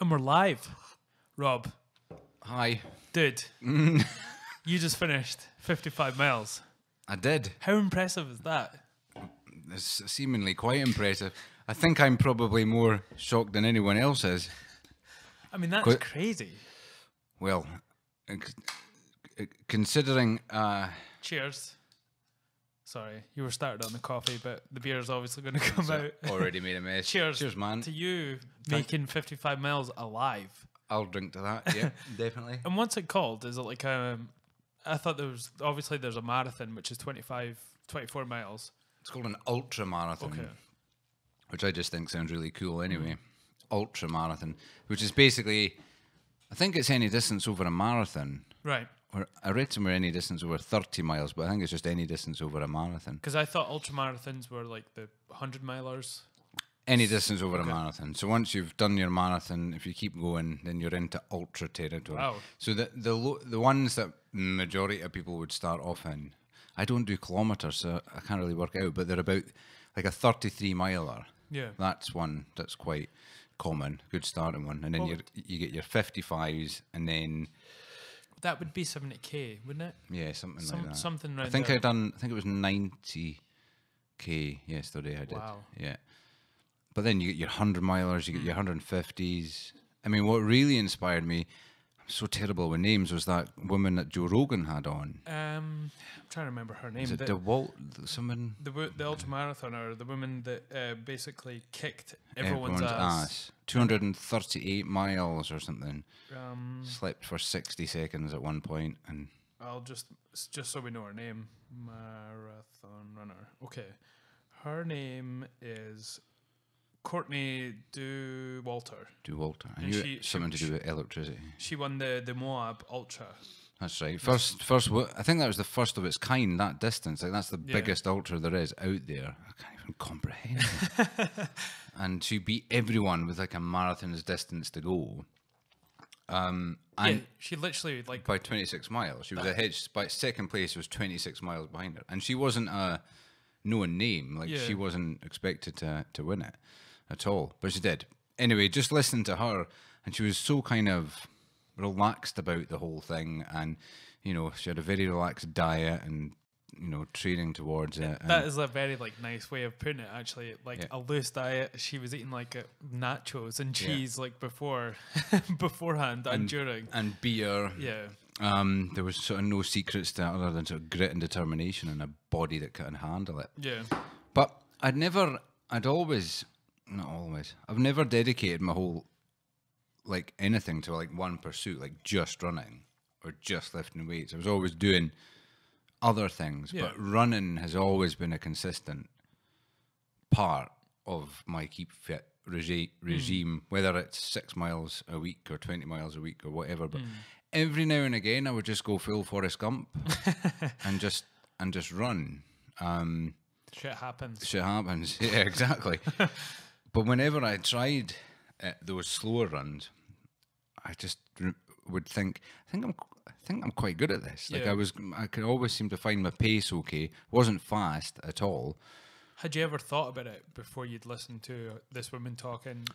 And we're live. Rob. Hi. Dude. You just finished 55 miles. I did. How impressive is that? It's seemingly quite impressive. I think I'm probably more shocked than anyone else is. I mean, that's crazy. Well, considering... Cheers. Sorry, you were started on the coffee, but the beer's obviously going to come out. Already made a mess. Cheers. Cheers, man. To you making 55 miles alive. I'll drink to that, yeah, definitely. And what's it called? Is it like I thought there's a marathon, which is 24 miles. It's called an ultra marathon, which I just think sounds really cool anyway. Ultra marathon, which is basically, I think it's any distance over a marathon. Right. Or I read somewhere any distance over 30 miles, but I think it's just any distance over a marathon. Because I thought ultra marathons were like the 100 milers. Any distance over a marathon. So once you've done your marathon, if you keep going, then you're into ultra territory. Wow. So the ones that majority of people would start off in, I don't do kilometres, so I can't really work out, but they're about like a 33 miler. Yeah. That's one that's quite common, good starting one. And then you get your 55s, and then... That would be 70k, wouldn't it? Yeah, something like that. Something around I think there. I think it was 90k yesterday I did. Wow. Yeah. But then you get your 100 milers, you get your 150s. I mean, what really inspired me, I'm so terrible with names, was that woman that Joe Rogan had on. I'm trying to remember her name. Is it the someone? the ultramarathoner, the woman that basically kicked everyone's ass. ass. 238 miles or something. Slept Slept for 60 seconds at one point, and I'll just so we know her name. Marathon runner. Okay. Her name is Courtney DeWalter. And you something to do with electricity. She won the Moab Ultra. That's right. First, I think that was the first of its kind. That distance, like that's the biggest ultra there is out there. I can't even comprehend it. And she beat everyone with like a marathon's distance to go. And she literally like by 26 miles. She was ahead. By second place was 26 miles behind her, and she wasn't a known name. Like she wasn't expected to win it at all, but she did. Anyway, just listening to her, and she was so kind of relaxed about the whole thing, and you know, she had a very relaxed diet, and you know, training towards it. That is a very like nice way of putting it. Actually, like a loose diet. She was eating like nachos and cheese like beforehand and during, and beer. Yeah. There was sort of no secrets to it other than sort of grit and determination and a body that couldn't handle it. Yeah. But I've never dedicated my whole, like, anything to, like, one pursuit, like, just running or just lifting weights. I was always doing other things, but running has always been a consistent part of my keep fit regime, whether it's 6 miles a week or 20 miles a week or whatever. But every now and again, I would just go full Forrest Gump and just run. Shit happens. Yeah, exactly. But whenever I tried those slower runs, I just would think, I think I'm quite good at this. Like I could always seem to find my pace okay. Wasn't fast at all. Had you ever thought about it before you'd listened to this woman talking,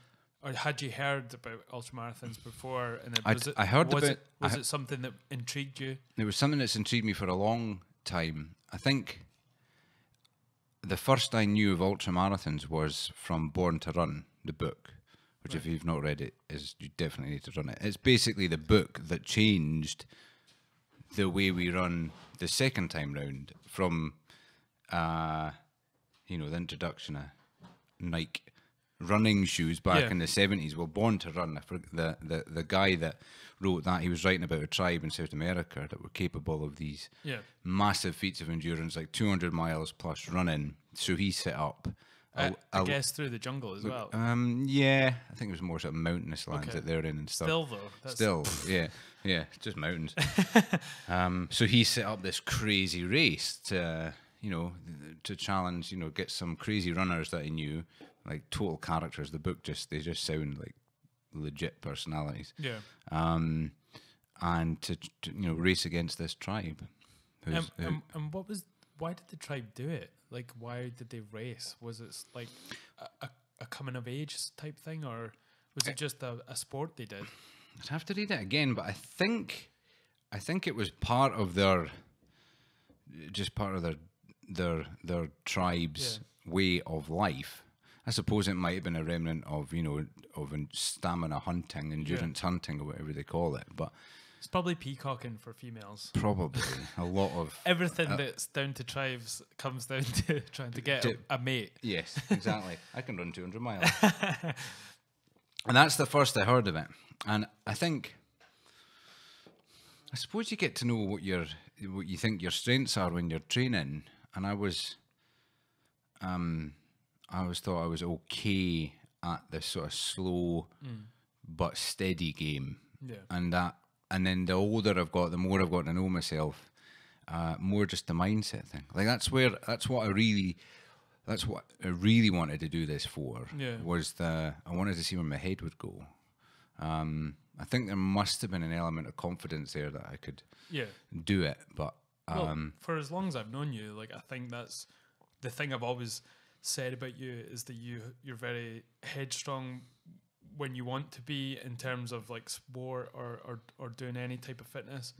or had you heard about ultramarathons before? And I heard about it. Was it something that intrigued you? It was something that's intrigued me for a long time. I think the first I knew of ultramarathons was from Born to Run, the book. Which, if you've not read it, you definitely need to run it. It's basically the book that changed the way we run the second time round from, you know, the introduction of Nike running shoes back in the 70s. Well, Born to Run, the guy that wrote that, he was writing about a tribe in South America that were capable of these massive feats of endurance, like 200 miles plus running. So he set up... I guess through the jungle as well. Yeah, I think it was more sort of mountainous lands that they're in and stuff. Still though. Still, yeah, just mountains. So he set up this crazy race to, you know, to challenge, you know, get some crazy runners that he knew, like total characters. The book they just sound like legit personalities. Yeah. And to you know, race against this tribe. And why did the tribe do it? Like, why did they race? Was it like a coming of age type thing, or Was it just a sport they did? I'd have to read it again, but I think it was part of their tribe's way of life. I suppose it might have been a remnant of stamina hunting, endurance hunting, or whatever they call it. But it's probably peacocking for females. Probably a lot of everything that's down to tribes comes down to trying to get a mate. Yes, exactly. I can run 200 miles, and that's the first I heard of it. And I suppose you get to know what you think your strengths are when you're training. And I always thought I was okay at this sort of slow but steady game. Yeah. And then the older I've got, the more I've got to know myself. More just the mindset thing. Like that's what I really wanted to do this for. Yeah. I wanted to see where my head would go. I think there must have been an element of confidence there that I could do it. But for as long as I've known you, like I think that's the thing I've always said about you is that you're very headstrong when you want to be in terms of like sport or doing any type of fitness.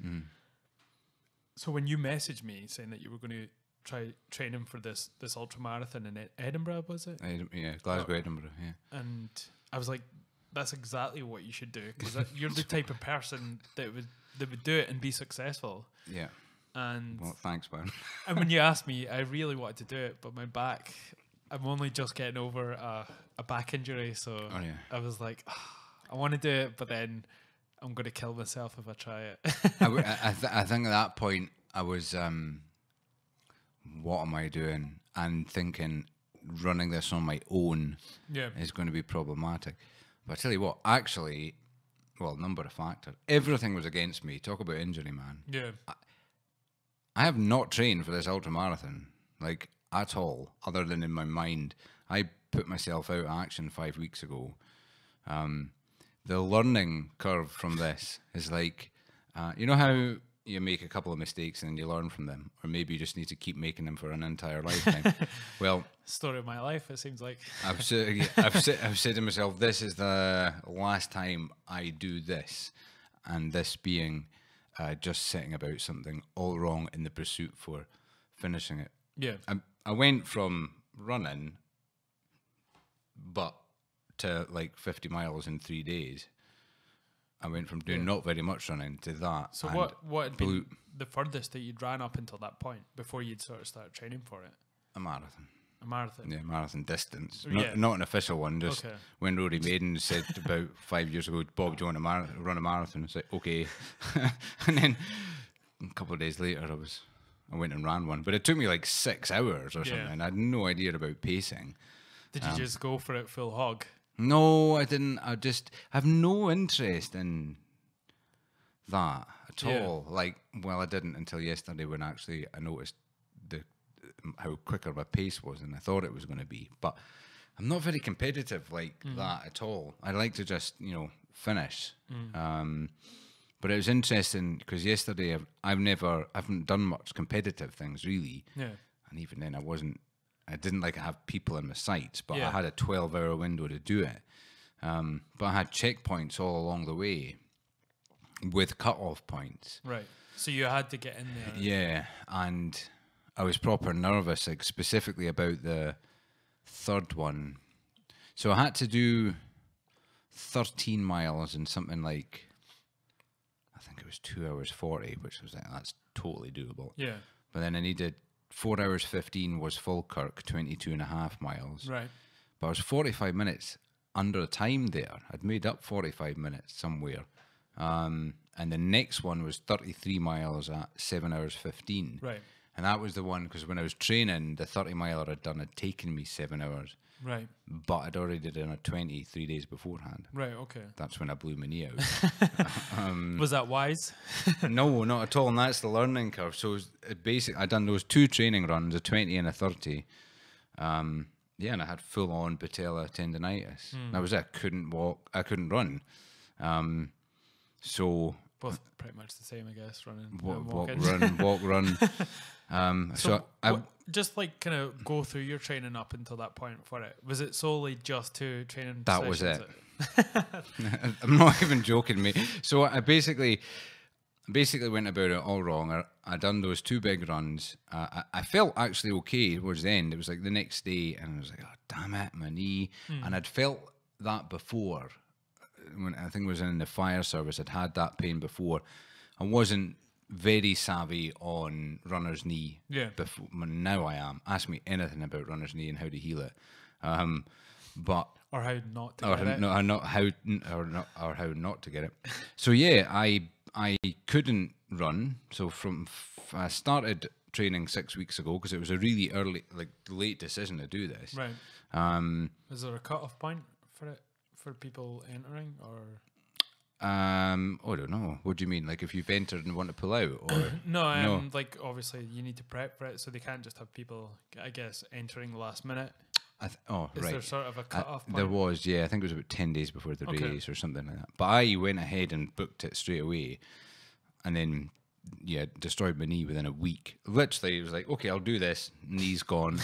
So when you messaged me saying that you were going to try training for this ultra marathon in Edinburgh, was it? Yeah, Glasgow, Edinburgh, yeah. And I was like, that's exactly what you should do, because you're the type of person that would do it and be successful. Yeah. And well, thanks, man. And when you asked me, I really wanted to do it, but my back, I'm only just getting over a back injury, so I was like, I want to do it, but then I'm going to kill myself if I try it. I think at that point I was, what am I doing? And thinking running this on my own is going to be problematic. But I tell you what, actually, well, number of factors. Everything was against me. Talk about injury, man. Yeah. I have not trained for this ultramarathon, like, at all, other than in my mind. I put myself out of action 5 weeks ago. The learning curve from this is like, you know how you make a couple of mistakes and then you learn from them, or maybe you just need to keep making them for an entire lifetime. Well, story of my life, it seems like. I've said to myself, this is the last time I do this, and this being just setting about something all wrong in the pursuit for finishing it. Yeah. I went from running, but to like 50 miles in 3 days. I went from doing not very much running to that. So what had been the furthest that you'd ran up until that point before you'd sort of started training for it? A marathon. A marathon? Yeah, marathon distance. Not an official one, just when Rory Maiden said about 5 years ago, Bob, do you want to run a marathon? I said, okay. And then a couple of days later, I went and ran one. But it took me like 6 hours or something. I had no idea about pacing. Did you just go for it full hog? No, I didn't. I have no interest in that at all. Like, well, I didn't until yesterday when actually I noticed how quicker my pace was than I thought it was going to be. But I'm not very competitive like that at all. I like to just, finish. But it was interesting because yesterday I haven't done much competitive things really. Yeah. And even then I didn't like have people in my sights, but I had a 12-hour window to do it. But I had checkpoints all along the way with cut-off points. Right. So you had to get in there. Yeah, and I was proper nervous, like specifically about the third one. So I had to do 13 miles in something like, I think it was 2 hours 40, which was like, that's totally doable. Yeah. But then I needed 4 hours 15 was Falkirk, 22.5 miles. Right. But I was 45 minutes under the time there. I'd made up 45 minutes somewhere. And the next one was 33 miles at 7 hours 15. Right. And that was the one, because when I was training, the 30 miler I'd done had taken me 7 hours. Right. But I'd already done a 20 3 days beforehand. Right, okay. That's when I blew my knee out. Was that wise? No, not at all. And that's the learning curve. So basically, I'd done those 2 training runs, a 20 and a 30. And I had full-on patella tendinitis. That was it. I couldn't walk. I couldn't run. So both pretty much the same, I guess. Running, walk, run. So just like kind of go through your training up until that point for it. Was it solely just 2 training? That was it. I'm not even joking, mate. So I basically went about it all wrong. I done those 2 big runs. I felt actually okay towards the end. It was like the next day, and I was like, oh, damn it, my knee. And I'd felt that before. When I think it was in the fire service, I'd had that pain before. I wasn't very savvy on runner's knee. Yeah. Before, now I am. Ask me anything about runner's knee and how to heal it. But or how not to get it. No, or how not to get it. So yeah, I couldn't run. So I started training 6 weeks ago because it was a really early, like late decision to do this. Right. Is there a cut-off point for it for people entering, or? I don't know. What do you mean? Like if you've entered and want to pull out, or no? Like obviously you need to prep for it, so they can't just have people, I guess, entering last minute. Is there sort of a cut-off point? There was, yeah. I think it was about 10 days before the race or something like that. But I went ahead and booked it straight away, and then destroyed my knee within a week. Literally, it was like, okay, I'll do this. Knee's gone.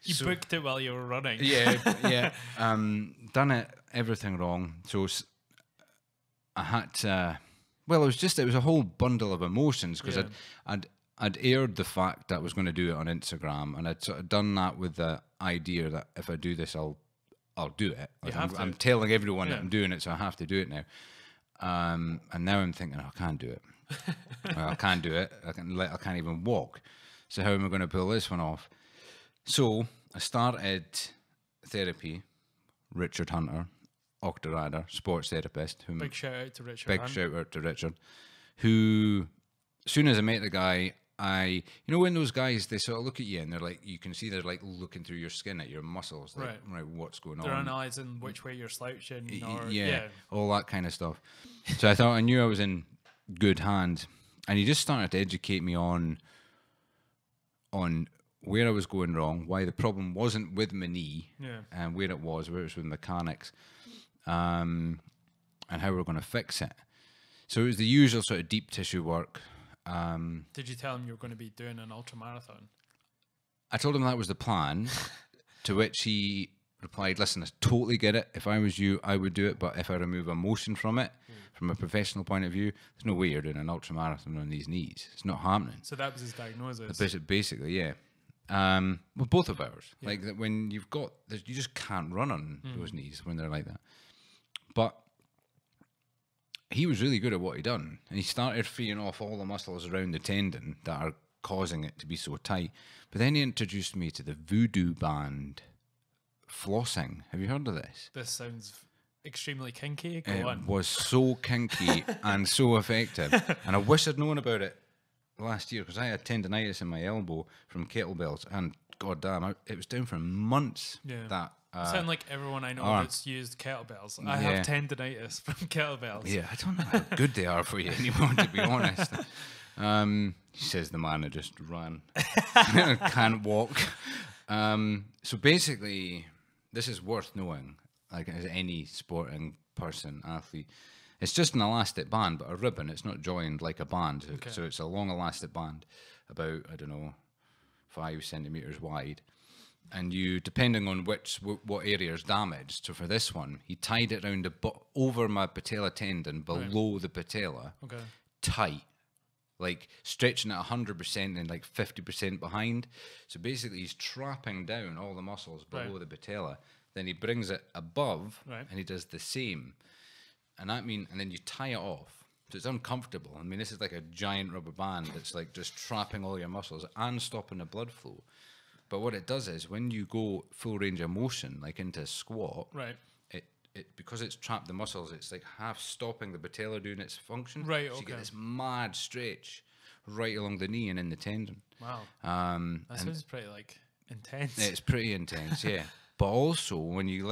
You booked it while you were running. Yeah. Done it, everything wrong. So I had to. Well, it was a whole bundle of emotions because I'd aired the fact that I was going to do it on Instagram, and I'd sort of done that with the idea that if I do this, I'll do it. Like I'm telling everyone that I'm doing it, so I have to do it now. And now I'm thinking, I can't do it. I can't do it. I can't even walk. So how am I going to pull this one off? So I started therapy. Richard Hunter, Octarider, sports therapist. Big shout out to Richard. Big shout out to Richard, who, as soon as I met the guy, when those guys, they sort of look at you and they're like, you can see they're like looking through your skin at your muscles, like, right, what's going on? They're analysing which way you're slouching, all that kind of stuff. So I knew I was in good hands, and he just started to educate me on where I was going wrong, why the problem wasn't with my knee, and where it was with mechanics, and how we're going to fix it. So it was the usual sort of deep tissue work. Did you tell him you were going to be doing an ultra marathon? I told him that was the plan, to which he replied, listen, I totally get it. If I was you, I would do it, but if I remove emotion from it, from a professional point of view, there's no way you're doing an ultra marathon on these knees. It's not happening. So that was his diagnosis? Basically, yeah. Well, both of ours. Yeah. Like, that when you've got, you just can't run on those knees when they're like that. But he was really good at what he done, and he started freeing off all the muscles around the tendon that are causing it to be so tight. But then he introduced me to the voodoo band flossing. Have you heard of this? This sounds extremely kinky. Go on. It was so kinky and so effective, and I wish I'd known about it last year, because I had tendonitis in my elbow from kettlebells, and god damn, it was down for months. That sound like everyone I know that's used kettlebells. I have tendonitis from kettlebells. Yeah, I don't know how good they are for you anymore, to be honest. He says the man who just ran, can't walk. So basically, this is worth knowing. Like, as any sporting person, athlete, it's just an elastic band, but a ribbon. It's not joined like a band. So it's a long elastic band, about, I don't know, 5 centimeters wide. And you, depending on what area is damaged. So for this one, he tied it around over my patella tendon, below the patella, tight, like stretching it 100% and like 50% behind. So basically, he's trapping down all the muscles below the patella. Then he brings it above, and he does the same. And then you tie it off. So it's uncomfortable. I mean, this is like a giant rubber band that's like just trapping all your muscles and stopping the blood flow. But what it does is, when you go full range of motion, like into a squat, it because it's trapped the muscles, it's like half stopping the patella doing its function. So you get this mad stretch right along the knee and in the tendon. Wow. That sounds pretty intense. It's pretty intense, yeah. But also, when you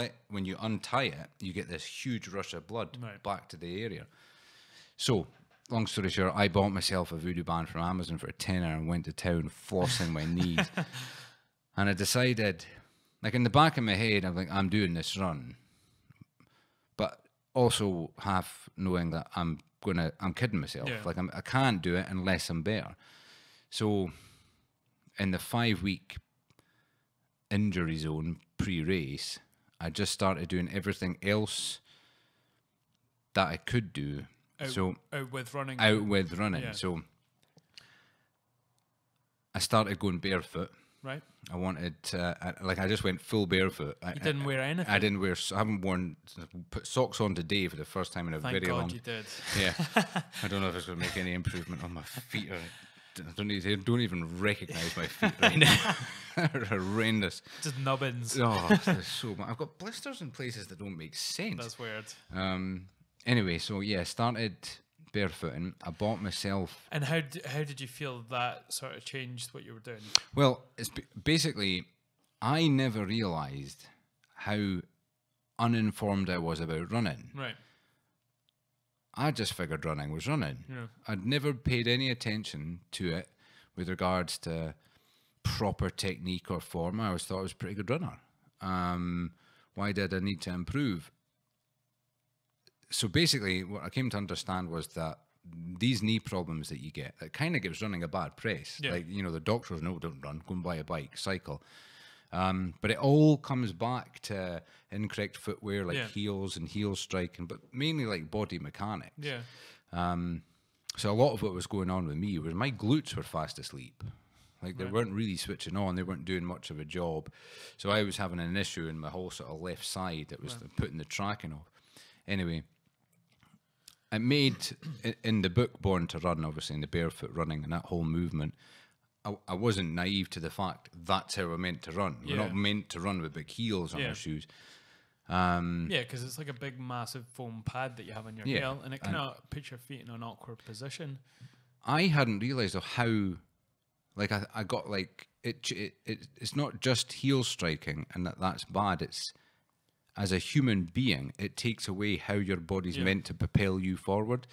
untie it, you get this huge rush of blood back to the area. So, long story short, I bought myself a voodoo band from Amazon for a tenner and went to town flossing my knees. And I decided, like, in the back of my head, I'm like, I'm doing this run. But also half knowing that I'm kidding myself. Yeah. Like, I can't do it unless I'm better. So, in the 5-week injury zone pre-race, I just started doing everything else that I could do. Out with running. Yeah. So I started going barefoot. Right. I wanted to, I just went full barefoot. You didn't wear anything? I didn't wear, I haven't put socks on today for the first time in a Thank very God long. you did. Yeah. I don't know if it's going to make any improvement on my feet. They don't even recognise my feet right now. They're horrendous. Just nubbins. Oh, they're so bad. I've got blisters in places that don't make sense. That's weird. Anyway, so yeah, started barefooting. I bought myself. And how did you feel that sort of changed what you were doing? Well, it's basically, I never realised how uninformed I was about running. Right. I just figured running was running. Yeah. I'd never paid any attention to it with regards to proper technique or form. I always thought I was a pretty good runner. Why did I need to improve? So basically, what I came to understand was that these knee problems that you get, it kind of gives running a bad press. Yeah. Like, the doctors know, don't run, go and buy a bike, cycle. But it all comes back to incorrect footwear, like heels and heel striking, but mainly like body mechanics. Yeah. So a lot of what was going on with me was my glutes were fast asleep. Like, they weren't really switching on. They weren't doing much of a job. So I was having an issue in my whole sort of left side that was putting the tracking off. Anyway, I made, in the book Born to Run, obviously, in the barefoot running and that whole movement, I wasn't naive to the fact that's how we're meant to run. We're not meant to run with big heels on our shoes. Because it's like a big, massive foam pad that you have on your heel, and it kind of puts your feet in an awkward position. I hadn't realised how, like, I got, like, it's not just heel striking and that's bad. It's, as a human being, it takes away how your body's meant to propel you forward.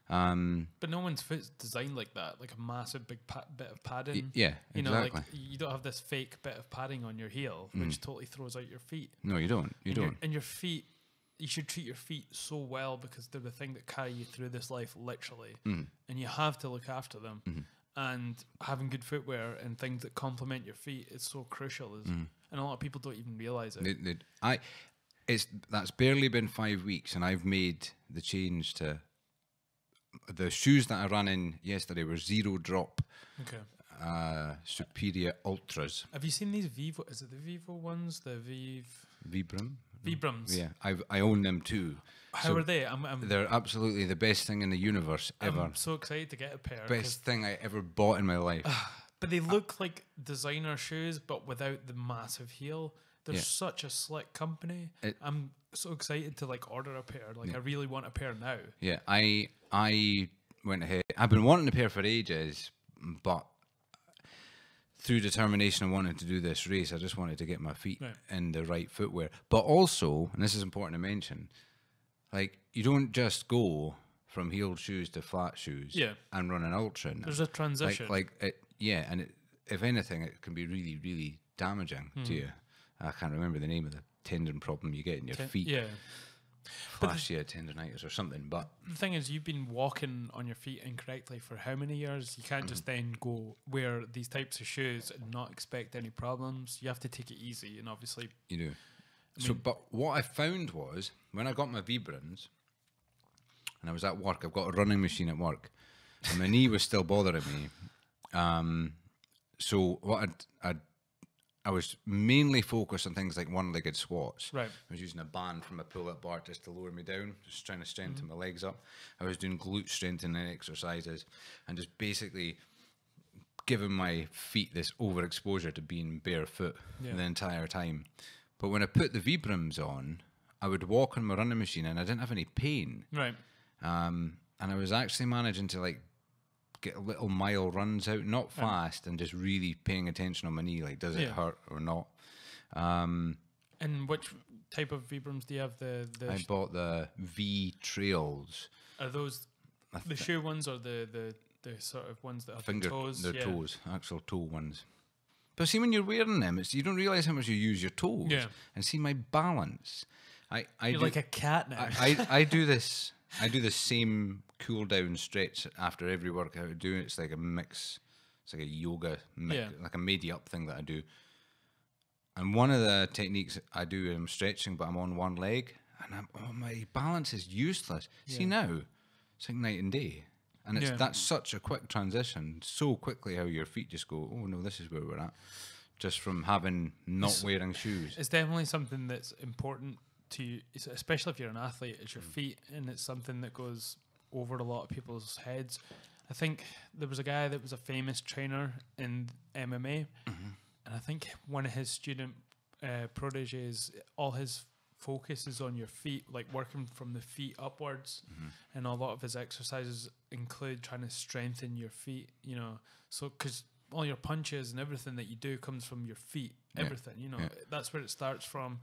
But no one's foot's designed like that, like a massive big bit of padding. Yeah, you know, exactly. like you don't have this fake bit of padding on your heel, which totally throws out your feet. No, you don't. You don't. And your feet, you should treat your feet so well because they're the thing that carry you through this life, literally. And you have to look after them. And having good footwear and things that complement your feet is so crucial. And a lot of people don't even realize it. That's barely been 5 weeks, and I've made the change to. The shoes that I ran in yesterday were zero drop. Okay. Superior Ultras. Have you seen these Vivo? Is it the Vivo ones? The Vibram? Vibrams. Yeah, I own them too. How are they? They're absolutely the best thing in the universe ever. I'm so excited to get a pair. Best thing I ever bought in my life. But they look like designer shoes, but without the massive heel. They're such a slick company. I'm so excited to like order a pair. Like I really want a pair now. Yeah, I went ahead. I've been wanting a pair for ages, but through determination and wanting to do this race, I just wanted to get my feet in the right footwear. But also, and this is important to mention, like, you don't just go from heeled shoes to flat shoes and run an ultra. There's a transition. If anything, it can be really, really damaging to you. I can't remember the name of the tendon problem you get in your feet. Yeah. Fascia tendonitis or something. But the thing is, you've been walking on your feet incorrectly for how many years? You can't just then go wear these types of shoes and not expect any problems. You have to take it easy, and obviously you do. But what I found was when I got my Vibrams, and I was at work. I've got a running machine at work, and my knee was still bothering me. So what I was mainly focused on things like one-legged squats. Right. I was using a band from a pull-up bar just to lower me down, just trying to strengthen my legs up. I was doing glute strengthening exercises and just basically giving my feet this overexposure to being barefoot the entire time. But when I put the Vibrams on, I would walk on my running machine and I didn't have any pain. Right. And I was actually managing to like get little mile runs out, not fast, and just really paying attention on my knee, like does it hurt or not. And which type of Vibrams do you have? I bought the V Trails. Are those the shoe ones or the sort of ones that have the toes? They're toes, actual toe ones. But see, when you're wearing them, you don't realise how much you use your toes. Yeah. And see my balance. You're like a cat now. I do this. I do the same cool down stretch after every workout I do. It's like a mix. It's like a yoga, like a made up thing that I do. And one of the techniques I do, I'm stretching, but I'm on one leg, and my balance is useless. Yeah. See now, it's like night and day. And that's such a quick transition, so quickly how your feet just go, oh no, this is where we're at, just from not wearing shoes. It's definitely something that's important to you, especially if you're an athlete, it's your feet, and it's something that goes over a lot of people's heads. I think there was a guy that was a famous trainer in MMA, and I think one of his student proteges, all his focus is on your feet, like working from the feet upwards, and a lot of his exercises include trying to strengthen your feet, you know, so because all your punches and everything that you do comes from your feet, everything, you know, that's where it starts from.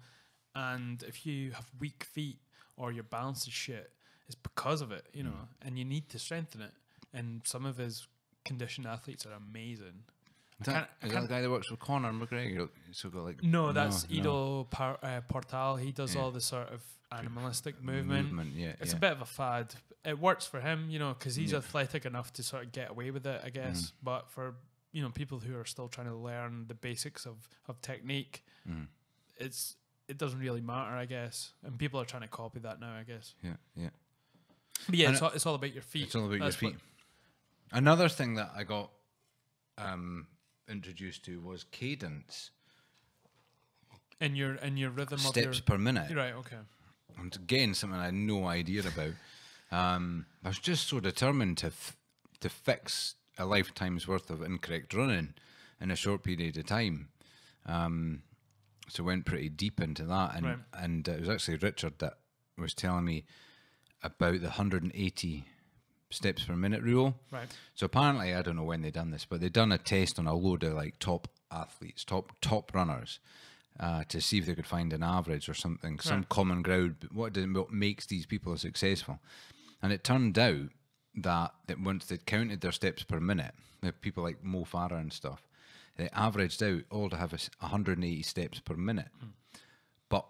And if you have weak feet or your balance is shit, it's because of it, you know, and you need to strengthen it. And some of his conditioned athletes are amazing. Is that the guy that works with Conor McGregor? So got like that's Ido Portal. He does all the sort of animalistic movement. It's a bit of a fad. It works for him, you know, because he's athletic enough to sort of get away with it, I guess. But for, you know, people who are still trying to learn the basics of technique, it doesn't really matter, I guess. And people are trying to copy that now, I guess. But yeah, it's all about your feet. It's all about your feet. Another thing that I got introduced to was cadence. And your rhythm steps of your... Steps per minute. Right, okay. And again, something I had no idea about. I was just so determined to fix a lifetime's worth of incorrect running in a short period of time. So went pretty deep into that, and it was actually Richard that was telling me about the 180 steps per minute rule. Right. So apparently, I don't know when they done this, but they done a test on a load of like top athletes, top runners, to see if they could find an average or something, some common ground. What makes these people successful? And it turned out that once they counted their steps per minute, people like Mo Farah and stuff, they averaged out all to have 180 steps per minute. But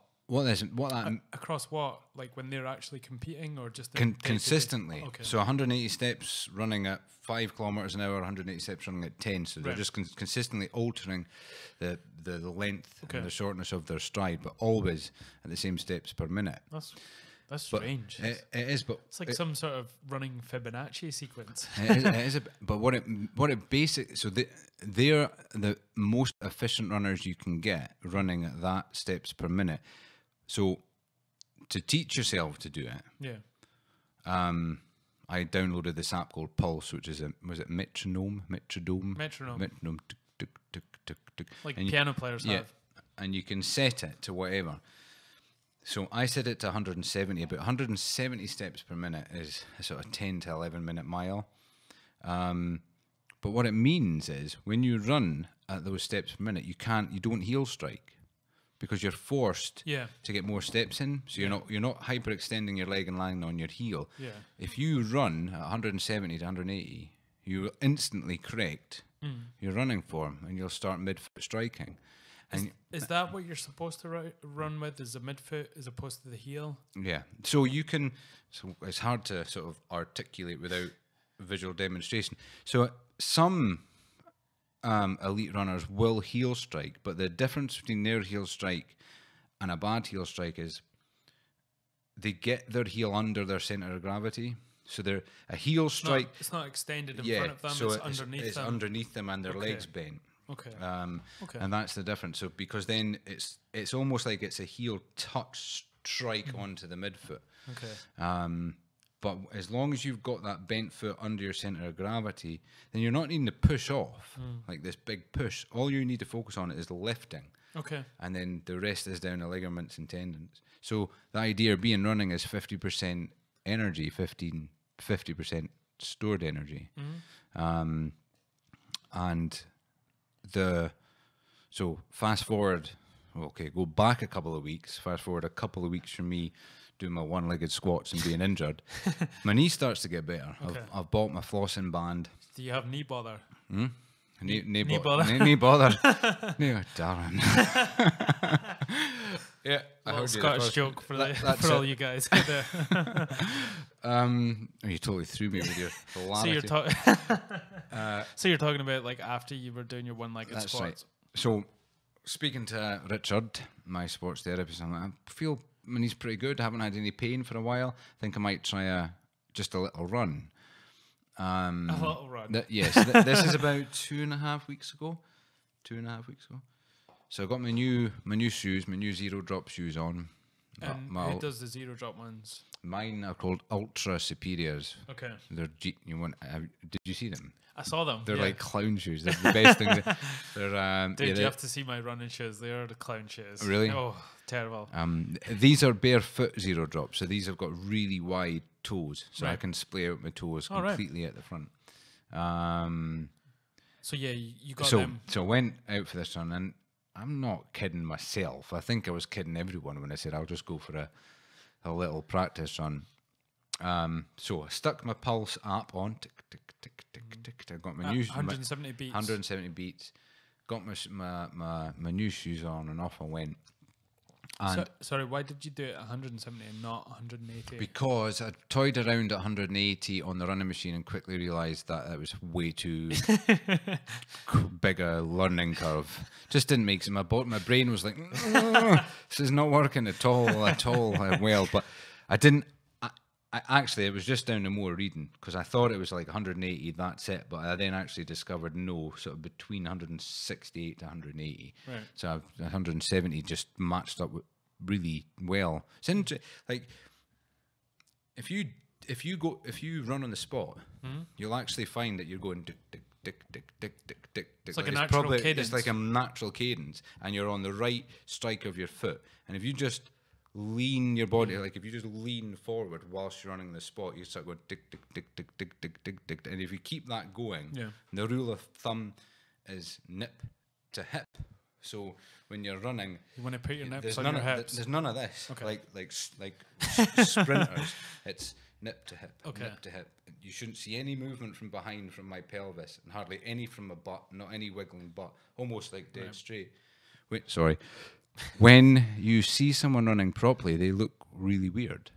across what? Like when they're actually competing, or just consistently? Okay. So 180 steps running at 5 kilometers an hour, 180 steps running at 10. So they're just consistently altering the length and the shortness of their stride, but always at the same steps per minute. That's strange. It is, but it's like some sort of running Fibonacci sequence. it is but what it basically, so they're the most efficient runners you can get running at that steps per minute. So to teach yourself to do it, I downloaded this app called Pulse, which is was it Metronome? Like piano players have. And you can set it to whatever. So I set it to 170. About 170 steps per minute is a sort of 10 to 11 minute mile. But what it means is when you run at those steps per minute, you don't heel strike, because you're forced to get more steps in. So you're not hyperextending your leg and landing on your heel. Yeah. If you run at 170 to 180, you will instantly correct your running form, and you'll start mid-foot striking. Is that what you're supposed to run with? Is the midfoot as opposed to the heel? Yeah. So you can. So it's hard to sort of articulate without visual demonstration. So some elite runners will heel strike, but the difference between their heel strike and a bad heel strike is they get their heel under their center of gravity. So they're a heel strike. It's not extended in front of them. So it's underneath them. It's underneath them, and their legs bent. Okay. And that's the difference. So because then it's almost like it's a heel touch strike onto the midfoot. Okay. But as long as you've got that bent foot under your center of gravity, then you're not needing to push off like this big push. All you need to focus on is lifting. Okay. And then the rest is down to ligaments and tendons. So the idea of being running is 50% energy, 50% stored energy. And so fast forward, go back a couple of weeks, fast forward a couple of weeks from me doing my one-legged squats and being injured, my knee starts to get better. Okay. I've bought my flossing band. Do you have knee bother? Knee bother. Knee bother. Darren. Yeah, I heard Scottish joke for all you guys out there. You totally threw me with your hilarity. So you're talking about like after you were doing your one-legged squats. Right. So speaking to Richard, my sports therapist, I'm like, I feel my knee's pretty good. I haven't had any pain for a while. I think I might try just a little run. A little run. Yes, this is about 2.5 weeks ago. 2.5 weeks ago. So I got my new shoes, my new zero drop shoes on. And who does the zero drop ones? Mine are called Ultra Superiors. Okay. They're did you see them? I saw them. They're like clown shoes. They're the best thing. Dude, you have to see my running shoes. They are the clown shoes. Really? Oh, terrible. These are barefoot zero drops, so these have got really wide toes, so I can splay out my toes completely at the front. So yeah, you got them. So I went out for this run, and I'm not kidding myself. I think I was kidding everyone when I said I'll just go for a little practice run. So I stuck my Pulse app on. Tick, tick, tick, tick, tick. I got my new 170 beats. 170 beats. Got my new shoes on, and off I went. And sorry, why did you do it 170 and not 180? Because I toyed around at 180 on the running machine and quickly realised that was way too big a learning curve. Just didn't make sense. My brain was like, this is not working at all. Well, but I didn't. I actually, it was just down to more reading, because I thought it was like 180, that's it. But I then actually discovered no, sort of between 168 to 180. Right. So 170 just matched up really well. It's like if you run on the spot, you'll actually find that you're going tick tick tick tick tick tick tick. It's like a natural cadence. It's like a natural cadence, and you're on the right strike of your foot. And if you just lean your body, like if you just lean forward whilst you're running the spot, you start going tick tick tick tick tick tick tick tick. And if you keep that going, the rule of thumb is nip to hip. So when you're running, you want to put your nips on your hips. There's none of this. Okay. Like sprinters. It's nip to hip. Okay. Nip to hip. You shouldn't see any movement from behind from my pelvis, and hardly any from my butt. Not any wiggling butt. Almost like dead straight. Wait, sorry. When you see someone running properly, they look really weird.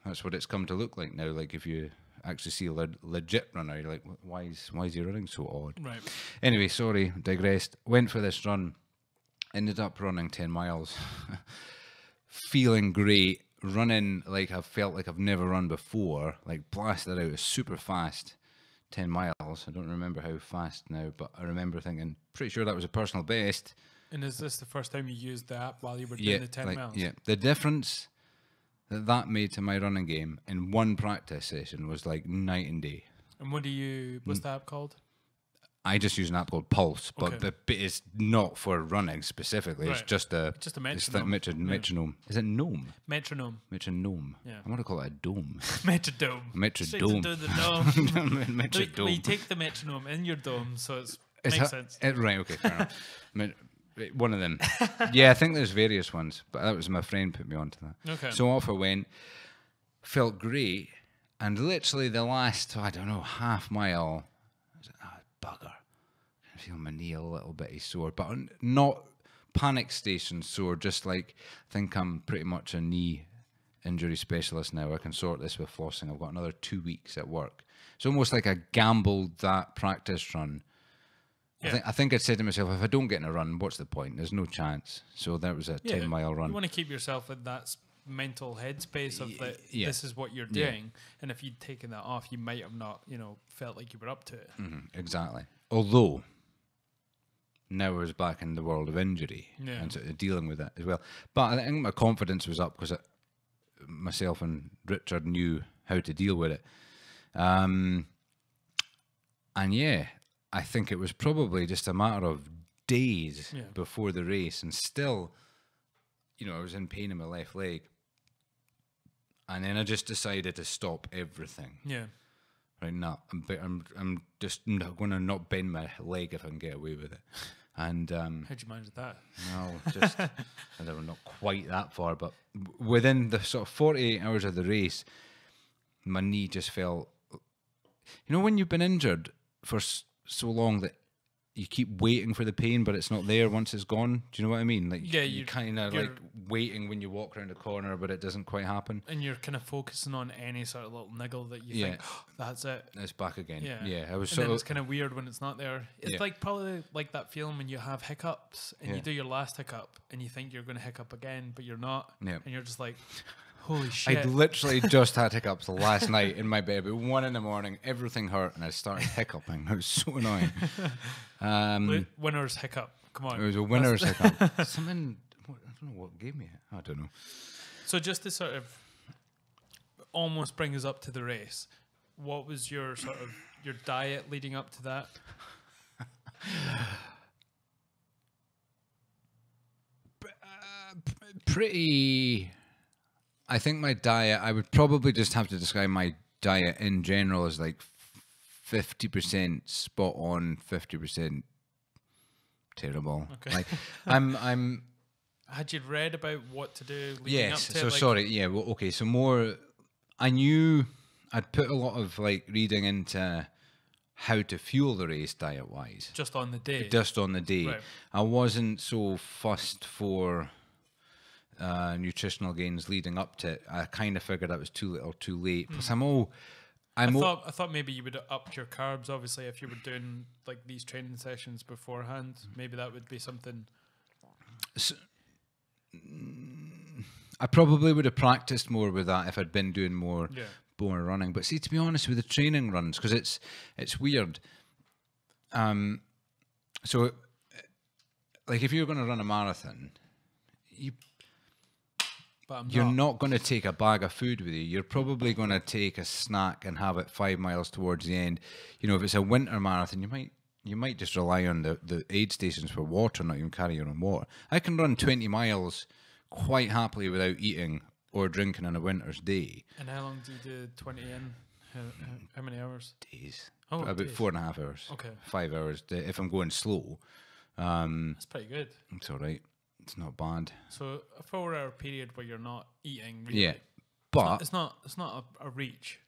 That's what it's come to look like now. Like if you actually see a legit runner, you're like, why is he running so odd? Right. Anyway, sorry, digressed. Went for this run. Ended up running 10 miles. Feeling great. Running like I've felt like I've never run before. Like blasted out. Super fast. 10 miles. I don't remember how fast now, but I remember thinking, pretty sure that was a personal best. And is this the first time you used the app while you were doing the 10 miles? Yeah. The difference that made to my running game in one practice session was like night and day. And what's the app called? I just use an app called Pulse, but it's not for running specifically. Right. It's just a metronome. It's metronome. Is it gnome? Metronome. Metronome. Yeah. I want to call it a dome. Metrodome. Metrodome. Metrodome. We take the metronome in your dome, so it makes sense. Right. Okay. Fair enough. One of them. Yeah, I think there's various ones, but that was my friend put me onto that. Okay. So off I went. Felt great, and literally the last, half mile. Bugger. I feel my knee a little bit sore, but not panic station sore, just like I think I'm pretty much a knee injury specialist now. I can sort this with flossing. I've got another 2 weeks at work. It's almost like I gambled that practice run. Yeah. I think I said to myself, if I don't get in a run, what's the point? There's no chance. So that was a 10-mile run. You want to keep yourself in that mental headspace of this is what you're doing, and if you'd taken that off, you might have not felt like you were up to it. Exactly. Although now I was back in the world of injury and sort of dealing with it as well, but I think my confidence was up because myself and Richard knew how to deal with it, and I think it was probably just a matter of days before the race, and still I was in pain in my left leg. And then I just decided to stop everything. Yeah. Right now, I'm just not going to not bend my leg if I can get away with it. And how'd you manage that? No, just I don't know, not quite that far, but within the sort of 48 hours of the race, my knee just felt. When you've been injured for so long that you keep waiting for the pain, but it's not there once it's gone. Do you know what I mean? Like, yeah, you kind of like waiting when you walk around the corner, but it doesn't quite happen. And you're kind of focusing on any sort of little niggle that you think, oh, that's it. It's back again. Yeah, yeah. I was and sort then of, it's kind of weird when it's not there. It's like probably like that feeling when you have hiccups and you do your last hiccup and you think you're going to hiccup again, but you're not. Yeah. And you're just like, holy shit. I literally just had hiccups last night in my bed. About 1 a.m, everything hurt, and I started hiccuping. It was so annoying. Winner's hiccup. Come on. It was a winner's hiccup. Something, I don't know what gave me it. I don't know. So just to sort of almost bring us up to the race, what was your sort of your diet leading up to that? Pretty. I think my diet, I would probably just have to describe my diet in general as like 50% spot on, 50% terrible. Okay. Like I'm Had you read about what to do leading up to so it? Like, sorry, yeah, well, okay, so more, I knew I'd put a lot of like reading into how to fuel the race diet wise. just on the day. Just on the day. Right. I wasn't so fussed for nutritional gains leading up to it. I kind of figured that was too little, too late. Plus, I thought maybe you would have upped your carbs. Obviously, if you were doing like these training sessions beforehand, maybe that would be something. So, I probably would have practiced more with that if I'd been doing more running. But see, to be honest, with the training runs, because it's weird. So, like, if you're going to run a marathon, you're not going to take a bag of food with you. You're probably going to take a snack and have it 5 miles towards the end. You know, if it's a winter marathon, you might just rely on the aid stations for water, not even carry your own water. I can run 20 miles quite happily without eating or drinking on a winter's day. And how long do you do 20 in? How many hours? Days. Oh, about days. 4.5 hours. Okay. 5 hours if I'm going slow. That's pretty good. It's all right. It's not bad. So a 4-hour period where you're not eating. Really, Yeah, but it's not a reach.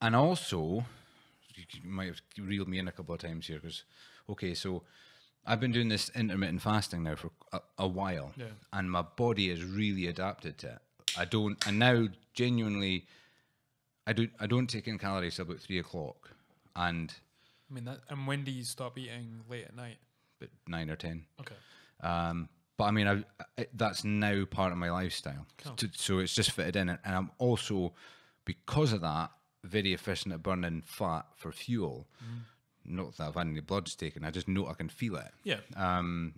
and also you might have reeled me in a couple of times here because okay, so I've been doing this intermittent fasting now for a while, and my body is really adapted to it. And now genuinely, I don't take in calories till about 3 o'clock, and I mean that. And when do you stop eating late at night? about 9 or 10. Okay. But I mean, that's now part of my lifestyle. Cool. So it's just fitted in. And I'm also, because of that, very efficient at burning fat for fuel. Not that I've had any bloods taken. I just know I can feel it. Yeah.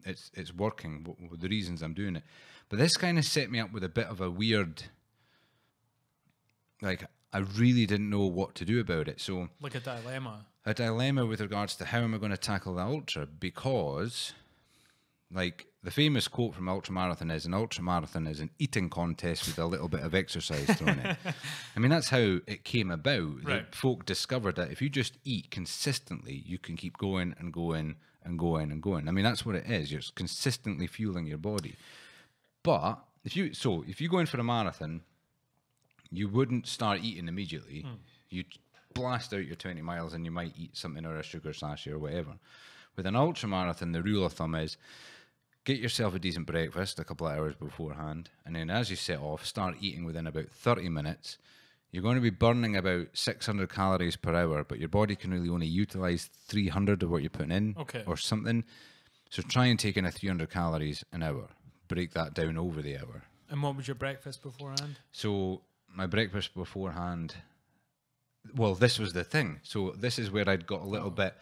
It's working with the reasons I'm doing it. But this kind of set me up with a bit of a weird, like, I really didn't know what to do about it. So Like a dilemma. A dilemma with regards to how am I going to tackle the ultra, because like the famous quote from ultramarathon is, an ultramarathon is an eating contest with a little bit of exercise thrown in. I mean, that's how it came about. Right. Folk discovered that if you just eat consistently, you can keep going and going and going and going. I mean, that's what it is. You're consistently fueling your body. But if you go in for a marathon, you wouldn't start eating immediately. You blast out your 20 miles and you might eat something or a sugar sachet or whatever. With an ultramarathon, the rule of thumb is get yourself a decent breakfast a couple of hours beforehand, and then as you set off, start eating within about 30 minutes. You're going to be burning about 600 calories per hour, but your body can really only utilize 300 of what you're putting in or something. So try and take in a 300 calories an hour. Break that down over the hour. And what was your breakfast beforehand? So my breakfast beforehand, well, this was the thing. So this is where I'd got a little bit...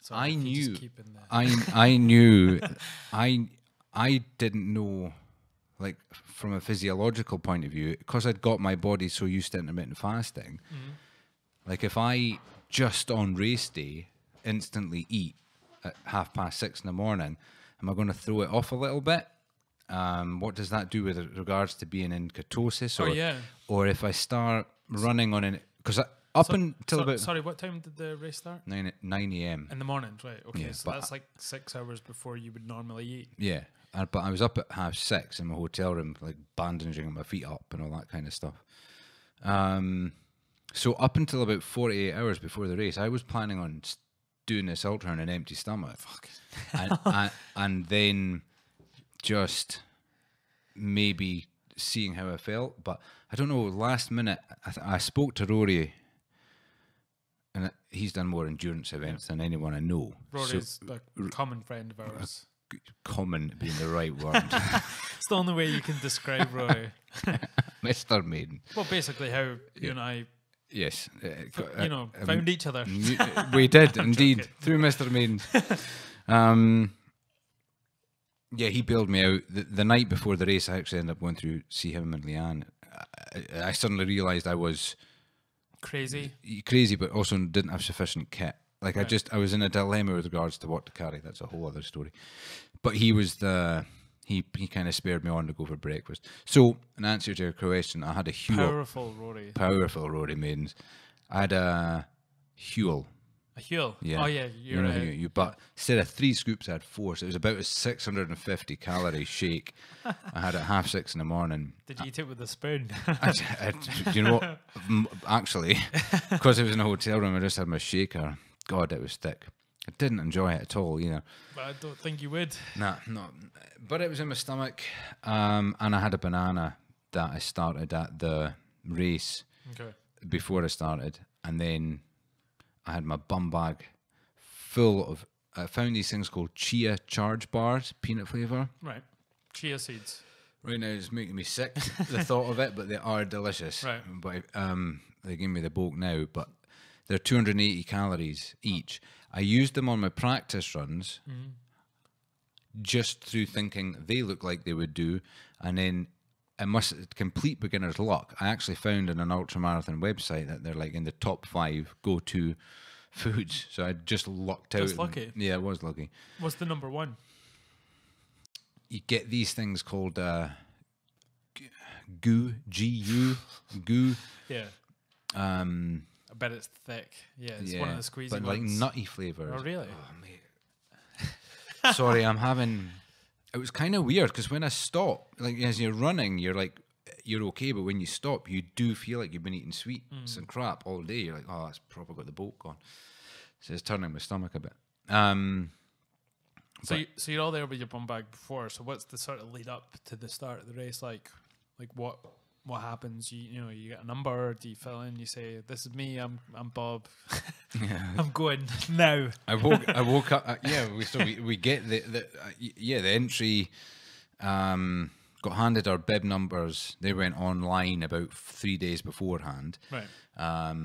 So I knew. I didn't know, like, from a physiological point of view, because I'd got my body so used to intermittent fasting. Like, if I just on race day instantly eat at 6:30 in the morning, am I going to throw it off a little bit? What does that do with regards to being in ketosis? Or if I start running on it, because until about... Sorry, what time did the race start? 9 a.m. In the mornings, right. Okay, Yeah, so that's like 6 hours before you would normally eat. Yeah, but I was up at 6:30 in my hotel room, like bandaging my feet up and all that kind of stuff. So up until about 48 hours before the race, I was planning on doing this ultra on an empty stomach. And then just maybe seeing how I felt. But I don't know, last minute, I spoke to Rory, and he's done more endurance events than anyone I know. Rory's a common friend of ours. Common being the right word. It's the only way you can describe Rory. Mr. Maiden. Well, basically how you and I, yes, found each other. We did indeed through Mr. Maiden. Yeah, he bailed me out the night before the race. I actually ended up going through see him and Leanne. I suddenly realised I was crazy, but also didn't have sufficient kit. Like right. I was in a dilemma with regards to what to carry. That's a whole other story. But he was he kind of spared me on to go for breakfast. So, in answer to your question, I had a Huel. Powerful Rory Maidens. I had a Huel. A Huel? Yeah. Oh, yeah. But instead of 3 scoops, I had 4. So it was about a 650 calorie shake. I had it 6:30 in the morning. Did you eat it with a spoon? Do you know what? Actually, because it was in a hotel room, I just had my shaker. God, it was thick. I didn't enjoy it at all, either. But I don't think you would. Nah, no. But it was in my stomach. And I had a banana that I started at the race before I started. And then I had my bum bag full of, I found these things called chia charge bars, peanut flavour. Right. Chia seeds. Right now it's making me sick, the thought of it, but they are delicious. Right. But they gave me the bulk now, but they're 280 calories each. I used them on my practice runs just through thinking they look like they would do, and then complete beginner's luck. I actually found in an ultramarathon website that they're like in the top 5 go-to foods. So I just lucked out. Just lucky. Yeah, I was lucky. What's the number 1? You get these things called goo, G-U, goo. Yeah. I bet it's thick. Yeah, it's one of the squeezy ones. But like nutty flavours. Oh, really? Oh, mate. Sorry, it was kind of weird because when I stop, like as you're running, you're okay, but when you stop, you do feel like you've been eating sweets and crap all day. You're like, oh, that's proper got the bolt gone. So it's turning my stomach a bit. So you're all there with your bum bag before. So what's the sort of lead up to the start of the race like? Like what happens? You get a number. Do you fill in? You say, "This is me. I'm Bob. Yeah. I'm going now." I woke up. We get the entry. Got handed our bib numbers. They went online about 3 days beforehand. Right.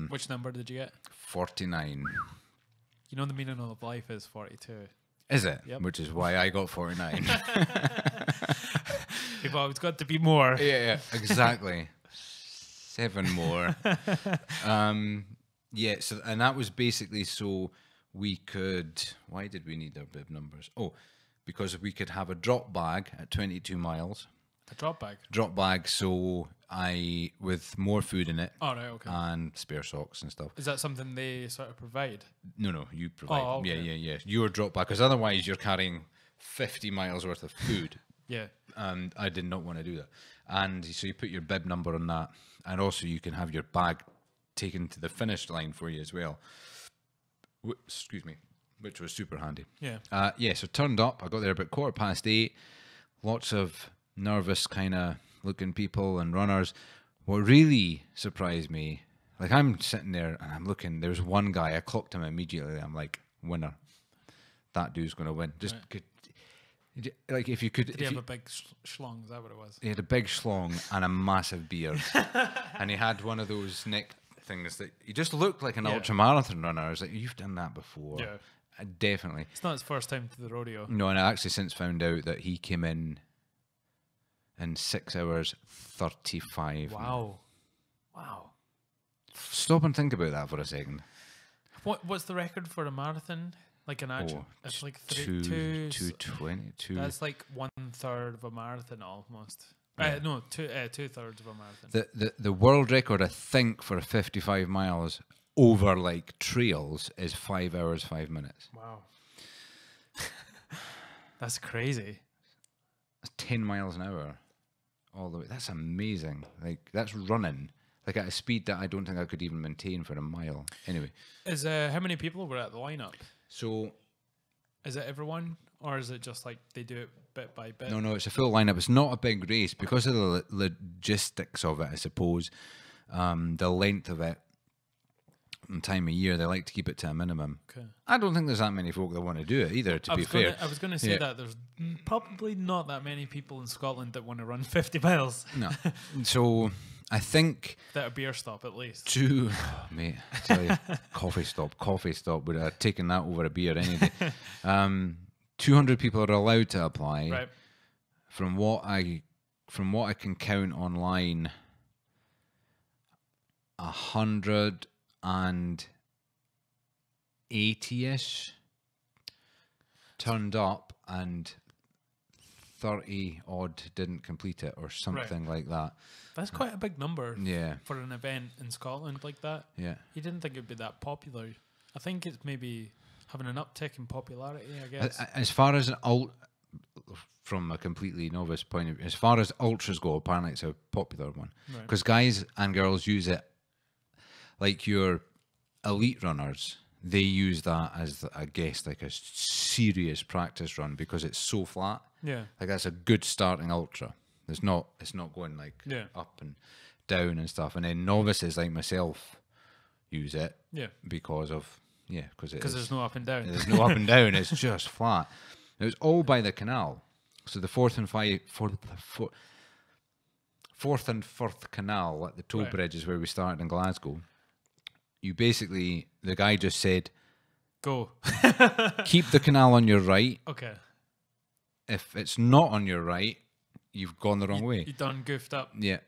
Which number did you get? 49. You know the meaning of life is 42. Is it? Yep. Which is why I got 49. You've always got to be more. Yeah, exactly. 7 more. So and that was basically so we could. Why did we need our bib numbers? Oh, because we could have a drop bag at 22 miles. A drop bag? Drop bag, so with more food in it. Oh, right, okay. And spare socks and stuff. Is that something they sort of provide? No, you provide. Oh, okay. Yeah. Your drop bag, because otherwise you're carrying 50 miles worth of food. Yeah. And I did not want to do that. And so you put your bib number on that, and also you can have your bag taken to the finish line for you as well. Excuse me. Which was super handy. Yeah. So turned up. I got there about 8:15. Lots of nervous kind of looking people and runners. What really surprised me, like I'm sitting there and I'm looking, there's one guy, I clocked him immediately. I'm like, winner. That dude's going to win. Just like if you could. Did he have a big schlong? Is that what it was? He had a big schlong and a massive beard. And he had one of those neck things that he just looked like an ultramarathon runner. I was like, you've done that before. Yeah. Definitely. It's not his first time to the rodeo. No, and I actually since found out that he came in 6 hours 35. Wow. Stop and think about that for a second. What's the record for a marathon? Like an actual, it's like 2:20. That's like 1/3 of a marathon almost. Yeah. No, 2/3 of a marathon. The world record, I think, for 55 miles over like trails is 5 hours 5 minutes. Wow. That's crazy. That's 10 miles an hour all the way. That's amazing. Like that's running like at a speed that I don't think I could even maintain for a mile. Anyway, how many people were at the lineup? So Is it everyone, or is it just like they do it bit by bit? no, it's a full lineup. It's not a big race because of the logistics of it, I suppose. The length of it and time of year, they like to keep it to a minimum. Okay. I don't think there's that many folk that want to do it either, to be fair. I was going to say that there's probably not that many people in Scotland that want to run 50 miles. No. So I think At a beer stop, at least. mate, I tell you, coffee stop would have taken that over a beer any day. 200 people are allowed to apply. Right. From what I can count online, 180-ish turned up and 30 odd didn't complete it or something like that. That's quite a big number Yeah. for an event in Scotland like that. Yeah. You didn't think it'd be that popular. I think it's maybe having an uptick in popularity, I guess. As far as from a completely novice point of view, as far as ultras go, apparently it's a popular one because guys and girls use it. Like your elite runners, they use that as, I guess, like a serious practice run because it's so flat. Yeah. Like that's a good starting ultra. It's not going like up and down and stuff. And then novices like myself use it because there's no up and down. There's no up and down. It's just flat. It was all by the canal. So the fourth and Firth canal at the toll bridge is where we started in Glasgow. You basically, the guy just said, go. Keep the canal on your right. Okay. If it's not on your right, you've gone the wrong way. You done goofed up. Yeah.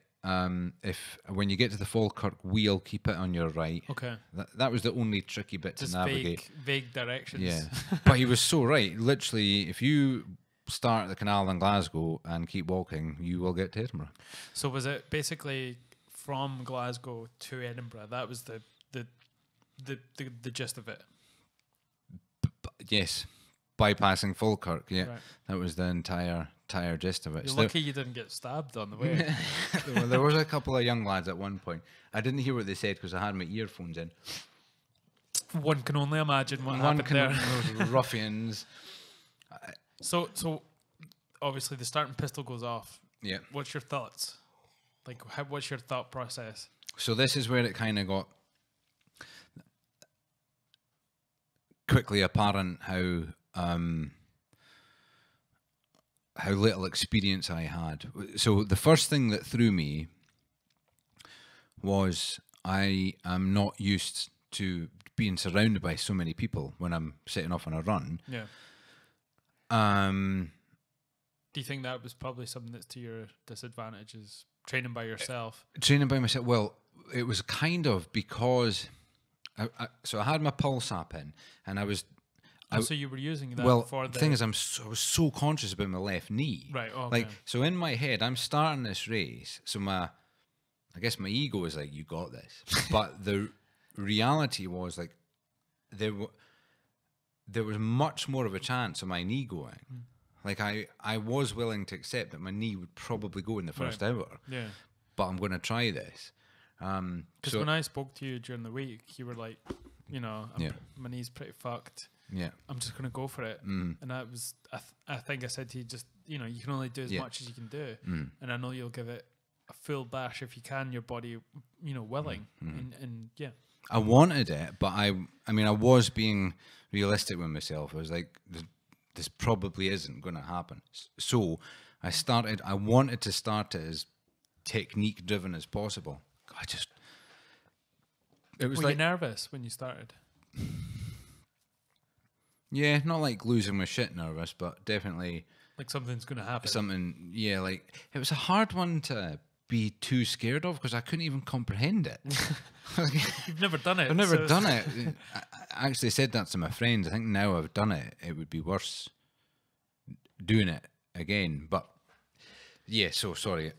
If when you get to the Falkirk wheel, keep it on your right. Okay. That was the only tricky bit Just to navigate. Vague directions. Yeah. But he was so right. Literally, if you start at the canal in Glasgow and keep walking, you will get to Edinburgh. So was it basically from Glasgow to Edinburgh? That was the gist of it. Yes. Bypassing Falkirk, yeah. Right. That was the entire gist of it. You're So lucky you didn't get stabbed on the way. there was a couple of young lads at one point. I didn't hear what they said because I had my earphones in. One can only imagine what happened there. Those ruffians. So obviously the starting pistol goes off. Yeah. What's your thoughts? Like, what's your thought process? So this is where it kind of got quickly apparent how little experience I had. So the first thing that threw me was I am not used to being surrounded by so many people when I'm setting off on a run. Yeah. Do you think that was probably something that's to your disadvantage, is training by yourself? Training by myself. Well, it was kind of because so I had my pulse app in, and I was. So you were using that for the thing is, I was so conscious about my left knee. Right. Okay. Like, so in my head, I'm starting this race. So I guess my ego is like, you got this. But the reality was like, there was much more of a chance of my knee going. Like I was willing to accept that my knee would probably go in the first hour. Yeah. But I'm going to try this. Because when I spoke to you during the week, you were like, my knee's pretty fucked. Yeah, I'm just going to go for it. And that was, I think I said to you, just, you can only do as much as you can do. And I know you'll give it a full bash if you can, your body, willing. And yeah. I wanted it, but I was being realistic with myself. I was like, this probably isn't going to happen. So I wanted to start it as technique driven as possible. Were you nervous when you started? Yeah, not like losing my shit nervous, but definitely like something's going to happen. Something, yeah, like it was a hard one to be too scared of because I couldn't even comprehend it. You've never done it. I've never done it. I actually said that to my friends. I think now I've done it, it would be worse doing it again. But yeah, so sorry.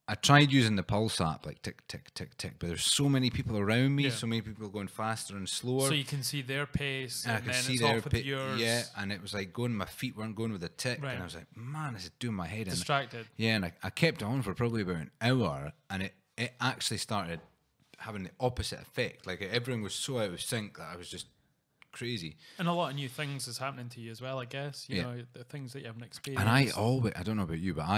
I tried using the pulse app, like tick, tick, tick, tick, but there's so many people around me, so many people going faster and slower. So you can see their pace, and I can see their pace. Yeah, and it was like my feet weren't going with the tick, and I was like, man, this is doing my head in. Distracted. Yeah, and I kept on for probably about an hour, and it actually started having the opposite effect. Like everything was so out of sync that I was just crazy. And a lot of new things is happening to you as well, I guess. You know, the things that you haven't experienced. And I don't know about you, but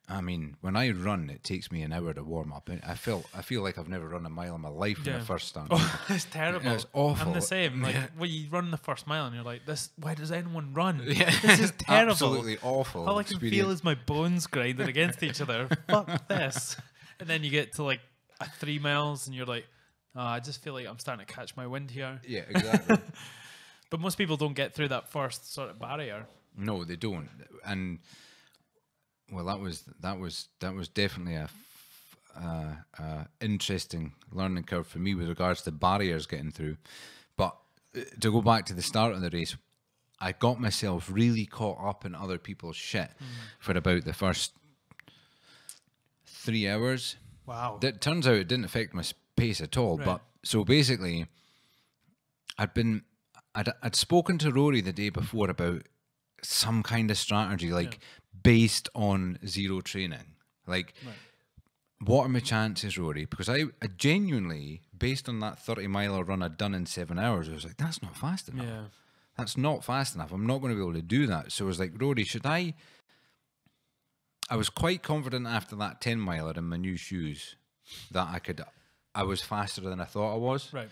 I mean, when I run, it takes me an hour to warm up. I feel like I've never run a mile in my life when I first started. Oh, it's terrible. It's awful. I'm the same. Like when you run the first mile and you're like, "This, why does anyone run? This is terrible. Absolutely awful. All I can feel is my bones grinding against each other. Fuck this." And then you get to like 3 miles and you're like, "Oh, I just feel like I'm starting to catch my wind here." Yeah, exactly. But most people don't get through that first sort of barrier. No, they don't. And well, that was definitely a interesting learning curve for me with regards to barriers getting through. But to go back to the start of the race, I got myself really caught up in other people's shit for about the first 3 hours. Wow. It turns out it didn't affect my pace at all. Right. But so basically, I'd spoken to Rory the day before about some kind of strategy, like based on zero training. Like, what are my chances, Rory? Because I genuinely, based on that 30-miler run I'd done in 7 hours, I was like, that's not fast enough. Yeah. That's not fast enough. I'm not going to be able to do that. So I was like, Rory, should I was quite confident after that 10-miler in my new shoes that I was faster than I thought I was. Right.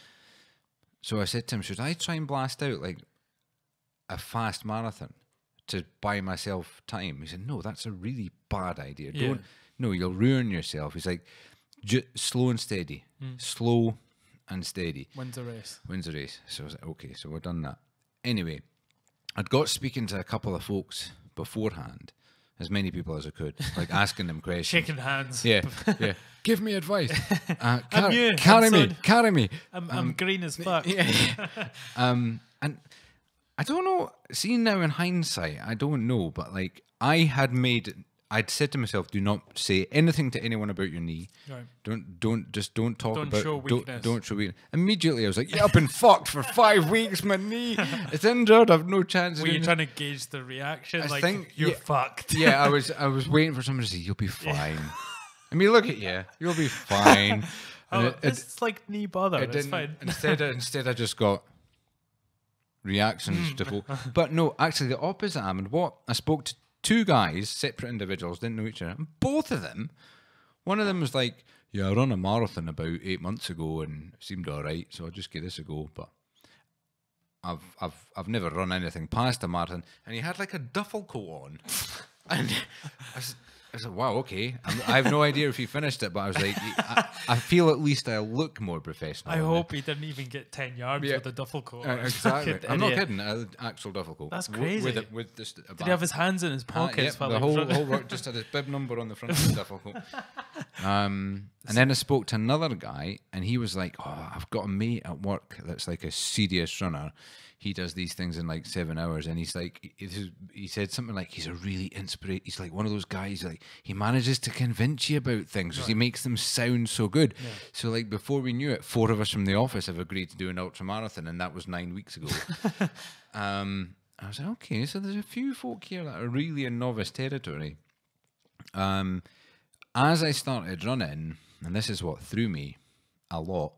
So I said to him, should I try and blast out like a fast marathon to buy myself time? He said, no, that's a really bad idea. Yeah. No, you'll ruin yourself. He's like, slow and steady. Slow and steady. Wins a race. Wins a race. So I was like, okay, so we've done that. Anyway, I'd got speaking to a couple of folks beforehand, as many people as I could, like asking them questions. Shaking hands. Yeah, yeah. Give me advice. I'm you. Carry me. I'm green as fuck. Yeah. And I don't know. Seeing now in hindsight, I don't know, but like I'd said to myself, do not say anything to anyone about your knee. Right. Don't talk Don't about. show weakness. Don't show weakness. Immediately, I was like, yeah, I've been fucked for 5 weeks. My knee, it's injured. I've no chance. Were you trying to gauge the reaction? I think you're fucked. Yeah, I was waiting for someone to say, you'll be fine. I mean, look at you. You'll be fine. It's like knee bother. It's fine. Instead, I just got reactions to folk. But no, actually, the opposite happened. I spoke to 2 guys, separate individuals, didn't know each other. And both of them, one of them was like, yeah, I ran a marathon about 8 months ago and it seemed all right, so I'll just give this a go. But I've never run anything past a marathon. And he had like a duffel coat on. And I was like, wow, okay. I have no idea if he finished it, but I was like, I feel at least I look more professional. I hope he didn't even get 10 yards with a duffel coat on. Exactly. I'm not kidding. Actual duffel coat. That's crazy. With just a Did he have his hands in his pockets? The whole work just had his bib number on the front of the duffel coat. And then I spoke to another guy, and he was like, oh, I've got a mate at work that's like a serious runner. He does these things in like 7 hours, and he's like, he said something like, he's a really inspiration. He's like one of those guys, like he manages to convince you about things because he makes them sound so good. Yeah. So like before we knew it, 4 of us from the office have agreed to do an ultra marathon, and that was 9 weeks ago. I was like, okay, so there's a few folk here that are really in novice territory. As I started running, and this is what threw me a lot,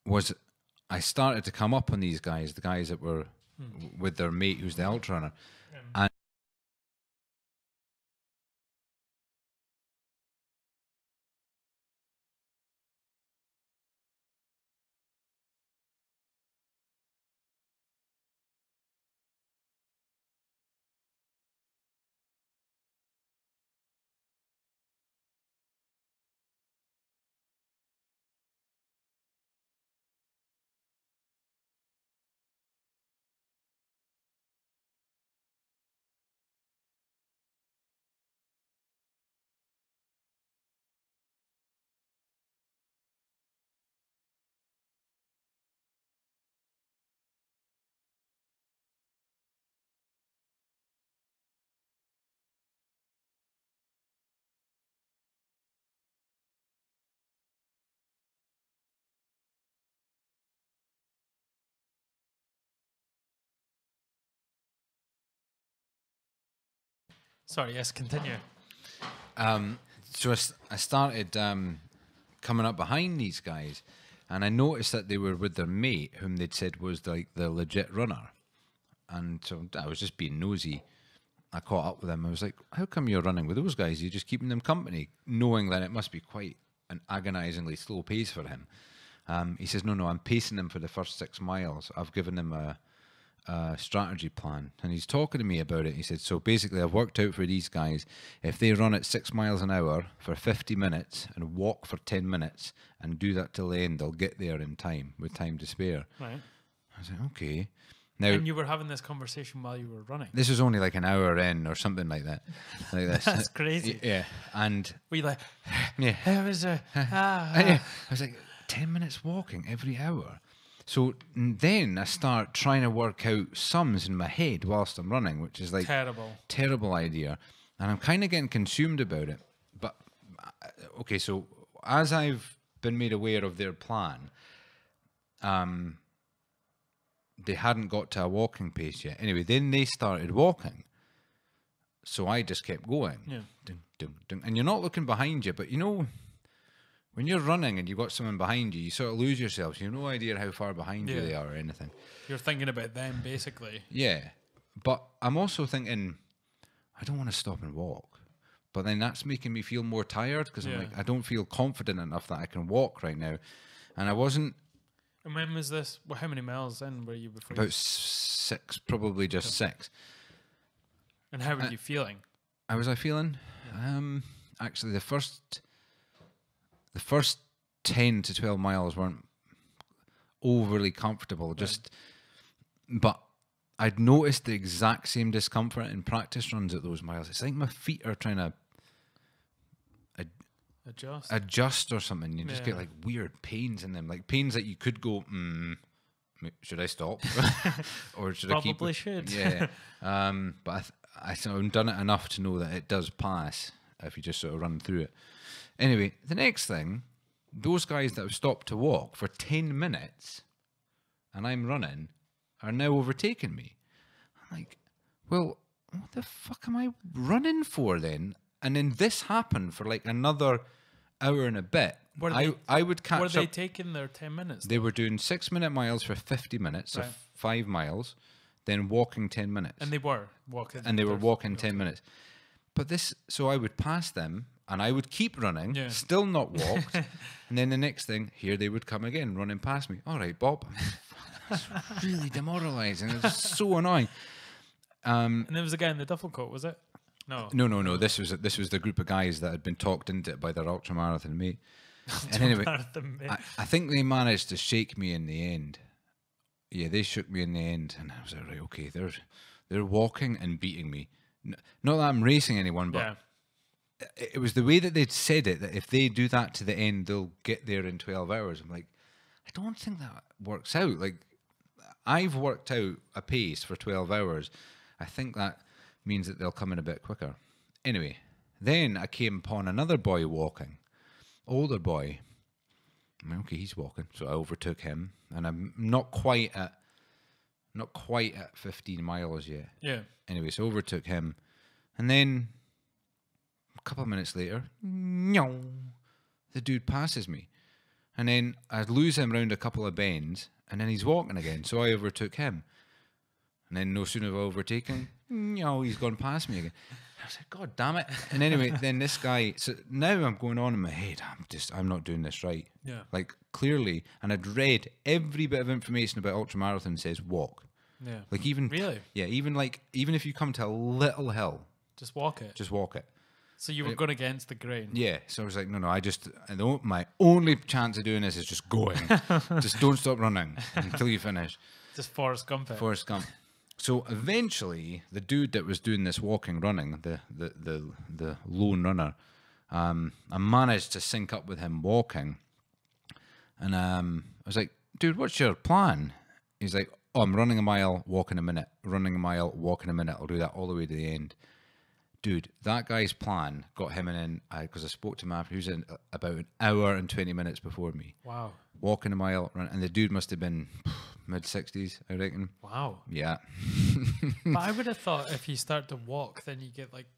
was I started to come up on these guys, the guys that were with their mate who's the ultra runner. And Sorry, yes, continue. so I started coming up behind these guys, And I noticed that they were with their mate, whom they'd said was like the legit runner. And so I was just being nosy. I caught up with him. I was like, how come you're running with those guys? You're just keeping them company, knowing that it must be quite an agonizingly slow pace for him. He says, no, I'm pacing them for the first 6 miles. I've given them a strategy plan. And he's talking to me about it. He said, so basically I've worked out for these guys, if they run at 6 miles an hour for 50 minutes and walk for 10 minutes and do that till the end, they'll get there in time, with time to spare. Right. I was like, okay. Now, and you were having this conversation while you were running. this was only like an hour in or something like that. Like this. That's crazy. Yeah. And Were you like, yeah. how was it? I was like, 10 minutes walking every hour. So then I start trying to work out sums in my head whilst I'm running, which is like terrible idea. And I'm kind of getting consumed about it. But okay, so as I've been made aware of their plan, they hadn't got to a walking pace yet. Anyway, then they started walking. So I just kept going. Yeah. Ding, ding, ding. And you're not looking behind you, but you know, when you're running and you've got someone behind you, you sort of lose yourself. You have no idea how far behind you they are or anything. You're thinking about them, basically. Yeah. But I'm also thinking, I don't want to stop and walk. But then that's making me feel more tired because I'm like, I don't feel confident enough that I can walk right now. And I wasn't. And when was this? Well, how many miles in were you before? About 6, probably just 6. And how were you feeling? How was I feeling? Actually, the first 10 to 12 miles weren't overly comfortable. But I'd noticed the exact same discomfort in practice runs at those miles. It's like my feet are trying to adjust or something. You just get like weird pains in them, like pains that you could go, should I stop? Or should I keep? Probably should. Yeah. But I sort of done it enough to know that it does pass if you just sort of run through it. Anyway, the next thing, those guys that have stopped to walk for 10 minutes and I'm running are now overtaking me. I'm like, well, what the fuck am I running for then? And then this happened for like another hour and a bit. I would catch up. Were they taking their 10 minutes? They were doing 6-minute miles for 50 minutes, so 5 miles, then walking 10 minutes. And they were walking. And they were walking 10 minutes. But this, so I would pass them and I would keep running, still not walked. And then the next thing, here they would come again, running past me. All right, Bob. That's really demoralizing. It's so annoying. And there was a guy in the duffel coat, was it? No. No. This was the group of guys that had been talked into it by their ultramarathon mate. And anyway, I think they managed to shake me in the end. Yeah, they shook me in the end, and I was like, right, okay, they're walking and beating me. Not that I'm racing anyone, but it was the way that they'd said it, that if they do that to the end, they'll get there in 12 hours. I'm like, I don't think that works out. Like, I've worked out a pace for 12 hours. I think that means that they'll come in a bit quicker. Anyway, then I came upon another boy walking, older boy. I'm like, okay, he's walking, so I overtook him, and I'm not quite at 15 miles yet. Yeah. Anyway, so overtook him, and then a couple of minutes later, the dude passes me, and then I lose him round a couple of bends, and then he's walking again, so I overtook him, and then no sooner have I overtaken, he's gone past me again. I was like, God damn it! And anyway, then this guy. So now I'm going on in my head. I'm not doing this right. Yeah. Like clearly, and I'd read every bit of information about ultramarathon says walk. Yeah. Like even really. Yeah. Even if you come to a little hill, just walk it. Just walk it. So you were going against the grain. Yeah. So I was like, no. My only chance of doing this is just going. Just don't stop running until you finish. Just Forrest Gump it. Forrest Gump. So eventually, the dude that was doing this running, the lone runner, I managed to sync up with him walking, and I was like, "Dude, what's your plan?" He's like, "Oh, I'm running a mile, walking a minute. Running a mile, walking a minute. I'll do that all the way to the end." Dude, that guy's plan got him in because I spoke to him after. He was in about an hour and 20 minutes before me. Wow. Walking a mile, and the dude must have been mid-60s, I reckon. Wow. Yeah. But I would have thought if you start to walk, then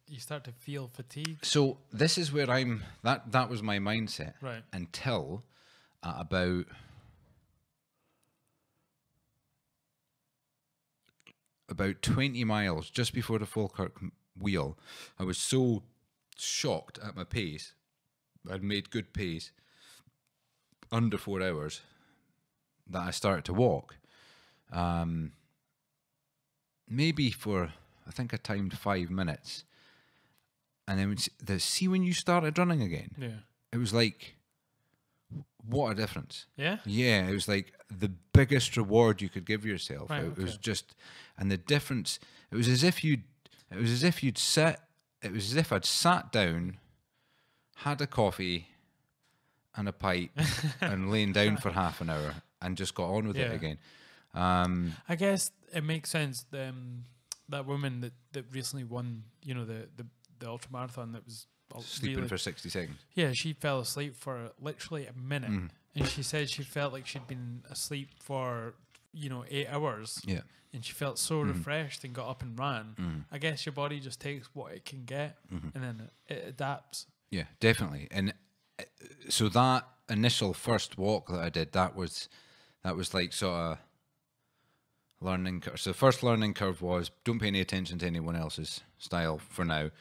you start to feel fatigue. So this is where that was my mindset. Right. Until about about 20 miles just before the Falkirk wheel, I was so shocked at my pace. I'd made good pace, under 4 hours, that I started to walk. Maybe for, I think I timed 5 minutes. And then see when you started running again, it was like, what a difference. Yeah? Yeah, it was like the biggest reward you could give yourself. Right, It was just, and the difference, it was as if you'd sit, it was as if I'd sat down, had a coffee and a pipe and lain down for half an hour and just got on with it again. I guess it makes sense. That woman that recently won, you know, the ultra marathon, that was Sleeping for 60 seconds. Yeah, she fell asleep for literally a minute, and she said she felt like she'd been asleep for 8 hours. Yeah, and she felt so refreshed and got up and ran. I guess your body just takes what it can get, and then it adapts. Yeah, definitely. And so that initial first walk that I did, that was like sort of learning curve. So the first learning curve was don't pay any attention to anyone else's style for now.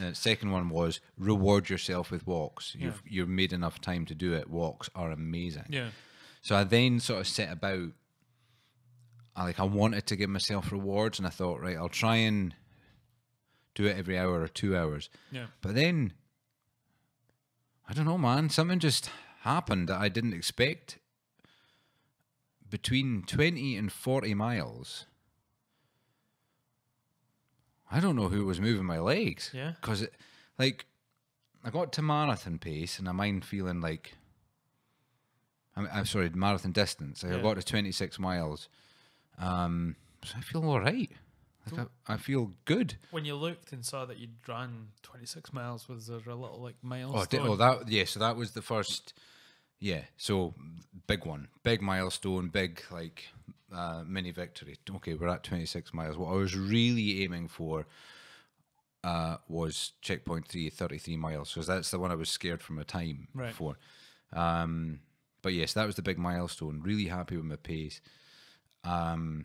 The second one was reward yourself with walks. You've made enough time to do it. Walks are amazing. Yeah. So I then sort of set about, I wanted to give myself rewards, and I thought, right, I'll try and do it every hour or 2 hours. Yeah. But then, I don't know, man, something just happened that I didn't expect. Between 20 and 40 miles, I don't know who was moving my legs. Yeah. Because, I got to marathon pace, and I mind feeling like, I'm sorry, marathon distance. I got to 26 miles. So I feel all right. I feel good. When you looked and saw that you'd run 26 miles, was there a little milestone? So that was the first. Yeah, so big one, big milestone, big mini victory. Okay, we're at 26 miles. What I was really aiming for was checkpoint 3, 33 miles, because that's the one I was scared for my time for. But yes, that was the big milestone. Really happy with my pace. And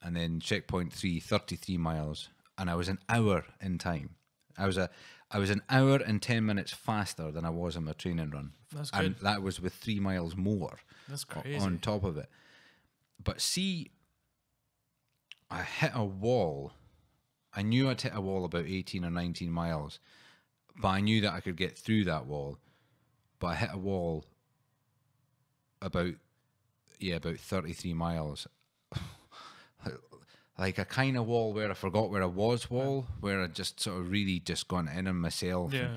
then checkpoint 3, 33 miles, and I was an hour in time. I was an hour and 10 minutes faster than I was on my training run. That's good. And that was with 3 miles more. That's crazy. On top of it. But see, I hit a wall. I knew I'd hit a wall about 18 or 19 miles, but I knew that I could get through that wall. But I hit a wall about 33 miles. Like a kind of wall where I forgot where I was where I just sort of really just gone in on myself. Yeah.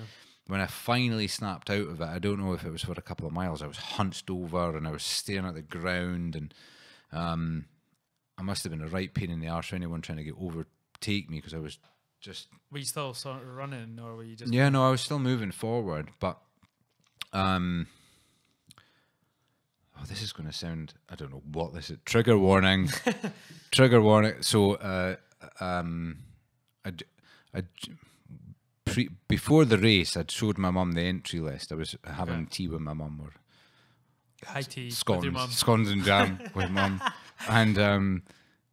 When I finally snapped out of it, I don't know if it was for a couple of miles, I was hunched over and I was staring at the ground, and I must have been a right pain in the arse for anyone trying to overtake me, because I was just... Were you still sort of running, or were you just... Yeah, no, I was still moving forward, but... this is going to sound, I don't know what this is. Trigger warning. Trigger warning. So, before the race, I'd showed my mum the entry list. I was having tea with my mum, or high tea scones, with your mum. Scones and jam with mum. And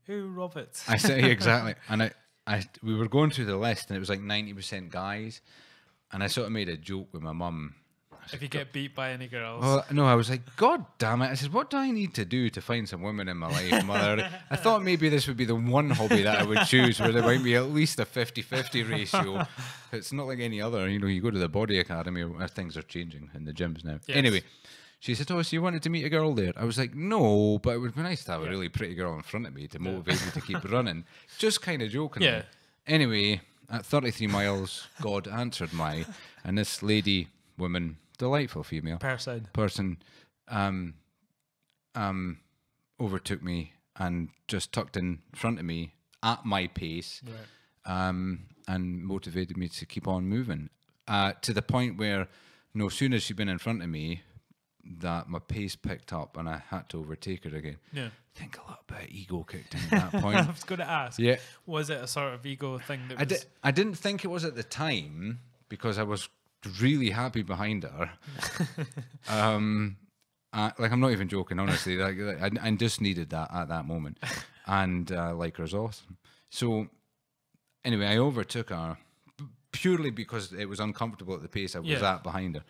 who, Robert? I said exactly. And we were going through the list, and it was like 90% guys. And I sort of made a joke with my mum. If you get beat by any girls. Well, no, I was like, God damn it. I said, what do I need to do to find some women in my life, mother? I thought maybe this would be the one hobby that I would choose where there might be at least a 50-50 ratio. It's not like any other. You go to the body academy, where things are changing in the gyms now. Yes. Anyway, she said, oh, so you wanted to meet a girl there? I was like, no, but it would be nice to have a really pretty girl in front of me to motivate me to keep running. Just kind of joking. Yeah. Anyway, at 33 miles, God answered and this lady, woman... delightful female person overtook me and just tucked in front of me at my pace, and motivated me to keep on moving, to the point where no sooner as she'd been in front of me that my pace picked up and I had to overtake her again. Yeah. I think a little bit of ego kicked in at that point. I was going to ask, was it a sort of ego thing that I didn't think it was at the time, because I was really happy behind her. I'm not even joking, honestly. I just needed that at that moment. and like her's awesome. So anyway, I overtook her purely because it was uncomfortable at the pace I was at behind her.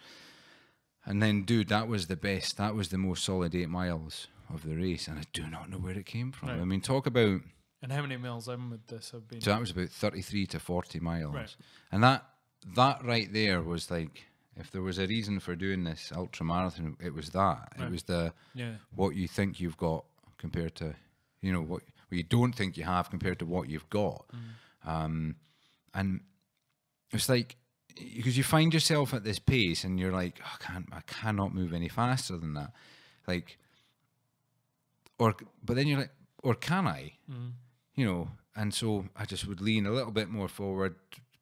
And then, dude, that was the best. That was the most solid 8 miles of the race, and I do not know where it came from. Right. I mean, talk about. And how many miles in would this have been? So that was about 33 to 40 miles, Right. and that right there was like, if there was a reason for doing this ultra marathon, it was that. Right. It was the what you think you've got compared to, you know, what you don't think you have compared to what you've got, and it's like, because you find yourself at this pace and you're like, oh, I cannot move any faster than that, like, but then you're like, or can I, you know? And so I just would lean a little bit more forward,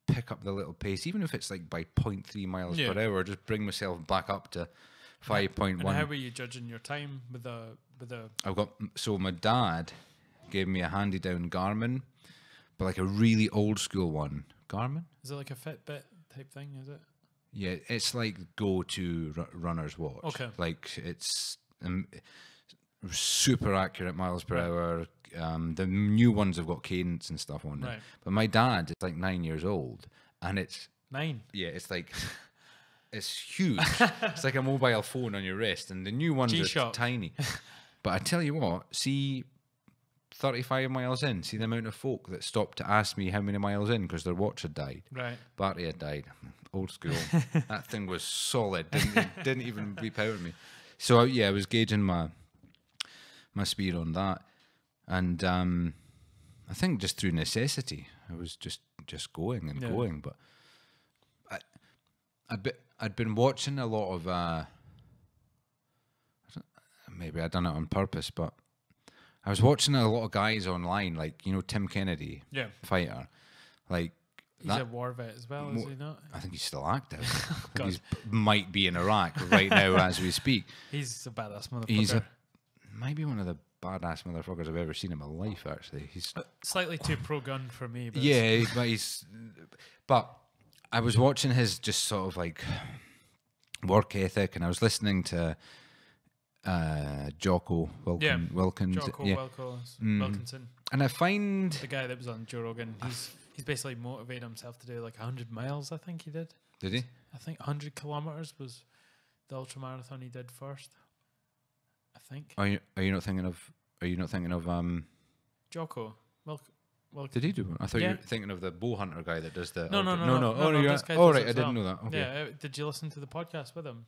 pick up the little pace, even if it's like by 0.3 miles per hour, just bring myself back up to 5.1. And how were you judging your time with the? I've got, so my dad gave me a handy down Garmin, but like a really old school one. Garmin? Is it like a Fitbit type thing? Is it? Yeah, it's like go-to runner's watch. Okay. Like it's super accurate miles per hour. The new ones have got cadence and stuff on it. Right. But my dad is like 9 years old, and it's 9. Yeah, it's like it's huge. It's like a mobile phone on your wrist, and the new ones are tiny. But I tell you what, see, 35 miles in, see the amount of folk that stopped to ask me how many miles in because their watch had died. Right. Battery had died. Old school. That thing was solid. Didn't even beep out at me. So yeah, I was gauging my speed on that, and I think just through necessity, I was just going and going. But I'd been watching a lot of maybe I'd done it on purpose, but I was watching a lot of guys online, like, you know, Tim Kennedy, fighter, like. He's a war vet as well, is he not? I think he's still active. He might be in Iraq right now as we speak. He's a badass motherfucker. Might be one of the badass motherfuckers I've ever seen in my life, actually. He's slightly too pro-gun for me. But yeah, but I was watching his just sort of like work ethic, and I was listening to Jocko Wilkins. Wilkinson. And I find the guy that was on Joe Rogan, he's basically motivated himself to do like 100 miles, I think he did. Did he? I think 100 kilometers was the ultra marathon he did first. I think. Are you not thinking of Jocko? Did he do one? I thought you were thinking of the bow hunter guy that does the No. Oh right, I didn't know that. Okay. Yeah, did you listen to the podcast with him?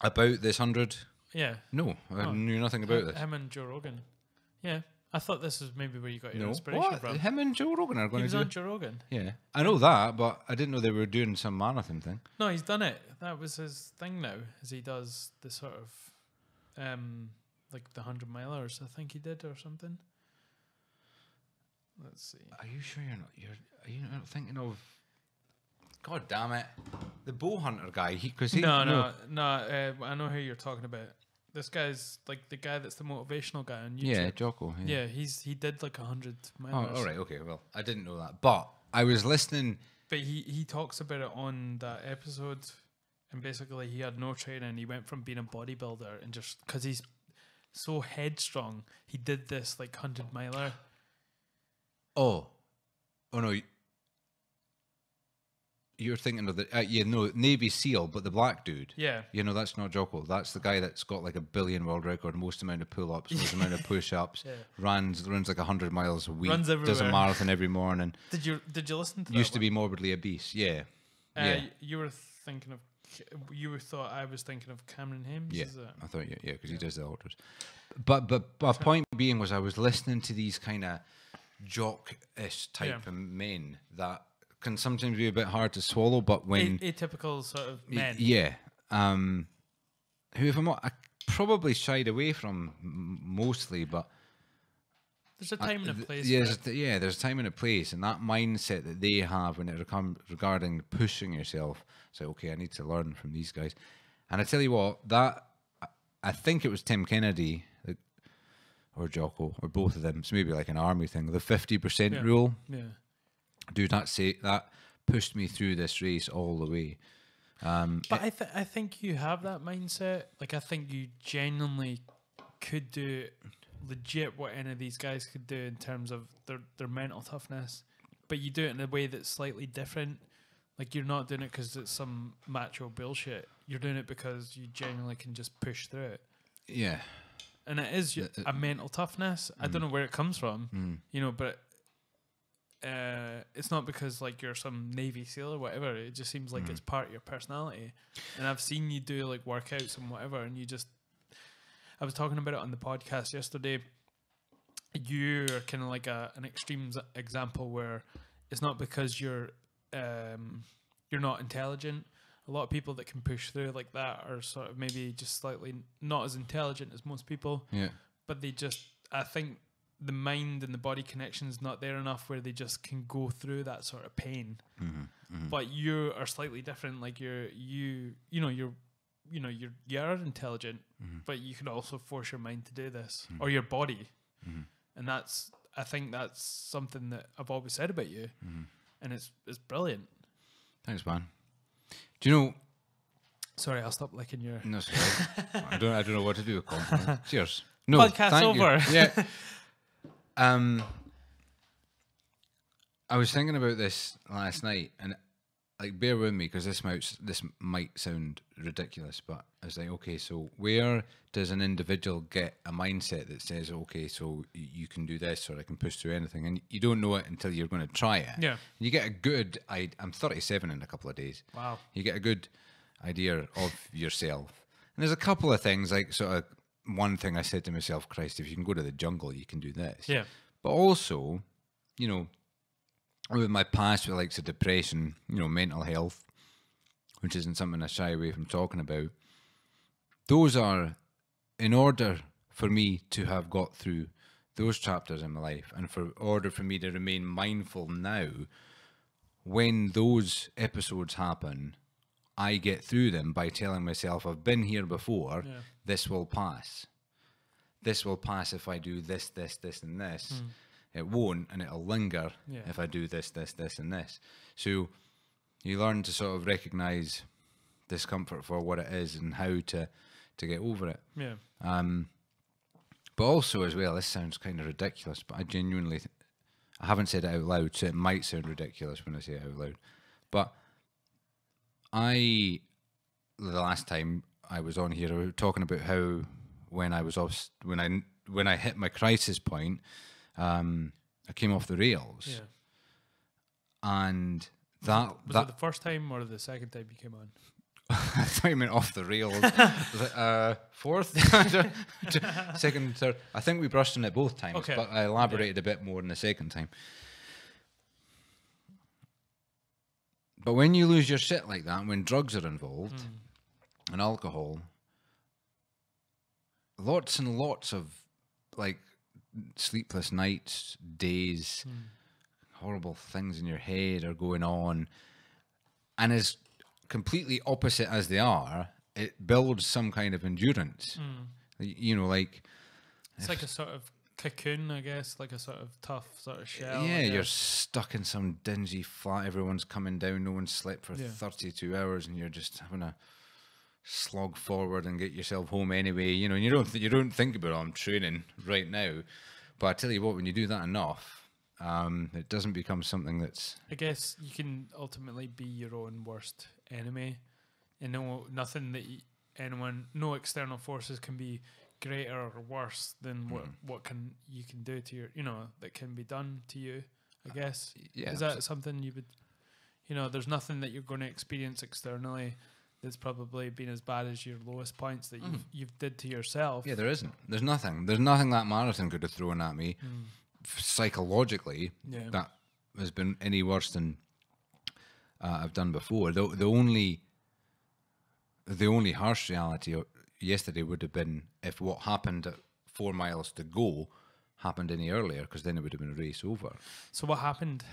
About this 100? Yeah. No, I knew nothing about this. Him and Joe Rogan. Yeah. I thought this was maybe where you got your inspiration from. Him and Joe Rogan are going to do. He was on Joe Rogan. Yeah, I know that, but I didn't know they were doing some marathon thing. No, he's done it. That was his thing now, as he does the sort of, like the 100 milers, I think he did, or something. Let's see. Are you sure are you not thinking of? God damn it, the bow hunter guy. No. I know who you're talking about. This guy's like the guy that's the motivational guy on YouTube. Yeah, Jocko. Yeah, he did like 100 miles. Oh, all right, okay. Well, I didn't know that, but I was listening. But he talks about it on that episode, and basically he had no training. He went from being a bodybuilder and just because he's so headstrong, he did this like 100 miler. Oh no. You're thinking of the Navy SEAL, but the black dude. Yeah. You know, that's not Jocko. That's the guy that's got like a 1 billion world record, most amount of pull-ups, most amount of push-ups, runs like 100 miles a week, does a marathon every morning. Did you listen to that? Used to be morbidly obese. Yeah. You were thinking of. I was thinking of Cameron Hames. Yeah, I thought because he does the ultras. But point being was I was listening to these kind of jock-ish type of men that can sometimes be a bit hard to swallow, but when atypical sort of men, who if I probably shied away from mostly, but there's a time and a place. There's a time and a place, and that mindset that they have when it comes regarding pushing yourself. So okay, I need to learn from these guys, and I tell you what, that I think it was Tim Kennedy or Jocko or both of them. It's maybe like an army thing, the 50% rule. Yeah. Dude, that pushed me through this race all the way. But I think you have that mindset. Like, I think you genuinely could do it legit what any of these guys could do in terms of their mental toughness, but you do it in a way that's slightly different. Like, you're not doing it because it's some macho bullshit. You're doing it because you genuinely can just push through it. Yeah. And it is a mental toughness. I don't know where it comes from, you know, but it's not because like you're some Navy SEAL or whatever. It just seems like it's part of your personality. And I've seen you do like workouts and whatever, and you just, I was talking about it on the podcast yesterday. You're kind of like an extreme example where it's not because you're not intelligent. A lot of people that can push through like that are sort of maybe just slightly not as intelligent as most people. Yeah. But they just, I think the mind and the body connection is not there enough where they just can go through that sort of pain. But you are slightly different. Like you're intelligent, but you can also force your mind to do this, or your body. And I think that's something that I've always said about you. And it's brilliant. Thanks, man. Do you know? Sorry, I'll stop licking your. No, sorry. I don't know what to do with compliments. Cheers. No, podcast thank over. You. Yeah. I was thinking about this last night, and like, bear with me because this might sound ridiculous, but I was like, okay, so where does an individual get a mindset that says, okay, so you can do this, or I can push through anything, and you don't know it until you're going to try it. Yeah. You get a good. I'm 37 in a couple of days. Wow. You get a good idea of yourself, and there's a couple of things, like sort of one thing I said to myself, Christ, if you can go to the jungle, you can do this. Yeah. But also, you know, with my past with like the depression, you know, mental health, which isn't something I shy away from talking about, those are, in order for me to have got through those chapters in my life, and for order for me to remain mindful now, when those episodes happen, I get through them by telling myself, I've been here before, this will pass. This will pass if I do this, this, this, and this. It won't, and it'll linger if I do this, this, this, and this. So you learn to sort of recognize discomfort for what it is and how to get over it. Yeah. But also as well, this sounds kind of ridiculous, but I genuinely, I haven't said it out loud, so it might sound ridiculous when I say it out loud. But the last time I was on here, we were talking about how when I hit my crisis point, I came off the rails. Yeah. And was it the first time or the second time you came on? I thought you meant off the rails. Fourth? Second, third. I think we brushed on it both times, but I elaborated a bit more in the second time. But when you lose your shit like that, when drugs are involved, and alcohol, lots and lots of, like, sleepless nights, days, horrible things in your head are going on. And as completely opposite as they are, it builds some kind of endurance. You know, like... It's like a sort of cocoon, I guess, like a sort of tough sort of shell. Yeah, you're stuck in some dingy flat, everyone's coming down, no one slept for 32 hours, and you're just having a slog forward and get yourself home anyway, you know, and you don't think about, oh, I'm training right now. But I tell you what, when you do that enough, it doesn't become something that's... I guess you can ultimately be your own worst enemy, and nothing that no external forces can be greater or worse than what you can do to your, that can be done to you, I guess. Yeah. Is that something you would, there's nothing that you're going to experience externally that's probably been as bad as your lowest points that you've did to yourself. Yeah, there isn't. There's nothing that marathon could have thrown at me psychologically that has been any worse than I've done before. The only harsh reality yesterday would have been if what happened at 4 miles to go happened any earlier, because then it would have been a race over. So what happened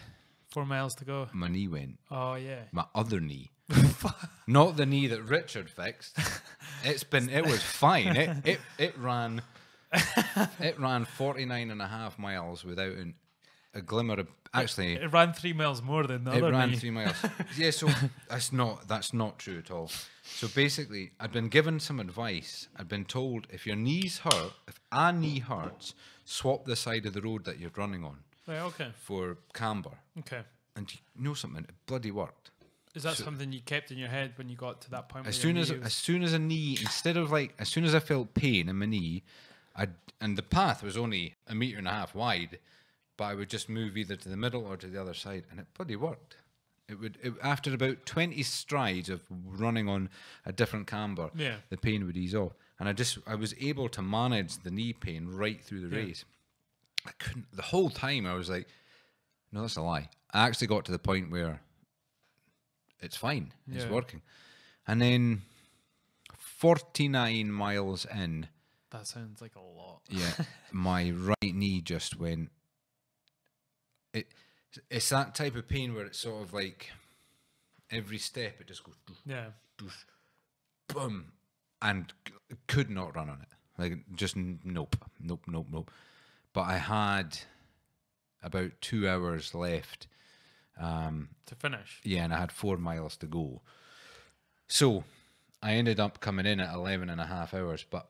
4 miles to go? My knee went. Oh, yeah. My other knee. Not the knee that Richard fixed. It was fine. It ran 49.5 miles without a glimmer of actually. It ran 3 miles more than the It other ran knee. 3 miles. Yeah, so that's not true at all. So basically, I'd been given some advice. I'd been told if your knees hurt, if a knee hurts, swap the side of the road that you're running on Right, okay. for camber. Okay. And you know something? It bloody worked. Is that something you kept in your head when you got to that point? As soon as a knee, instead of like, as soon as I felt pain in my knee, and the path was only 1.5 meters wide, but I would just move either to the middle or to the other side, and it bloody worked. After about 20 strides of running on a different camber, the pain would ease off, and I was able to manage the knee pain right through the race. I couldn't the whole time. I was like, no, that's a lie. I actually got to the point where it's fine, it's working, and then 49 miles in. That sounds like a lot. Yeah, my right knee just went. It's that type of pain where it's sort of like every step it just goes doof, doof, boom, and could not run on it. Like just nope. But I had about 2 hours left to finish. Yeah, and I had 4 miles to go. So I ended up coming in at 11.5 hours, but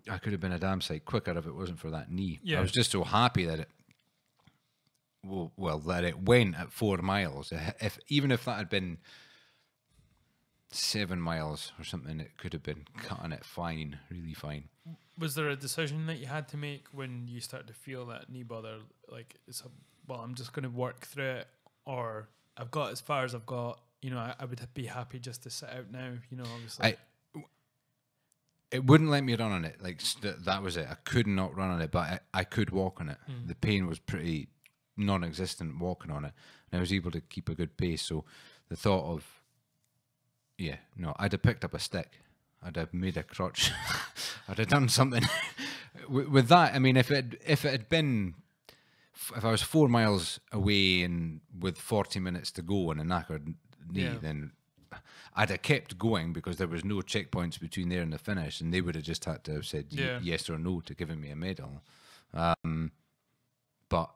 I could have been a damn sight quicker if it wasn't for that knee. I was just so happy that that it went at 4 miles. Even if that had been 7 miles or something, it could have been cutting it fine, really fine. Was there a decision that you had to make when you started to feel that knee bother? Like, I'm just going to work through it, or I've got as far as I've got. You know, I would be happy just to sit out now. You know, obviously. It wouldn't let me run on it. Like that was it. I could not run on it, but I could walk on it. The pain was pretty non-existent walking on it, and I was able to keep a good pace. So the thought of, I'd have picked up a stick. I'd have made a crutch. I'd have done something with that. I mean, if I was 4 miles away and with 40 minutes to go and a knackered knee, then I'd have kept going because there was no checkpoints between there and the finish, and they would have just had to have said yes or no to giving me a medal. But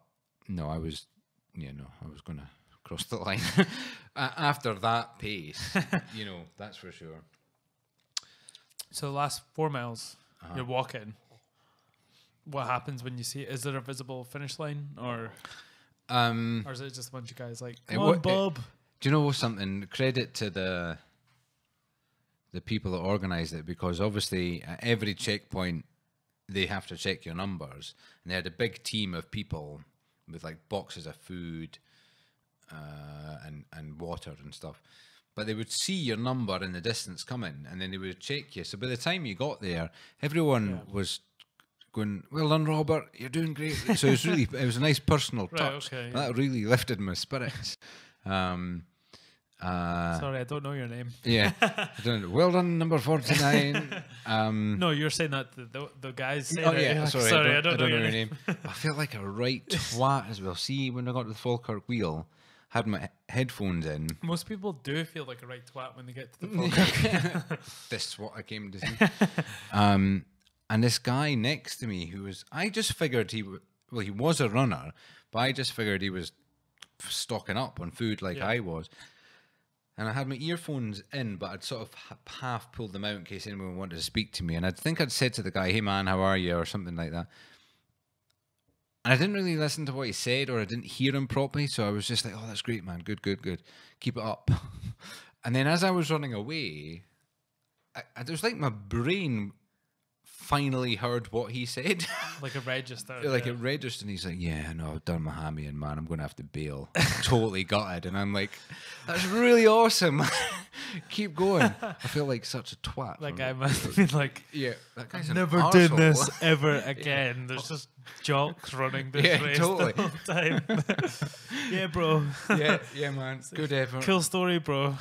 no, I was going to cross the line after that pace. That's for sure. So the last 4 miles, you're walking. What happens when you see it? Is there a visible finish line, or is it just a bunch of guys like, come on, Bob? Do you know something? Credit to the people that organised it, because obviously at every checkpoint they have to check your numbers, and they had a big team of people with like boxes of food and water and stuff. But they would see your number in the distance coming, and then they would check you. So by the time you got there, everyone was going, "Well done, Robert, you're doing great." So it was a nice personal touch. Okay, that really lifted my spirits. Sorry, I don't know your name. Yeah, well done, number 49. No, you're saying that the guys say that. Yeah, sorry, I don't know your name. I felt like a right twat as well. See, when I got to the Falkirk Wheel, had my headphones in. Most people do feel like a right twat when they get to the Falkirk. This is what I came to see. And this guy next to me, I just figured he was a runner, but I just figured he was stocking up on food like I was. And I had my earphones in, but I'd sort of half pulled them out in case anyone wanted to speak to me. And I think I'd said to the guy, "Hey man, how are you?" or something like that. And I didn't really listen to what he said, or I didn't hear him properly. So I was just like, "Oh, that's great, man. Good. Keep it up." And then as I was running away, it was like my brain finally heard what he said. Like a register. It registered, and he's like, "Yeah, no, I've done my hammy, and man, I'm going to have to bail." Totally gutted. And I'm like, "That's really awesome. Keep going." I feel like such a twat. That guy must have been like, that guy's never did this ever again. There's just jocks running this race totally. the whole time. Yeah, bro. yeah, man. Good effort. Cool story, bro.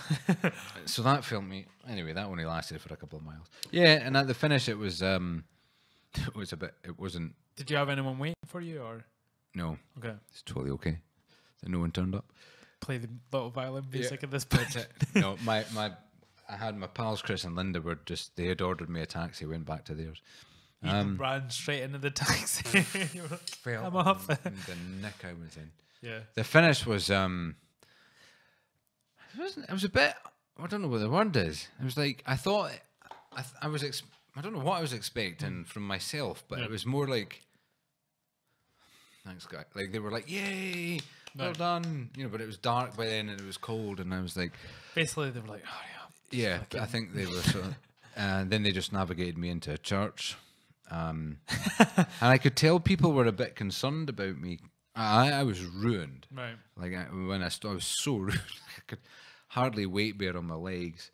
So that filmed me. Anyway, that only lasted for a couple of miles. Yeah, and at the finish, it was a bit. It wasn't. Did you have anyone waiting for you, or no? Okay, it's totally okay. That no one turned up. Play the little violin music at this point. No, I had my pals Chris and Linda they had ordered me a taxi. Went back to theirs. He ran straight into the taxi. You were like, I'm off. The nick I was in. Yeah. The finish was it was a bit, I don't know what the word is. It was like, I thought I was I don't know what I was expecting from myself, but it was more like, thanks guy. Like they were like, yay, well done. You know, but it was dark by then and it was cold and I was like, basically they were like, hurry up. Yeah, but I think they were sort of, and then they just navigated me into a church. And I could tell people were a bit concerned about me. I was ruined. Right. Like when I was so ruined, I could hardly weight bear on my legs.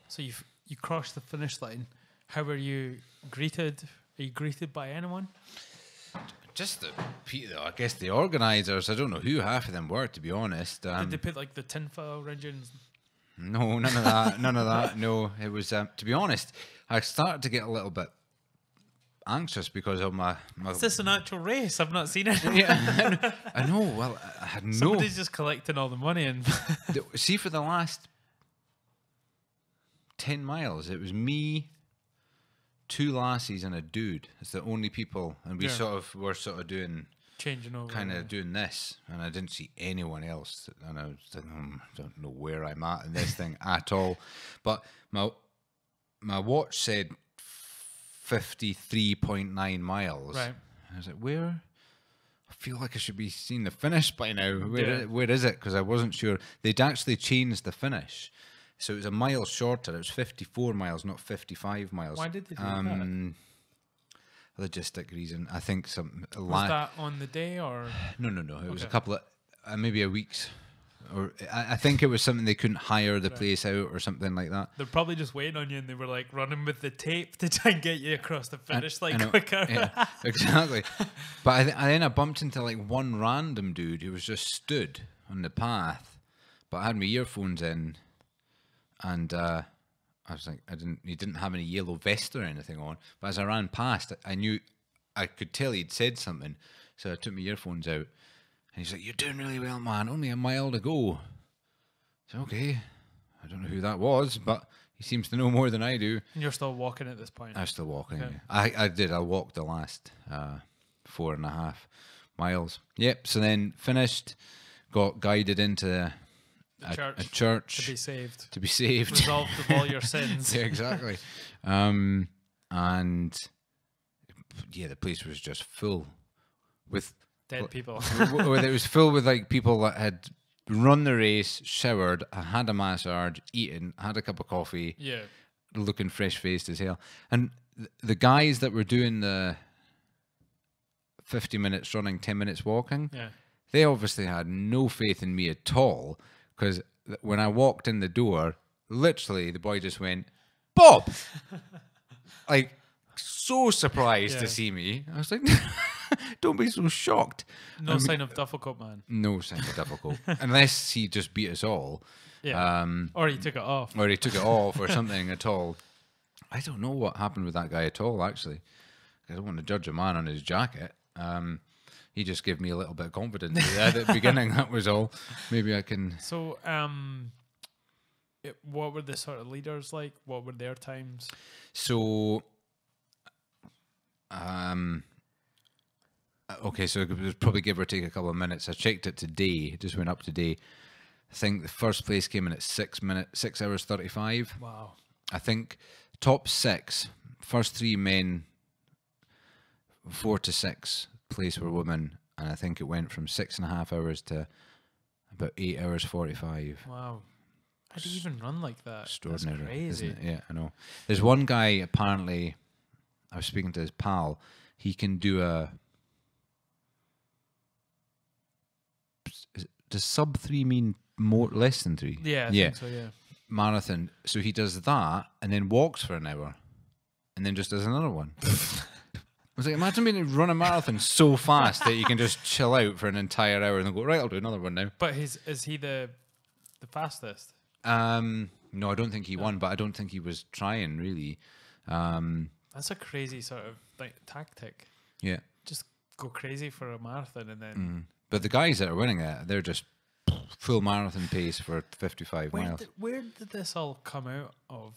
So you crossed the finish line. How were you greeted? Are you greeted by anyone? Just I guess the organisers. I don't know who half of them were, to be honest. Did they put like the tinfoil around you? No, none of that. None of that. No, it was. To be honest, I started to get a little bit anxious because of my. Is this an actual race? I've not seen it. Yeah, I know. Well, I had no. Somebody's just collecting all the money and. See, for the last 10 miles, it was me, 2 lassies, and a dude. It's the only people, and we were doing. Changing over. Kind of doing this, and I didn't see anyone else, and I was like, don't know where I'm at in this thing at all. But my watch said 53.9 miles. Right. I was like, where? I feel like I should be seeing the finish by now. Where is it? Because I wasn't sure. They'd actually changed the finish. So it was a mile shorter. It was 54 miles, not 55 miles. Why did they do that? Logistic reason. I think some. Was that on the day or? No. It was a couple of, maybe a week's. Or I think it was something they couldn't hire the place out or something like that. They're probably just waiting on you, and they were like running with the tape to try and get you across the finish line quicker. Yeah, exactly. But then I bumped into like one random dude who was just stood on the path, but I had my earphones in, and I was like, he didn't have any yellow vest or anything on. But as I ran past, I could tell he'd said something, so I took my earphones out. And he's like, "You're doing really well, man. Only a mile to go." So, okay. I don't know who that was, but he seems to know more than I do. And you're still walking at this point? I'm still walking. Okay. I did. I walked the last 4.5 miles. Yep. So then finished, got guided into a church to be saved. To be saved. Resolved of all your sins. Yeah, exactly. And yeah, the place was just full with dead people. It was full with like people that had run the race, showered, had a massage, eaten, had a cup of coffee, yeah, looking fresh faced as hell. And the guys that were doing the 50 minutes running, 10 minutes walking, yeah, they obviously had no faith in me at all, because when I walked in the door, literally the boy just went, "Bob!" Like, so surprised to see me. I was like, don't be so shocked. No sign of difficult, man. No sign of difficult. Unless he just beat us all. Yeah. Or he took it off. Or he took it off or something at all. I don't know what happened with that guy at all, actually. I don't want to judge a man on his jacket. He just gave me a little bit of confidence at the beginning, that was all. Maybe I can... So, what were the sort of leaders like? What were their times? So... okay, so it was probably give or take a couple of minutes. I checked it today. It just went up today. I think the first place came in at 6 hours 35. Wow. I think top 6, first 3 men, 4 to 6 place were women, and I think it went from 6.5 hours to about 8 hours 45. Wow. How do you even run like that? Extraordinary, that's crazy. isn't it? Yeah, I know. There's one guy, apparently, I was speaking to his pal, he can do does sub 3 mean less than 3? Yeah, I think so, yeah. Marathon. So he does that and then walks for an hour and then just does another one. I was like, imagine being able to run a marathon so fast that you can just chill out for an entire hour and then go, right, I'll do another one now. But is he the fastest? No, I don't think he won, but I don't think he was trying, really. That's a crazy sort of like tactic. Yeah. Just go crazy for a marathon and then... But the guys that are winning it, they're just full marathon pace for 55 miles. Where did this all come out of?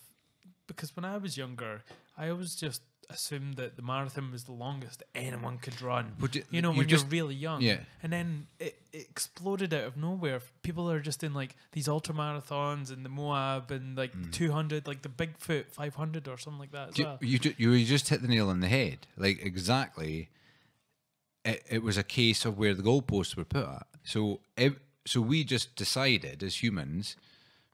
Because when I was younger, I always just assumed that the marathon was the longest anyone could run. You know, when you're really young. Yeah. And then it exploded out of nowhere. People are just in like these ultra marathons and the Moab and like 200, like the Bigfoot 500 or something like that as well. You just hit the nail on the head. Like, exactly. It was a case of where the goalposts were put at. So we just decided as humans,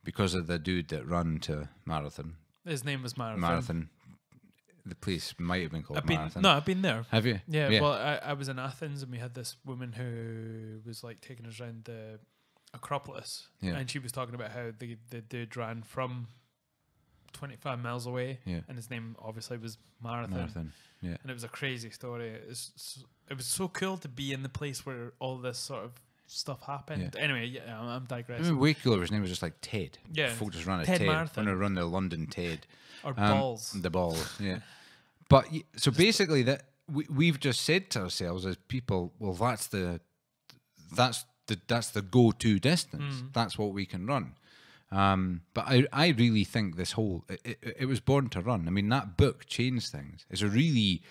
because of the dude that ran to marathon. His name was Marathon. Marathon. The place might have been called Marathon. No, I've been there. Have you? Yeah, well, I was in Athens and we had this woman who was like taking us around the Acropolis. Yeah. And she was talking about how the dude ran from 25 miles away. Yeah. And his name obviously was Marathon. Yeah. And it was a crazy story. It was so cool to be in the place where all this sort of stuff happened. Yeah. Anyway, yeah, I'm digressing. Way cooler. His name was just like Ted. Yeah. Folk just ran a Ted Ted. Marathon. When I run the London Ted. Or balls. The balls, yeah. But so basically, that we've just said to ourselves as people, well, that's the go-to distance. That's what we can run. But I really think this whole it was born to run. I mean, that book changed things. It's a really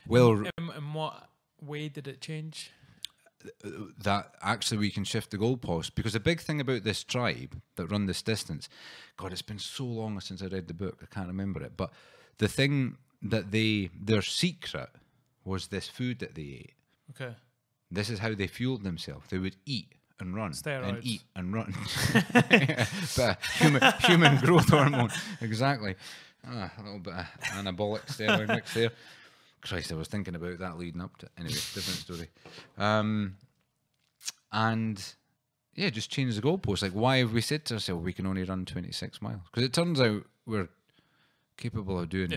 well. In what way did it change? That actually we can shift the goalpost, because the big thing about this tribe that run this distance, God, it's been so long since I read the book, I can't remember it. But the thing that their secret was this food that they ate. Okay. This is how they fueled themselves. They would eat and run. Steroids. And eat and run. But human growth hormone. Exactly. A little bit of anabolic steroid mix there. Christ, I was thinking about that leading up to... Anyway, different story. And, yeah, just change the goalpost. Like, why have we said to ourselves we can only run 26 miles? Because it turns out we're capable of doing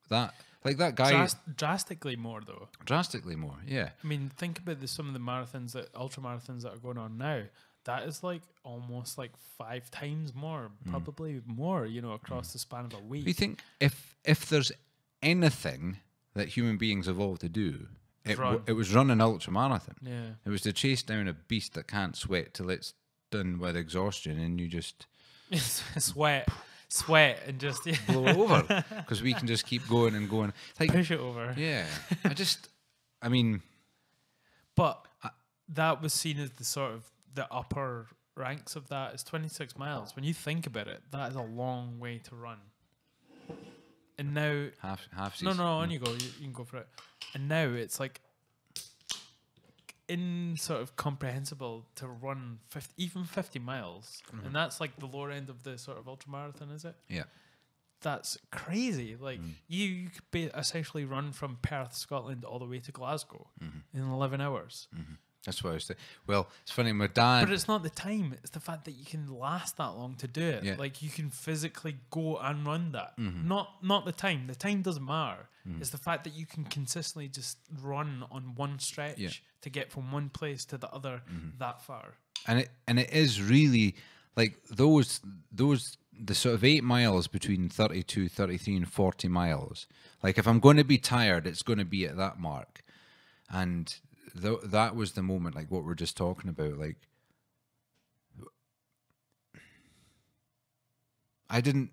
that. Like that guy... drastically more, though. Drastically more, yeah. I mean, think about some of the marathons, ultra marathons that are going on now. That is like almost like 5 times more, probably more, you know, across the span of a week. Do you think if there's anything that human beings evolved to do, it was run an ultra marathon. Yeah. It was to chase down a beast that can't sweat till it's done with exhaustion, and you just sweat and just blow it over, because we can just keep going and going. Like, push it over. Yeah. I mean, but that was seen as the sort of the upper ranks of that is 26 miles. When you think about it, that is a long way to run. And now half no, season. on you go. You can go for it. And now it's like sort of comprehensible to run 50 miles, and that's like the lower end of the sort of ultramarathon, is it? Yeah. That's crazy. Like you could essentially run from Perth, Scotland, all the way to Glasgow in 11 hours. That's what I was thinking. Well, it's funny, my dad... But it's not the time. It's the fact that you can last that long to do it. Yeah. Like, you can physically go and run that. Not the time. The time doesn't matter. It's the fact that you can consistently just run on one stretch to get from one place to the other that far. And it is really, like, the sort of 8 miles between 32, 33 and 40 miles. Like, if I'm going to be tired, it's going to be at that mark. And... that was the moment, like what we're just talking about. Like, I didn't.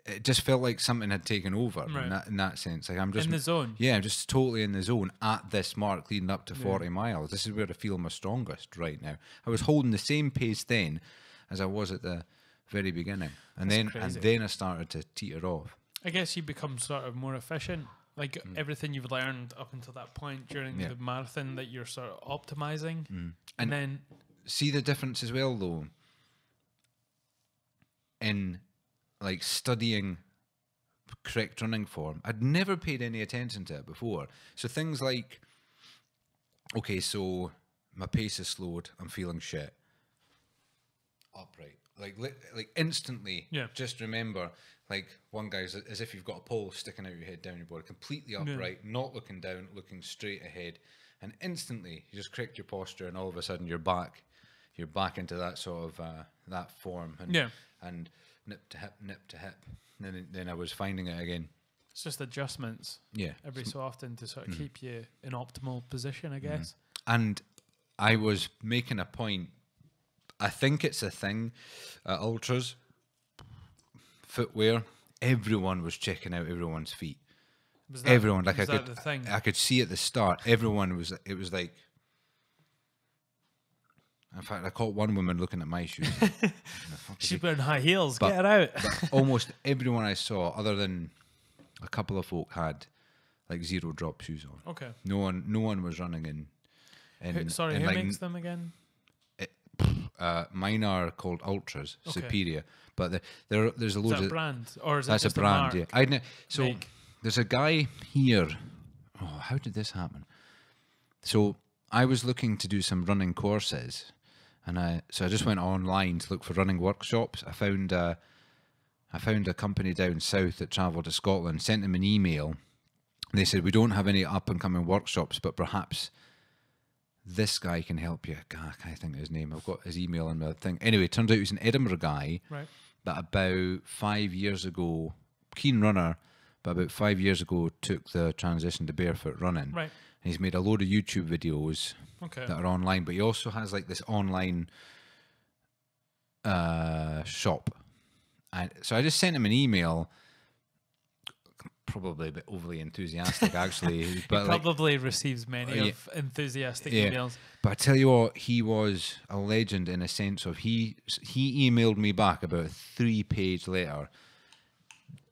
It just felt like something had taken over in that sense. Like I'm just in the zone. Yeah, I'm just totally in the zone at this mark, leading up to 40 miles. This is where I feel my strongest right now. I was holding the same pace then as I was at the very beginning, and then I started to teeter off. I guess you become sort of more efficient. Like everything you've learned up until that point during the marathon that you're sort of optimizing. And then... See the difference as well, though, in like studying correct running form. I'd never paid any attention to it before. So things like, okay, so my pace is slowed. I'm feeling shit. Upright. Like instantly, just remember, like one guy's as if you've got a pole sticking out your head down your body, completely upright, not looking down, looking straight ahead, and instantly you just correct your posture, and all of a sudden you're back into that sort of that form, and nip to hip, and then I was finding it again. It's just adjustments, every so often to sort of keep you in optimal position, I guess. And I was making a point. I think it's a thing at ultras, footwear. Everyone was checking out everyone's feet. Everyone, like I could see at the start. Everyone was. It was like. In fact, I caught one woman looking at my shoes. She's wearing high heels. Get her out. But almost everyone I saw, other than a couple of folk, had like zero drop shoes on. Okay. No one was running in. Who makes them again? Mine are called Ultras, Superior, but there's a load of... Is that a brand? Or is it that's just a brand, mark? yeah. So there's a guy here... Oh, how did this happen? So I was looking to do some running courses, and I just went online to look for running workshops. I found a company down south that travelled to Scotland, sent them an email. They said, we don't have any up-and-coming workshops, but perhaps... this guy can help you. God, I can't think of his name. I've got his email and my thing. Anyway, it turns out he was an Edinburgh guy that about 5 years ago, keen runner, but about 5 years ago took the transition to barefoot running. Right. And he's made a load of YouTube videos that are online, but he also has like this online shop. And so I just sent him an email. Probably a bit overly enthusiastic, actually. But he probably receives many of enthusiastic emails. But I tell you what, he was a legend in a sense of he emailed me back about a 3-page later,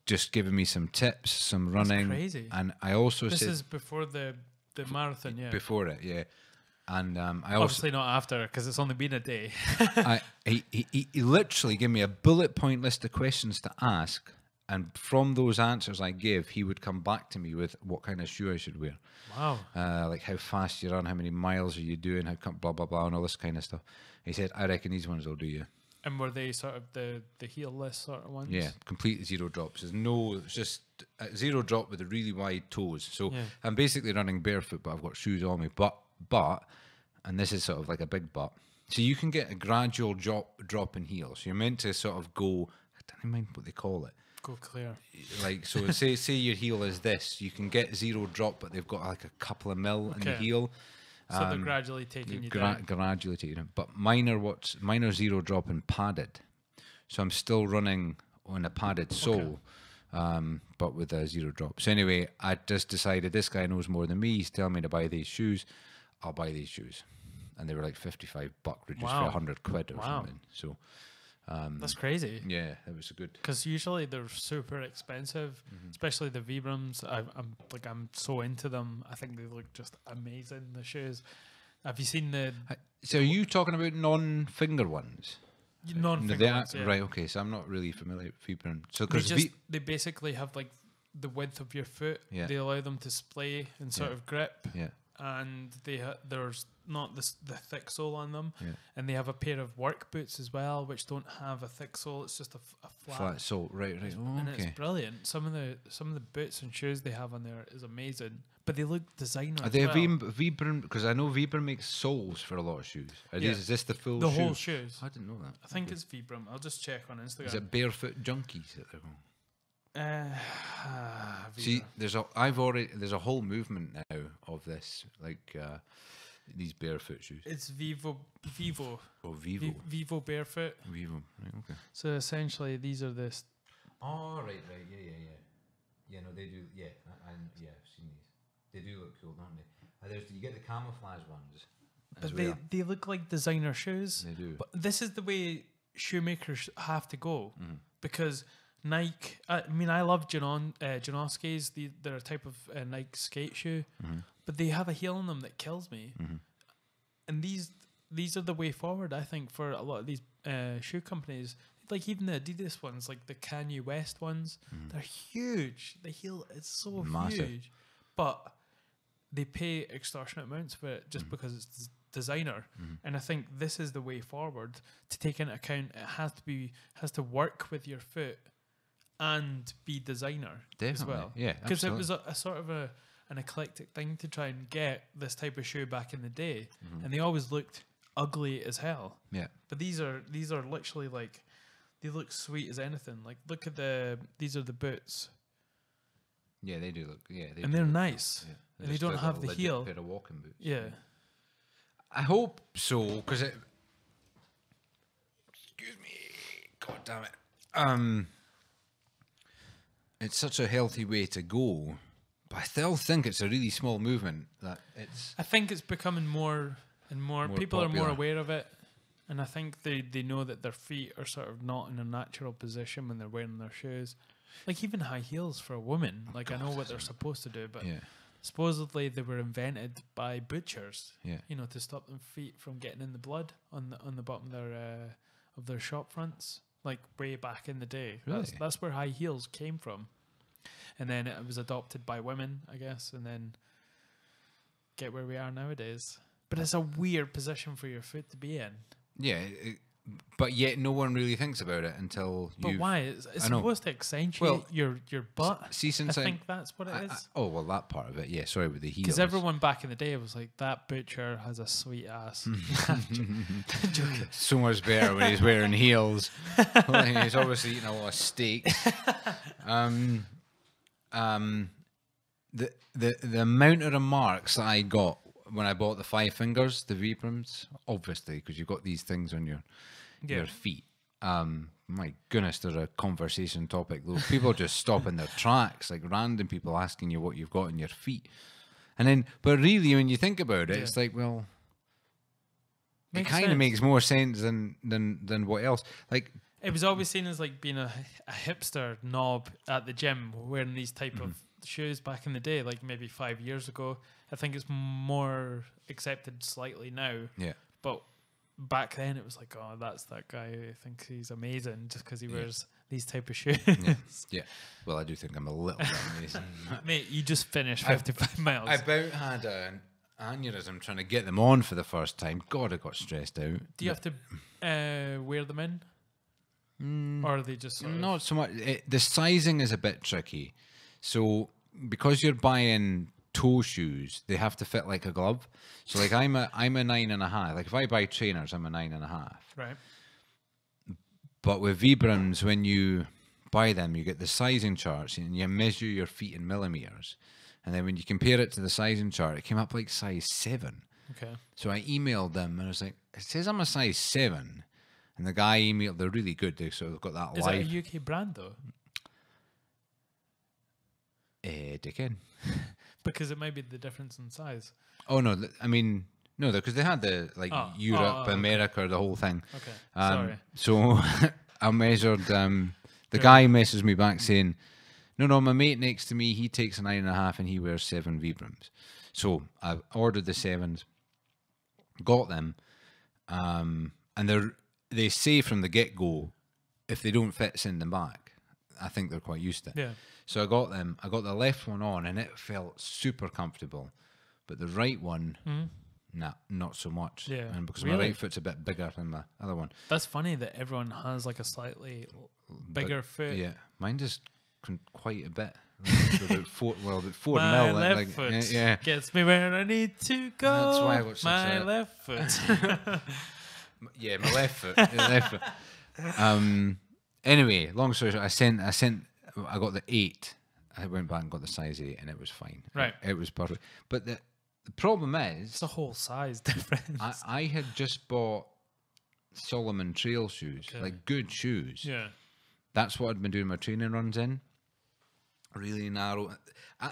just giving me some tips, some running. That's crazy. And I also this said... is before the marathon, Before it, yeah. And I obviously not after, because it's only been a day. He literally gave me a bullet point list of questions to ask. And from those answers I gave, he would come back to me with what kind of shoe I should wear. Wow. Like how fast you run, how many miles are you doing, how come blah, blah, blah, and all this kind of stuff. He said, I reckon these ones will do you. And were they sort of the heelless sort of ones? Yeah, completely zero drops. It's just a zero drop with the really wide toes. So I'm basically running barefoot, but I've got shoes on me. But, and this is sort of like a big but, so you can get a gradual drop in heel. So you're meant to sort of go, I don't mind what they call it. Go clear. Like, so say your heel is this, you can get zero drop, but they've got like a couple of mil in the heel. So they're gradually taking you down. Gradually taking it. But mine are zero drop and padded. So I'm still running on a padded sole, but with a zero drop. So anyway, I just decided this guy knows more than me. He's telling me to buy these shoes. I'll buy these shoes. and they were like $55 reduced for Wow. £100 or Wow. something. So That's crazy. yeah, it was a good. Because usually they're super expensive, especially the Vibrams. I'm so into them. I think they look just amazing. The shoes. Have you seen the So are you talking about non-finger ones? non-finger ones? Yeah. Right, okay, so I'm not really familiar with Vibram. So They because they basically have like the width of your foot. Yeah. They allow them to splay and sort of grip, yeah, and there's not the thick sole on them, yeah, and they have a pair of work boots as well, which don't have a thick sole. It's just a flat sole, right. Oh, and okay. it's brilliant. Some of the boots and shoes they have on there is amazing, but they look designer. Are they as well. Vibram? Because I know Vibram makes soles for a lot of shoes. Is this the full The shoe? whole shoes. I didn't know that. I think it's Vibram. I'll just check on Instagram. Is it Barefoot Junkies that they're called? See, Vibram. there's a whole movement now of this, like these barefoot shoes. It's Vivo. Oh, Vivo. Vivo Barefoot. Vivo. Right, okay. So essentially, these are this. Oh, right. Yeah. Yeah, no, they do. Yeah, yeah, I've seen these. They do look cool, don't they? You get the camouflage ones. But they look like designer shoes. They do. But this is the way shoemakers have to go, because Nike. I mean, I love Janoskis. They're a type of Nike skate shoe, but they have a heel in them that kills me. And these are the way forward, I think, for a lot of these shoe companies. Like even the Adidas ones, like the Kanye West ones, they're huge. The heel is so Massive. huge, but they pay extortionate amounts for it just because it's designer. And I think this is the way forward to take into account. It has to work with your foot and be designer as Definitely. well. Yeah, Because it absolutely. was a sort of an eclectic thing to try and get this type of shoe back in the day, and they always looked ugly as hell. Yeah. But these are literally like, they look sweet as anything. Like look at these are the boots, Yeah, they do look. Yeah, and they're nice, Yeah. and they Just don't a have the legit heel. pair of walking boots. Yeah. I hope so, because it. Excuse me. God damn it. It's such a healthy way to go, but I still think it's a really small movement. That it's. I think it's becoming more and more. People are more popular. aware of it, and I think they know that their feet are sort of not in a natural position when they're wearing their shoes. Like even high heels for a woman. Like I know what they're supposed to do, but Yeah. supposedly they were invented by butchers. Yeah. You know, to stop their feet from getting in the blood on the bottom of their shop fronts. Like way back in the day. Really? That's where high heels came from. And then it was adopted by women, I guess, and then get where we are nowadays. But it's a weird position for your foot to be in. Yeah, but yet no one really thinks about it until you. But why? It's I know. supposed to accentuate Well, your butt. See, since I think that's what it is. oh well, that part of it. Yeah, sorry with the heels. Because everyone back in the day was like, that butcher has a sweet ass. Joking. So much better when he's wearing heels. Like, he's obviously eating a lot of steak. The amount of remarks that I got when I bought the 5 fingers, the Vibrams, obviously because you've got these things on your feet. My goodness, they're a conversation topic. Though people just stop in their tracks, like random people asking you what you've got on your feet, and then, but really, when you think about it, it's like, well, it kind of makes more sense than what else. Like It was always seen as like being a hipster knob at the gym wearing these type of shoes back in the day, like maybe 5 years ago. I think it's more accepted slightly now. Yeah. But back then it was like, oh, that's that guy who thinks he's amazing just because he wears these type of shoes. Yeah. Well, I do think I'm a little bit amazing. Mate, you just finished 55 miles. I about had an aneurysm trying to get them on for the first time. God, I got stressed out. Do you have to wear them in? Or are they just sort of Not so much. The sizing is a bit tricky. So because you're buying toe shoes, they have to fit like a glove. So like I'm a 9.5. Like if I buy trainers, I'm a 9.5. right? But with Vibrams, when you buy them, you get the sizing charts and you measure your feet in millimeters. And then when you compare it to the sizing chart, it came up like size 7. Okay. So I emailed them and I was like, it says I'm a size 7. And the guy emailed, they're really good. They sort of got that Is live. it a UK brand though? Dickhead. Because it might be the difference in size. Oh no, I mean, No, because they had the Europe, America, the whole thing. Okay, sorry. So I measured. The guy messages me back saying, "No, my mate next to me, he takes a 9.5 and he wears 7 Vibrams." So I ordered the 7s, got them, and they say from the get go, if they don't fit, send them back. I think they're quite used to it. Yeah. So I got them. I got the left one on, and it felt super comfortable, but the right one. Nah, not so much. Yeah, and because my right foot's a bit bigger than the other one. That's funny that everyone has like a slightly bigger foot. Yeah, mine just quite a bit. About 4 My mil. left foot gets me where I need to go. That's why I got such my left foot. Yeah, my left foot. Left foot. Anyway, long story short, I got the 8. I went back and got the size 8, and it was fine. Right, it was perfect. But the problem is, it's a whole size difference. I had just bought Solomon trail shoes, like good shoes. Yeah, that's what I'd been doing my training runs in. Really narrow. I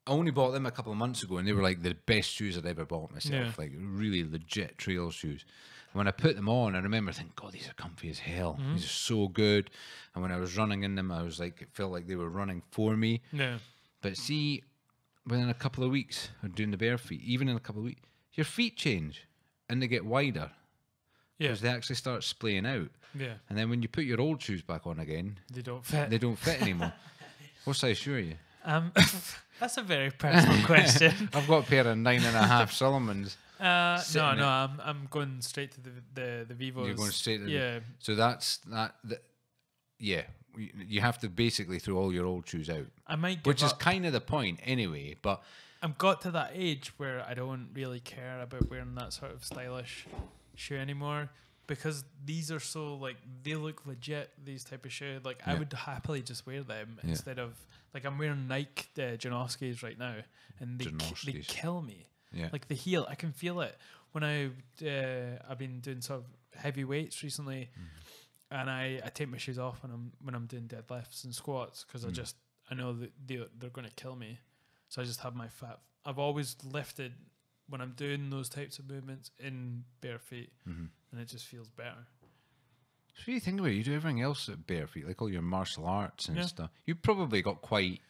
only bought them a couple of months ago, and they were like the best shoes I'd ever bought myself. Like really legit trail shoes. And when I put them on, I remember thinking, God, these are comfy as hell. These are so good. And when I was running in them, I was like, it felt like they were running for me. Yeah. But see, within a couple of weeks of doing the bare feet, even in a couple of weeks, your feet change and they get wider. Yeah. Because they actually start splaying out. Yeah. And then when you put your old shoes back on again, they don't fit. They don't fit anymore. What size shoe are you? That's a very personal question. I've got a pair of 9.5 Solomons. No, I'm going straight to the Vivos. You're going straight to yeah. So that's that. Yeah, you have to basically throw all your old shoes out. I might, which is kind of the point anyway. But I've got to that age where I don't really care about wearing that sort of stylish shoe anymore, because these are so like they look legit. These type of shoe, like I would happily just wear them instead of like I'm wearing Nike Janoskis right now, and they kill me. Yeah. Like the heel, I can feel it when I've been doing sort of heavy weights recently, and I take my shoes off when I'm doing deadlifts and squats, because I know that they're going to kill me. So I just have my fat. I've always lifted when I'm doing those types of movements in bare feet, and it just feels better. So what do you think about it? You do everything else at bare feet, like all your martial arts and stuff. You probably got quite.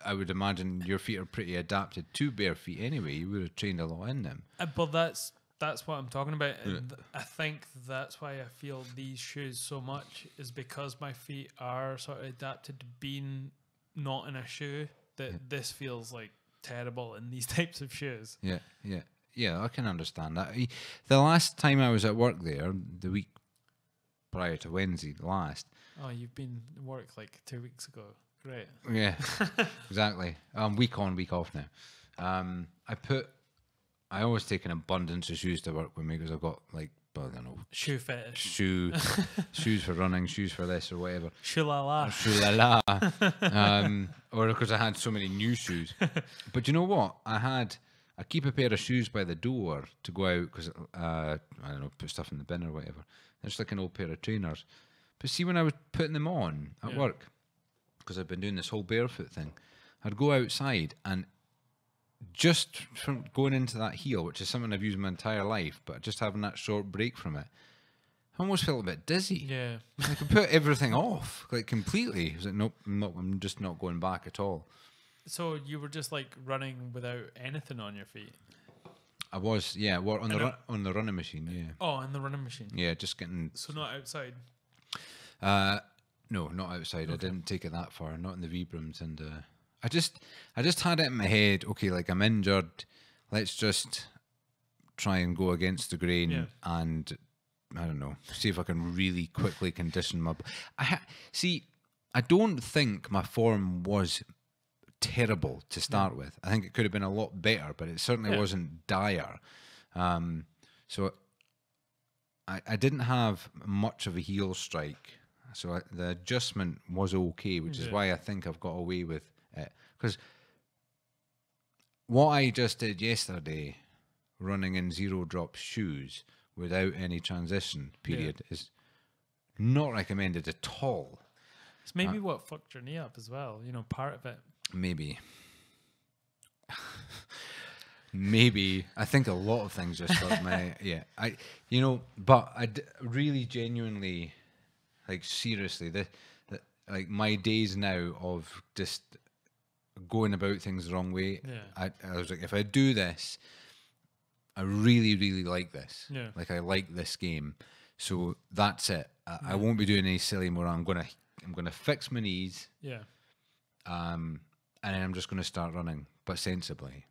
I would imagine your feet are pretty adapted to bare feet anyway. You would have trained a lot in them. But that's what I'm talking about. And I think that's why I feel these shoes so much, is because my feet are sort of adapted to being not in a shoe, that this feels like terrible in these types of shoes. Yeah, I can understand that. The last time I was at work there, the week prior to Wednesday last. Oh, you've been at work like 2 weeks ago. Great. Yeah, exactly. Week on, week off now. I always take an abundance of shoes to work with me, because I've got like, I don't know, shoe fetish. Shoes for running, shoes for this or whatever. Shoe la la. Shoe la la. Or because I had so many new shoes. But you know what? I keep a pair of shoes by the door to go out, because I don't know, put stuff in the bin or whatever. It's like an old pair of trainers. But see, when I was putting them on at work, because I've been doing this whole barefoot thing, I'd go outside, and just from going into that heel, which is something I've used my entire life, but just having that short break from it, I almost felt a bit dizzy. Yeah. I could put everything off, like completely. I was like, nope, I'm just not going back at all. So you were just like running without anything on your feet? I was, yeah. Well, on the running machine, yeah. Oh, on the running machine. Yeah, just getting. So not outside. No, not outside. Okay. I didn't take it that far. Not in the Vibrams, and I just had it in my head. Okay, like I'm injured. Let's just try and go against the grain, and I don't know, see if I can really quickly condition my. I don't think my form was terrible to start with. I think it could have been a lot better, but it certainly wasn't dire. So I didn't have much of a heel strike. So the adjustment was okay, which is why I think I've got away with it. Because what I just did yesterday, running in zero drop shoes without any transition period, is not recommended at all. It's maybe what fucked your knee up as well. You know, part of it. Maybe. Maybe. I think a lot of things just got my, yeah. But really genuinely, like seriously, like my days now of just going about things the wrong way, I was like, if I do this, I really, really like this. Yeah. Like I like this game. So that's it. I won't be doing any silly more. I'm gonna fix my knees. Yeah. And then I'm just gonna start running, but sensibly,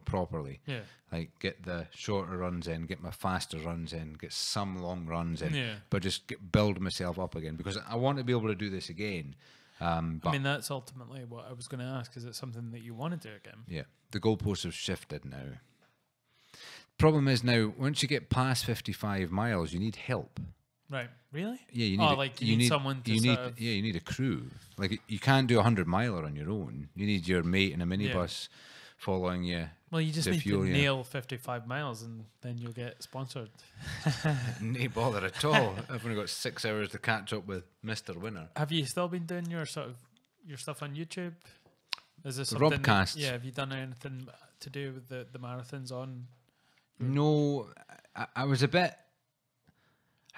properly. Yeah. Like get the shorter runs in, get my faster runs in, get some long runs in, but just build myself up again because I want to be able to do this again. But I mean, that's ultimately what I was going to ask. Is it something that you want to do again? Yeah, the goalposts have shifted now. Problem is now, once you get past 55 miles, you need help. Right. Really? Yeah, you need you need someone to you need a crew. Like you can't do a 100-miler on your own. You need your mate in a minibus following you. Well, you just need to nail 55 miles and then you'll get sponsored. No bother at all. I've only got 6 hours to catch up with Mr. Winner. Have you still been doing your stuff on YouTube? Is this something Robcasts? Have you done anything to do with the marathons on? No, I was a bit...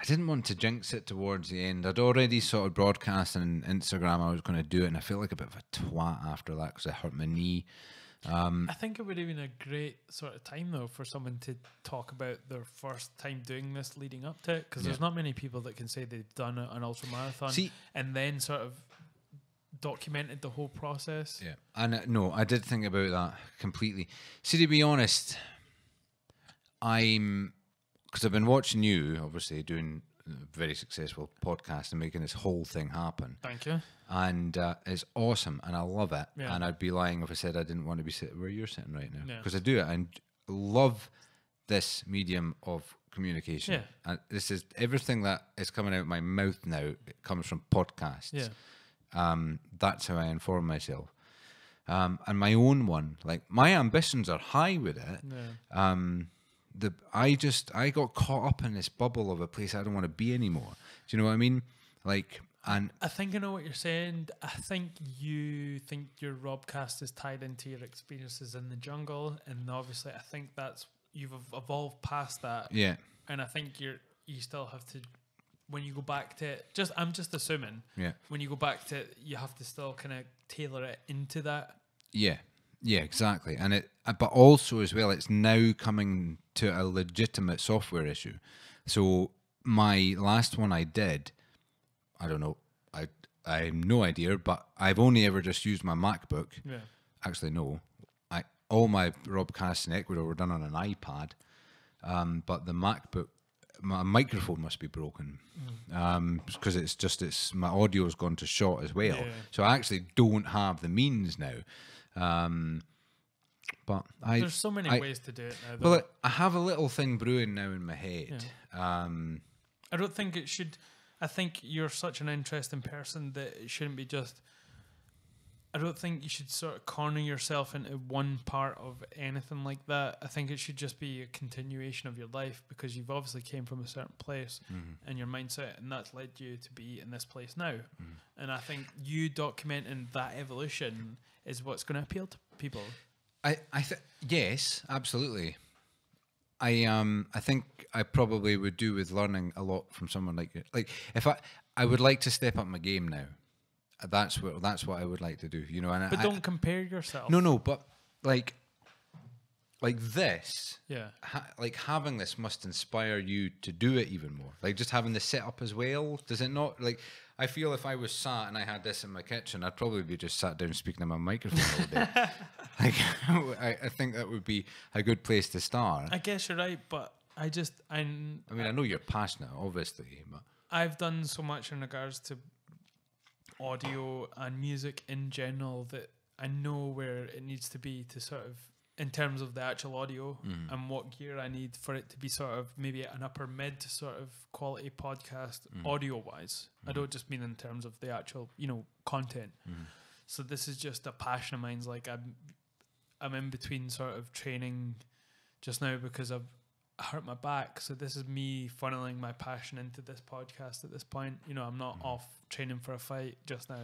I didn't want to jinx it towards the end. I'd already sort of broadcast on Instagram I was going to do it, and I felt like a bit of a twat after that because I hurt my knee. I think it would have been a great sort of time, though, for someone to talk about their first time doing this leading up to it, because there's not many people that can say they've done an ultra marathon and then sort of documented the whole process. Yeah, and no, I did think about that completely. See, to be honest, because I've been watching you, obviously, doing a very successful podcast and making this whole thing happen. Thank you. And it's awesome, and I love it. Yeah. And I'd be lying if I said I didn't want to be sitting where you're sitting right now. Because I do it and love this medium of communication. Yeah. And this is everything that is coming out of my mouth now. It comes from podcasts. Yeah. That's how I inform myself. And my own one, like my ambitions are high with it. Yeah. I got caught up in this bubble of a place I don't want to be anymore. Do you know what I mean? Like, and I think I know what you're saying. I think you think your Robcast is tied into your experiences in the jungle, and obviously, I think you've evolved past that. Yeah. And I think you still have to, when you go back to it. I'm just assuming. Yeah. When you go back to it, you have to still kind of tailor it into that. Yeah. Yeah, exactly. And but also as well, it's now coming to a legitimate software issue. So my last one I did, I don't know, I have no idea, but I've only ever just used my MacBook. Yeah. Actually, no. All my Robcasts in Ecuador were done on an iPad, but the MacBook, my microphone must be broken because my audio's gone to shot as well. Yeah. So I actually don't have the means now. But there's so many ways to do it now. Though. Well, I have a little thing brewing now in my head. Yeah. I don't think it should. I think you're such an interesting person that it shouldn't be just. I don't think you should sort of corner yourself into one part of anything like that. I think it should just be a continuation of your life because you've obviously came from a certain place and your mindset, and that's led you to be in this place now. And I think you documenting that evolution is what's going to appeal to people. Yes, absolutely. I think I probably would do with learning a lot from someone like you. Like if I would like to step up my game now. That's what I would like to do, And but don't compare yourself. No, but like this. Yeah. Like having this must inspire you to do it even more. Like just having the setup as well. Does it not? Like I feel if I was sat and I had this in my kitchen, I'd probably be just sat down speaking to my microphone all day. Like I think that would be a good place to start. I guess you're right, but I know you're passionate, obviously, but I've done so much in regards to audio and music in general that I know where it needs to be to sort of, in terms of the actual audio and what gear I need for it to be sort of maybe an upper mid sort of quality podcast audio wise. I don't just mean in terms of the actual, content. So this is just a passion of mine. Like I'm in between sort of training just now because I've hurt my back. So this is me funneling my passion into this podcast at this point. I'm not off training for a fight just now.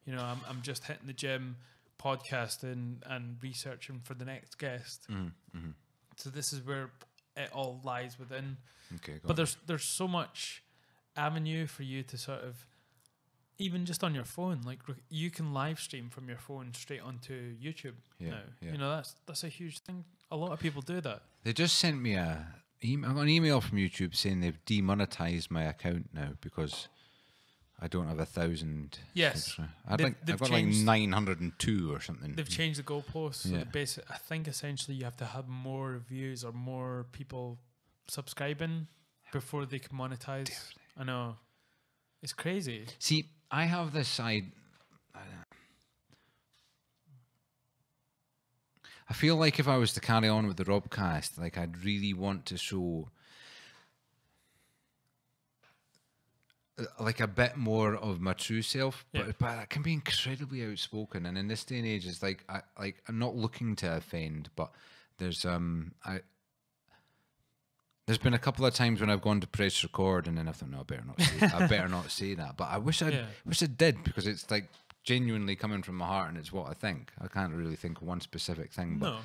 I'm just hitting the gym, podcasting and researching for the next guest. Mm-hmm. So this is where it all lies within. Okay, but there's so much avenue for you to sort of, even just on your phone, like you can live stream from your phone straight onto YouTube now. Yeah. You know, that's a huge thing. A lot of people do that. They just sent me I got an email from YouTube saying they've demonetized my account now because I don't have 1,000. Yes. I've got like 902 or something. They've changed the goalposts. So Yeah. I think essentially you have to have more views or more people subscribing before they can monetize. I know. It's crazy. See, I have this side. I feel like if I was to carry on with the Robcast, like I'd really want to show like a bit more of my true self, but I can be incredibly outspoken. And in this day and age, it's like I'm not looking to offend, but there's there's been a couple of times when I've gone to press record and then I thought, no, I better not say that. But I wish I did, because it's like genuinely coming from my heart and it's what I think. I can't really think of one specific thing, but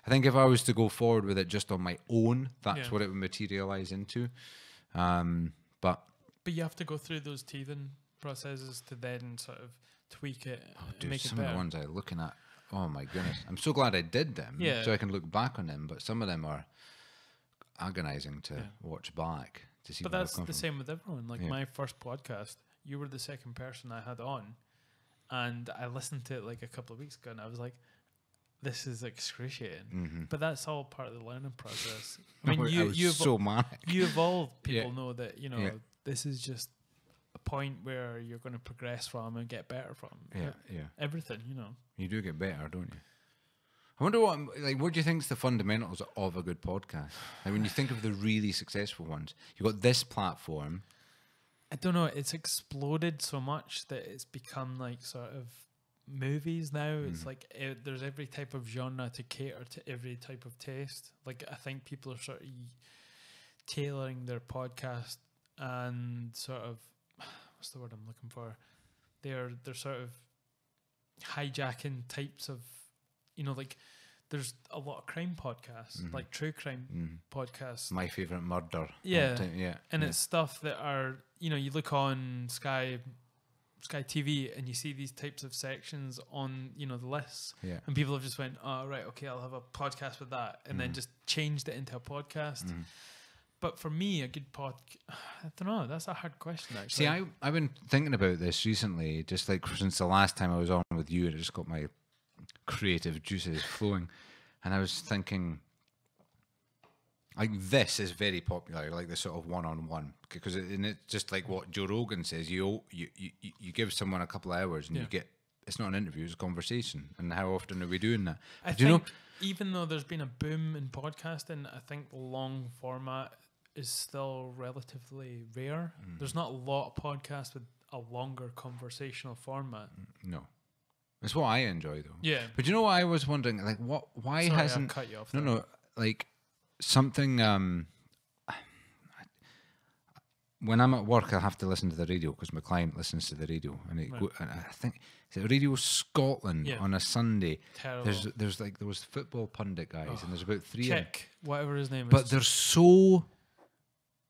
I think if I was to go forward with it just on my own, that's what it would materialize into. But you have to go through those teething processes to then sort of tweak it and make it some better. of the ones I'm looking at, oh my goodness, I'm so glad I did them, so I can look back on them. But some of them are agonizing to watch back to see. But where that's I've come the from. same with everyone. Like my first podcast, you were the second person I had on, and I listened to it like a couple of weeks ago, and I was like, "This is excruciating." Mm-hmm. But that's all part of the learning process. I mean, I was so manic. you evolve. People know that this is just a point where you're going to progress from and get better from. Everything, You do get better, don't you? I wonder what do you think is the fundamentals of a good podcast? Like when you think of the really successful ones, you've got this platform. I don't know. It's exploded so much that it's become like sort of movies now. It's like there's every type of genre to cater to every type of taste. Like I think people are sort of tailoring their podcast and sort of, what's the word I'm looking for? They're sort of hijacking types of, like there's a lot of crime podcasts, like true crime podcasts. My favorite murder. And it's stuff that are, you look on Sky TV and you see these types of sections on, the lists. Yeah. And people have just went, oh, right, okay, I'll have a podcast with that. And then just changed it into a podcast. But for me, a good I don't know, that's a hard question, actually. See, I've been thinking about this recently, just like since the last time I was on with you, and it just got my creative juices flowing. And I was thinking, like, this is very popular, like this sort of one-on-one, because it's just like what Joe Rogan says. You give someone a couple of hours and you get, it's not an interview, it's a conversation. And how often are we doing that? I think even though there's been a boom in podcasting, I think long format is still relatively rare. There's not a lot of podcasts with a longer conversational format. No. It's what I enjoy, though. Yeah. But you know what I was wondering? Like, why Sorry, hasn't... I've cut you off No, there. no, like, something... when I'm at work, I have to listen to the radio because my client listens to the radio. And, and I think... Is it Radio Scotland on a Sunday? Terrible. There was football pundit guys, and there's about three of them. Chick, whatever his name is. But they're so...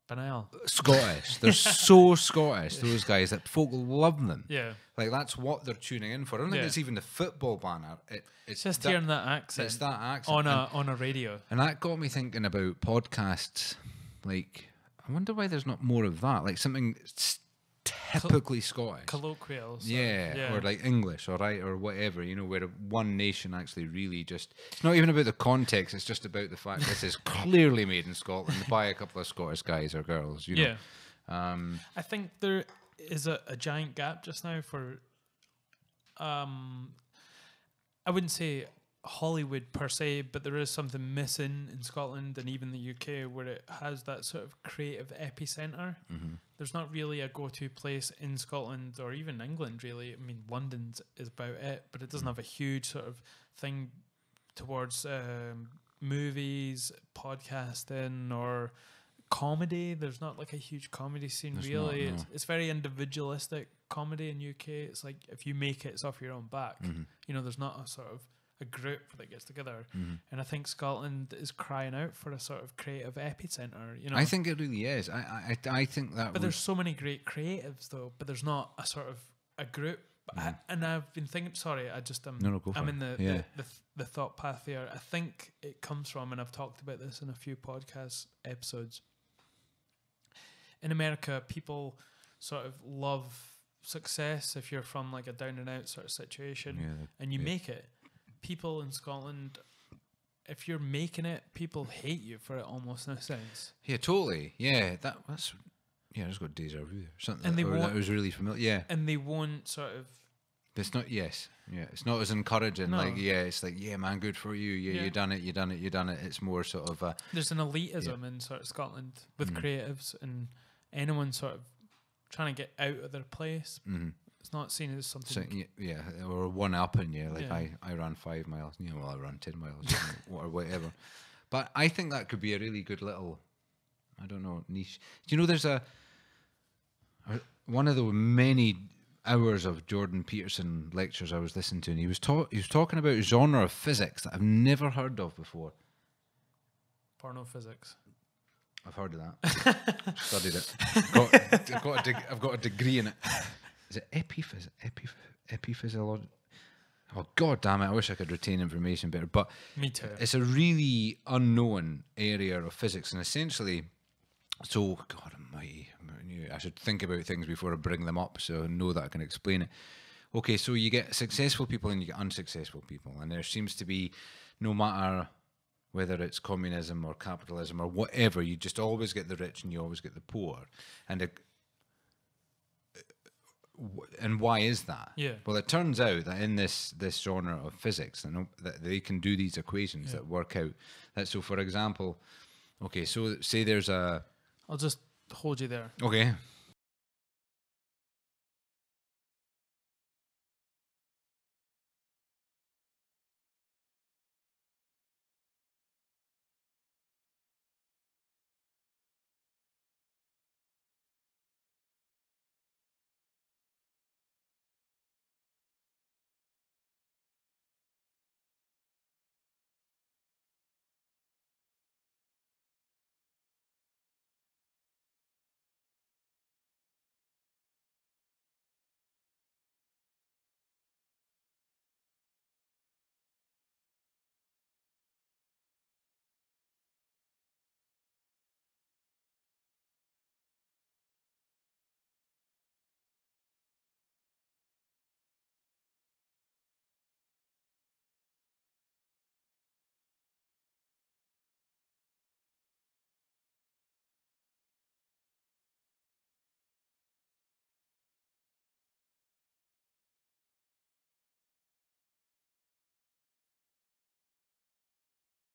Banal. Scottish. They're so Scottish, those guys, that folk love them. Yeah. Like, that's what they're tuning in for. I don't think it's even the football banner. It's just hearing that accent. It's that accent. On a radio. And that got me thinking about podcasts. Like, I wonder why there's not more of that. Like, something typically Scottish. Colloquial. Yeah, or like English or whatever, where one nation actually really just... It's not even about the context, it's just about the fact this is clearly made in Scotland by a couple of Scottish guys or girls, Yeah. I think there is a giant gap just now for... I wouldn't say Hollywood per se, but there is something missing in Scotland and even the UK where it has that sort of creative epicenter. There's not really a go-to place in Scotland or even England, really. I mean, London's is about it, but it doesn't have a huge sort of thing towards movies, podcasting, or comedy. There's not like a huge comedy scene, really. It's very individualistic. comedy in UK, it's like if you make it, it's off your own back. You know, there's not a sort of a group that gets together. And I think Scotland is crying out for a sort of creative epicenter. You know, I think it really is. I think that. But there's so many great creatives though. But there's not a sort of a group. And I've been thinking. Sorry, I just No, go for I'm it. in the thought path here. I think it comes from, and I've talked about this in a few podcast episodes. In America, people sort of love success if you're from like a down and out sort of situation, and you make it. People in Scotland, if you're making it, people hate you for it almost in a sense. Yeah, totally. Yeah, that's. Yeah, I just got deja vu or something. And that was really familiar. Yeah, and they won't sort of. It's not. Yes. Yeah, it's not as encouraging. No. Like, yeah, it's like, yeah, man, good for you. Yeah, you done it. You done it. You done it. It's more sort of. There's an elitism in sort of Scotland with creatives and anyone sort of trying to get out of their place. It's not seen as something. So, or one up in you. Like I ran 5 miles. You know, well, I ran 10 miles or whatever. But I think that could be a really good little, I don't know, niche. Do you know there's one of the many hours of Jordan Peterson lectures I was listening to, and he was talking about a genre of physics that I've never heard of before. Porno physics. I've heard of that. Studied it. I've got a degree in it. Is it epiphysiology? Oh, God damn it. I wish I could retain information better. But me too. It's a really unknown area of physics. And essentially, so, God almighty, I should think about things before I bring them up so I know that I can explain it. Okay, so you get successful people and you get unsuccessful people. And there seems to be, no matter whether it's communism or capitalism or whatever, you just always get the rich and you always get the poor. And why is that? Yeah. Well, it turns out that in this genre of physics, that they can do these equations that work out. That, so, for example, okay, so say there's a... I'll just hold you there. Okay.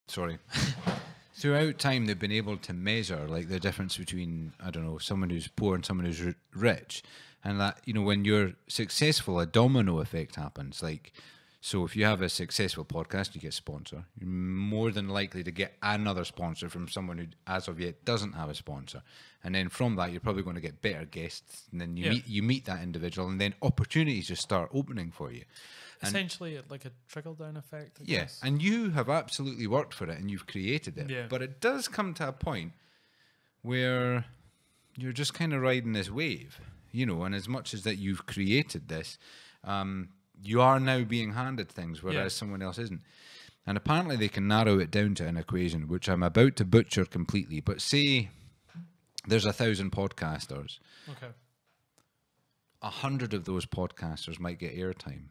Sorry. Throughout time, they've been able to measure like the difference between, I don't know, someone who's poor and someone who's rich, and that, you know, when you're successful, a domino effect happens. Like, so if you have a successful podcast, you get a sponsor. You're more than likely to get another sponsor from someone who, as of yet, doesn't have a sponsor, and then from that, you're probably going to get better guests, and then you meet that individual, and then opportunities just start opening for you. Essentially, like a trickle-down effect, I guess. And you have absolutely worked for it and you've created it. Yeah. But it does come to a point where you're just kind of riding this wave, you know, and as much as that you've created this, you are now being handed things, whereas someone else isn't. And apparently they can narrow it down to an equation, which I'm about to butcher completely. But say there's 1,000 podcasters. Okay. 100 of those podcasters might get airtime.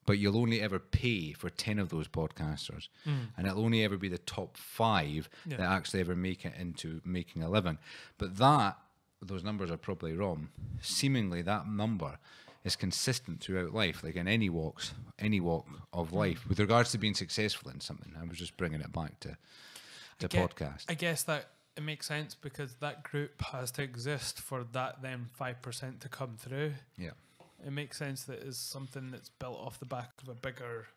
But you'll only ever pay for 10 of those podcasters. And it'll only ever be the top 5 that actually ever make it into making a living. But those numbers are probably wrong. Seemingly that number is consistent throughout life, like in any walk of life, with regards to being successful in something. I was just bringing it back to podcast. I guess that it makes sense because that group has to exist for that then 5% to come through. Yeah. It makes sense that it's something that's built off the back of a bigger...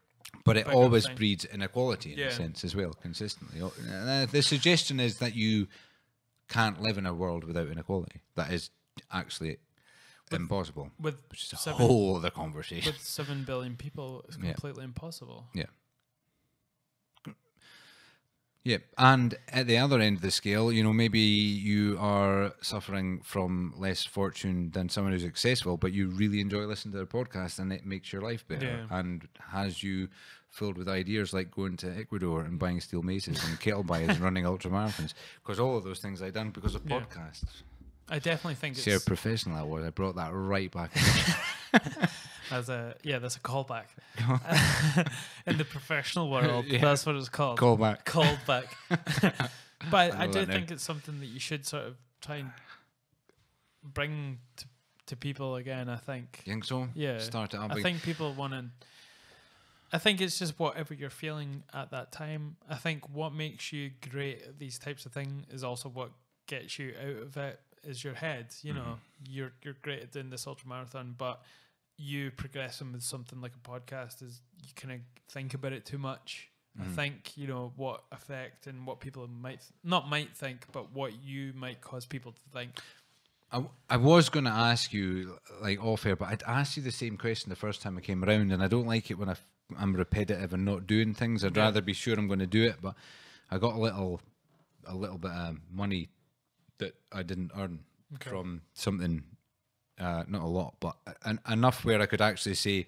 But it always breeds inequality in a sense as well, consistently. The suggestion is that you can't live in a world without inequality. That is actually impossible. With Which is a 7 whole other conversation. with 7 billion people, it's completely impossible. Yeah. Yeah, and at the other end of the scale, you know, maybe you are suffering from less fortune than someone who's successful, but you really enjoy listening to their podcast and it makes your life better and has you filled with ideas like going to Ecuador and buying steel maces and kettlebells and running ultramarathons. Because all of those things I done because of podcasts. I definitely think See how professional I was. I brought that right back. That's a callback. In the professional world, that's what it's called. Callback. But I do think it's something that you should sort of try and bring to people again, I think. You think so? Yeah. Start it up. I think people want to... I think it's just whatever you're feeling at that time. I think what makes you great at these types of things is also what gets you out of it is your head. You know, you're great at doing this ultramarathon, but you progressing with something like a podcast is you kind of think about it too much. I think, you know, what effect and what people might think, but what you might cause people to think. I was going to ask you, like, off air, but I'd asked you the same question the first time I came around, and I don't like it when I'm repetitive and not doing things. I'd rather be sure I'm going to do it, but I got a little bit of money that I didn't earn from something, not a lot, but enough where I could actually say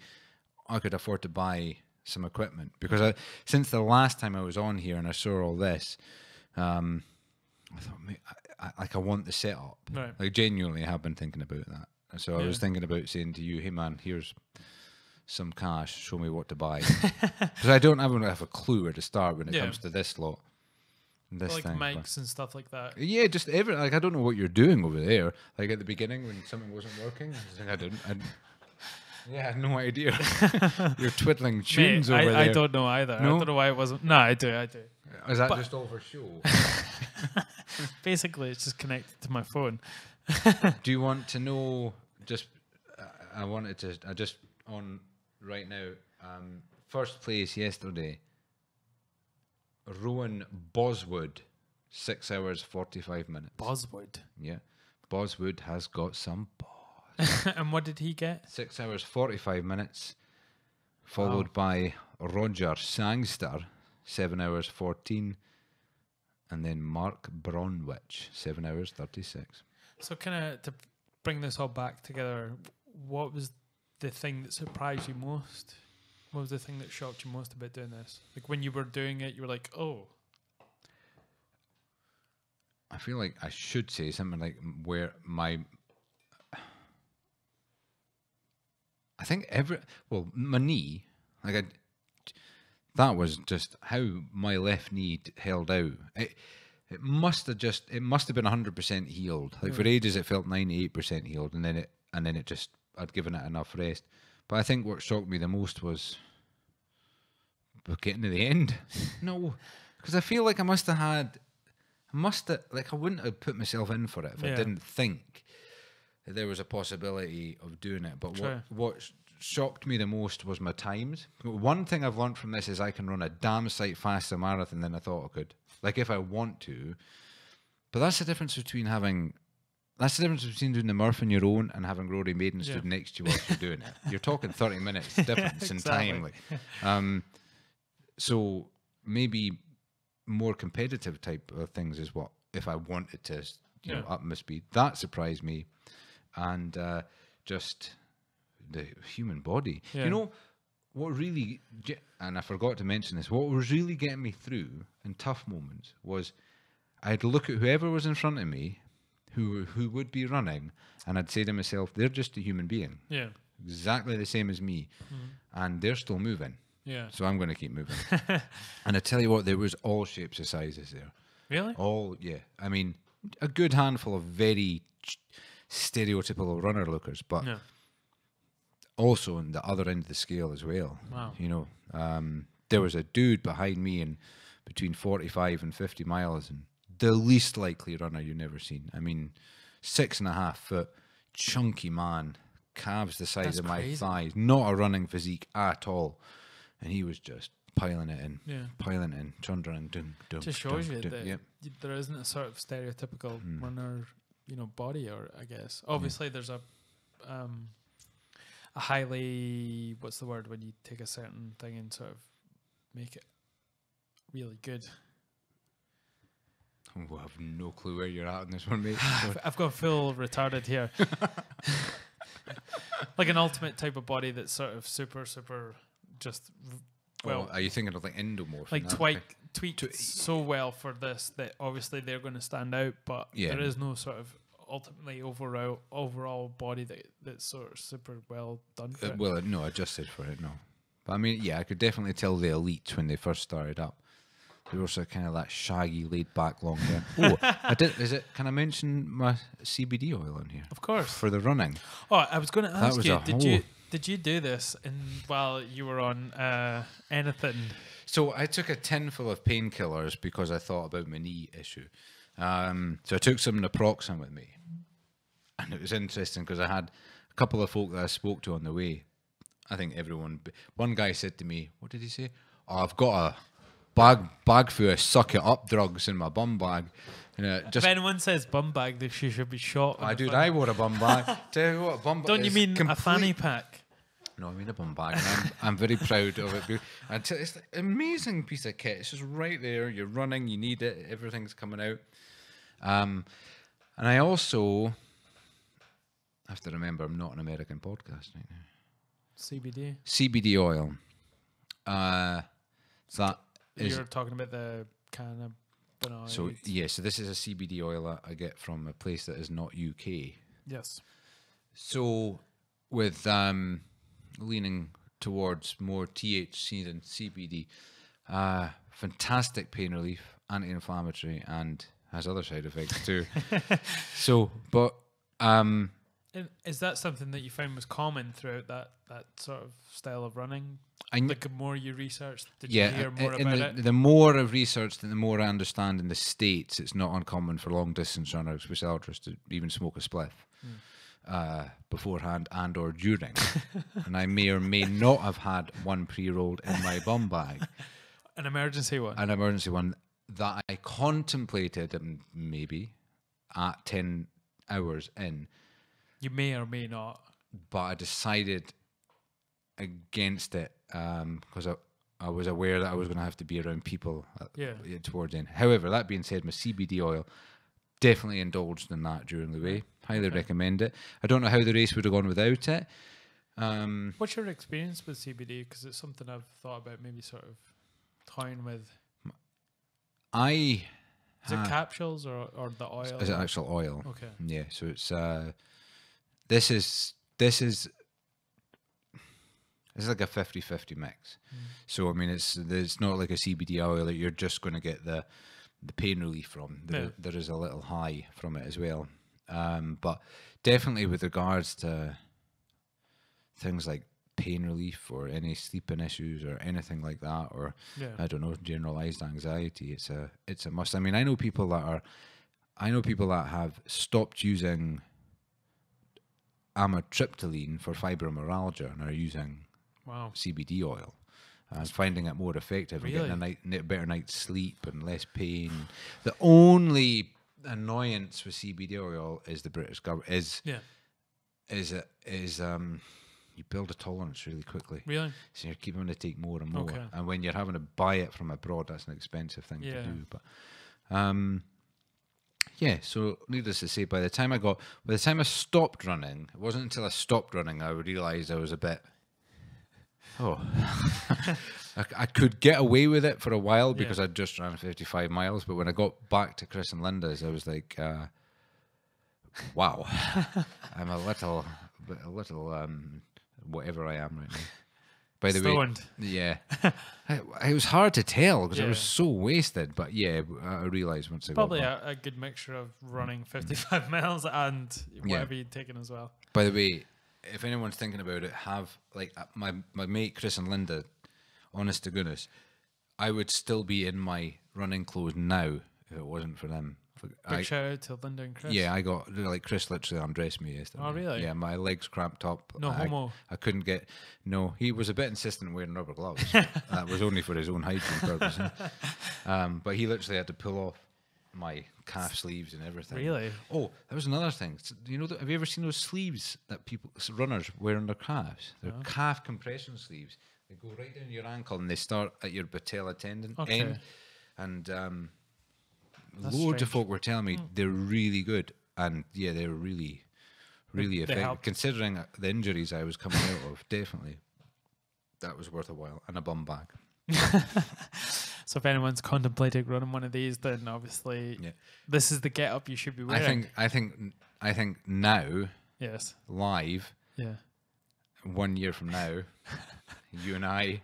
I could afford to buy some equipment. Because since the last time I was on here and I saw all this, I thought, mate, I want the setup. Right. Like, genuinely, I have been thinking about that. So I was thinking about saying to you, hey man, here's some cash, show me what to buy. Because I don't have a clue where to start when it comes to this lot. This like thing, mics and stuff like that. Yeah, just like, I don't know what you're doing over there. Like at the beginning when something wasn't working, I had no idea. You're twiddling tunes over there. I don't know either. No? I don't know why it wasn't. No, I do. Is that just all for show? Basically, it's just connected to my phone. Do you want to know? I just on right now. First place yesterday. Rowan Boswood, 6 hours 45 minutes. Boswood. Yeah, Boswood has got some balls. And what did he get? 6 hours 45 minutes, followed by Roger Sangster, 7 hours 14, and then Mark Bronwich, 7 hours 36. So kind of to bring this all back together, what was the thing that surprised you most? What was the thing that shocked you most about doing this? Like when you were doing it, you were like, oh. I feel like I should say something like where my knee, that was just how my left knee held out. It must have been 100% healed. Like for ages it felt 98% healed, and then I'd given it enough rest. But I think what shocked me the most was getting to the end. No, because I feel like I wouldn't have put myself in for it if I didn't think that there was a possibility of doing it. But what shocked me the most was my times. One thing I've learned from this is I can run a damn sight faster marathon than I thought I could. Like if I want to. But that's the difference between doing the Murph on your own and having Rory Maiden stood next to you whilst you're doing it. You're talking 30 minutes difference in time. Like, so maybe more competitive type of things is what, if I wanted to, up my speed. That surprised me. And just the human body. Yeah. You know, what really, and I forgot to mention this, what was really getting me through in tough moments was I'd look at whoever was in front of me, who would be running, and I'd say to myself, they're just a human being. Yeah. Exactly the same as me. Mm-hmm. And they're still moving. Yeah. So I'm going to keep moving. And I tell you what, there was all shapes and sizes there. Really? Yeah. I mean, a good handful of very stereotypical runner lookers, but also on the other end of the scale as well. Wow. You know, there was a dude behind me in between 45 and 50 miles, and the least likely runner you've never seen. I mean, 6.5 foot, chunky man, calves the size of my thighs, not a running physique at all. And he was just piling it in, chundering, just shows you that there isn't a sort of stereotypical runner, body, or I guess. Obviously there's a a highly, what's the word when you take a certain thing and sort of make it really good? I have no clue where you're at on this one, mate. I've gone full retarded here. Like an ultimate type of body that's sort of super just well. Are you thinking of like endomorph? Like tweaked so well for this that obviously they're going to stand out, but there is no sort of ultimately overall body that's sort of super well done for it. Well, no, adjusted for it, no. But I mean, yeah, I could definitely tell the elite when they first started up. They were also kind of that shaggy, laid back, long hair. Oh, I did. Can I mention my CBD oil on here? Of course. For the running. Oh, I was going to ask you. Did you do this while you were on anything? So I took a tin full of painkillers because I thought about my knee issue. So I took some naproxen with me, and it was interesting because I had a couple of folk that I spoke to on the way. I think everyone. One guy said to me, "What did he say? Oh, I've got a bag full of suck it up drugs in my bum bag." If anyone says bum bag, she should be shot. I wore a bum bag. Tell you what, a bum bag. Don't you mean a fanny pack? No, I mean a bum bag. And I'm very proud of it. It's an amazing piece of kit. It's just right there. You're running. You need it. Everything's coming out. And I also have to remember I'm not an American podcast right now. CBD oil. You're talking about the cannabinoids. So so this is a CBD oil that I get from a place that is not UK. Yes. So with leaning towards more THC than CBD, fantastic pain relief, anti-inflammatory, and has other side effects too. Is that something that you found was common throughout that sort of style of running? Like the more you researched, did you hear more about it? The more I've researched and the more I understand in the States, it's not uncommon for long distance runners, which ultras, to even smoke a spliff beforehand and or during. And I may or may not have had one pre-rolled in my bum bag. An emergency one? An emergency one that I contemplated maybe at 10 hours in. You may or may not. But I decided against it because I was aware that I was going to have to be around people towards the end. However, that being said, my CBD oil, definitely indulged in that during the way. Highly recommend it. I don't know how the race would have gone without it. What's your experience with CBD? Because it's something I've thought about maybe sort of toying with. Is it capsules or the oil? Is it actual oil? Okay. Yeah, so it's this is like a 50-50 mix. So I mean it's not like a CBD oil that you're just going to get the pain relief from. There is a little high from it as well. But definitely with regards to things like pain relief or any sleeping issues or anything like that, or I don't know, generalized anxiety, it's a must. I mean, I know people that have stopped using amitriptyline for fibromyalgia and are using CBD oil and finding it more effective and getting a better night's sleep and less pain. The only annoyance with CBD oil is the British government you build a tolerance really quickly. Really? So you're keeping to take more and more. Okay. And when you're having to buy it from abroad, that's an expensive thing to do. But so needless to say, by the time I stopped running, it wasn't until I stopped running I realised I was a bit I could get away with it for a while because I'd just ran 55 miles, but when I got back to Chris and Linda's, I was like, wow, I'm a little whatever I am right now. By the Stoned. way, it was hard to tell because I was so wasted. But I realised once I got probably a good mixture of running 55 miles and whatever you'd taken as well. By the way, if anyone's thinking about it, have like my mate Chris and Linda. Honest to goodness, I would still be in my running clothes now if it wasn't for them. Big shout out to Linda and Chris. Yeah, I got Chris literally undressed me yesterday. Oh really? Yeah, my legs cramped up. No homo. I couldn't get. No, he was a bit insistent wearing rubber gloves. That was only for his own hygiene purposes. But he literally had to pull off my calf sleeves and everything. Really? Oh, that was another thing. You know, have you ever seen those sleeves that runners wear on their calves? They're calf compression sleeves. They go right down your ankle and they start at your patella tendon end. And loads of folk were telling me they're really good. And yeah, they're really, really effective. Considering the injuries I was coming out of, definitely. That was worth a while. And a bum bag. So if anyone's contemplating running one of these, then obviously this is the get up you should be wearing. I think now, yes, live, 1 year from now, you and I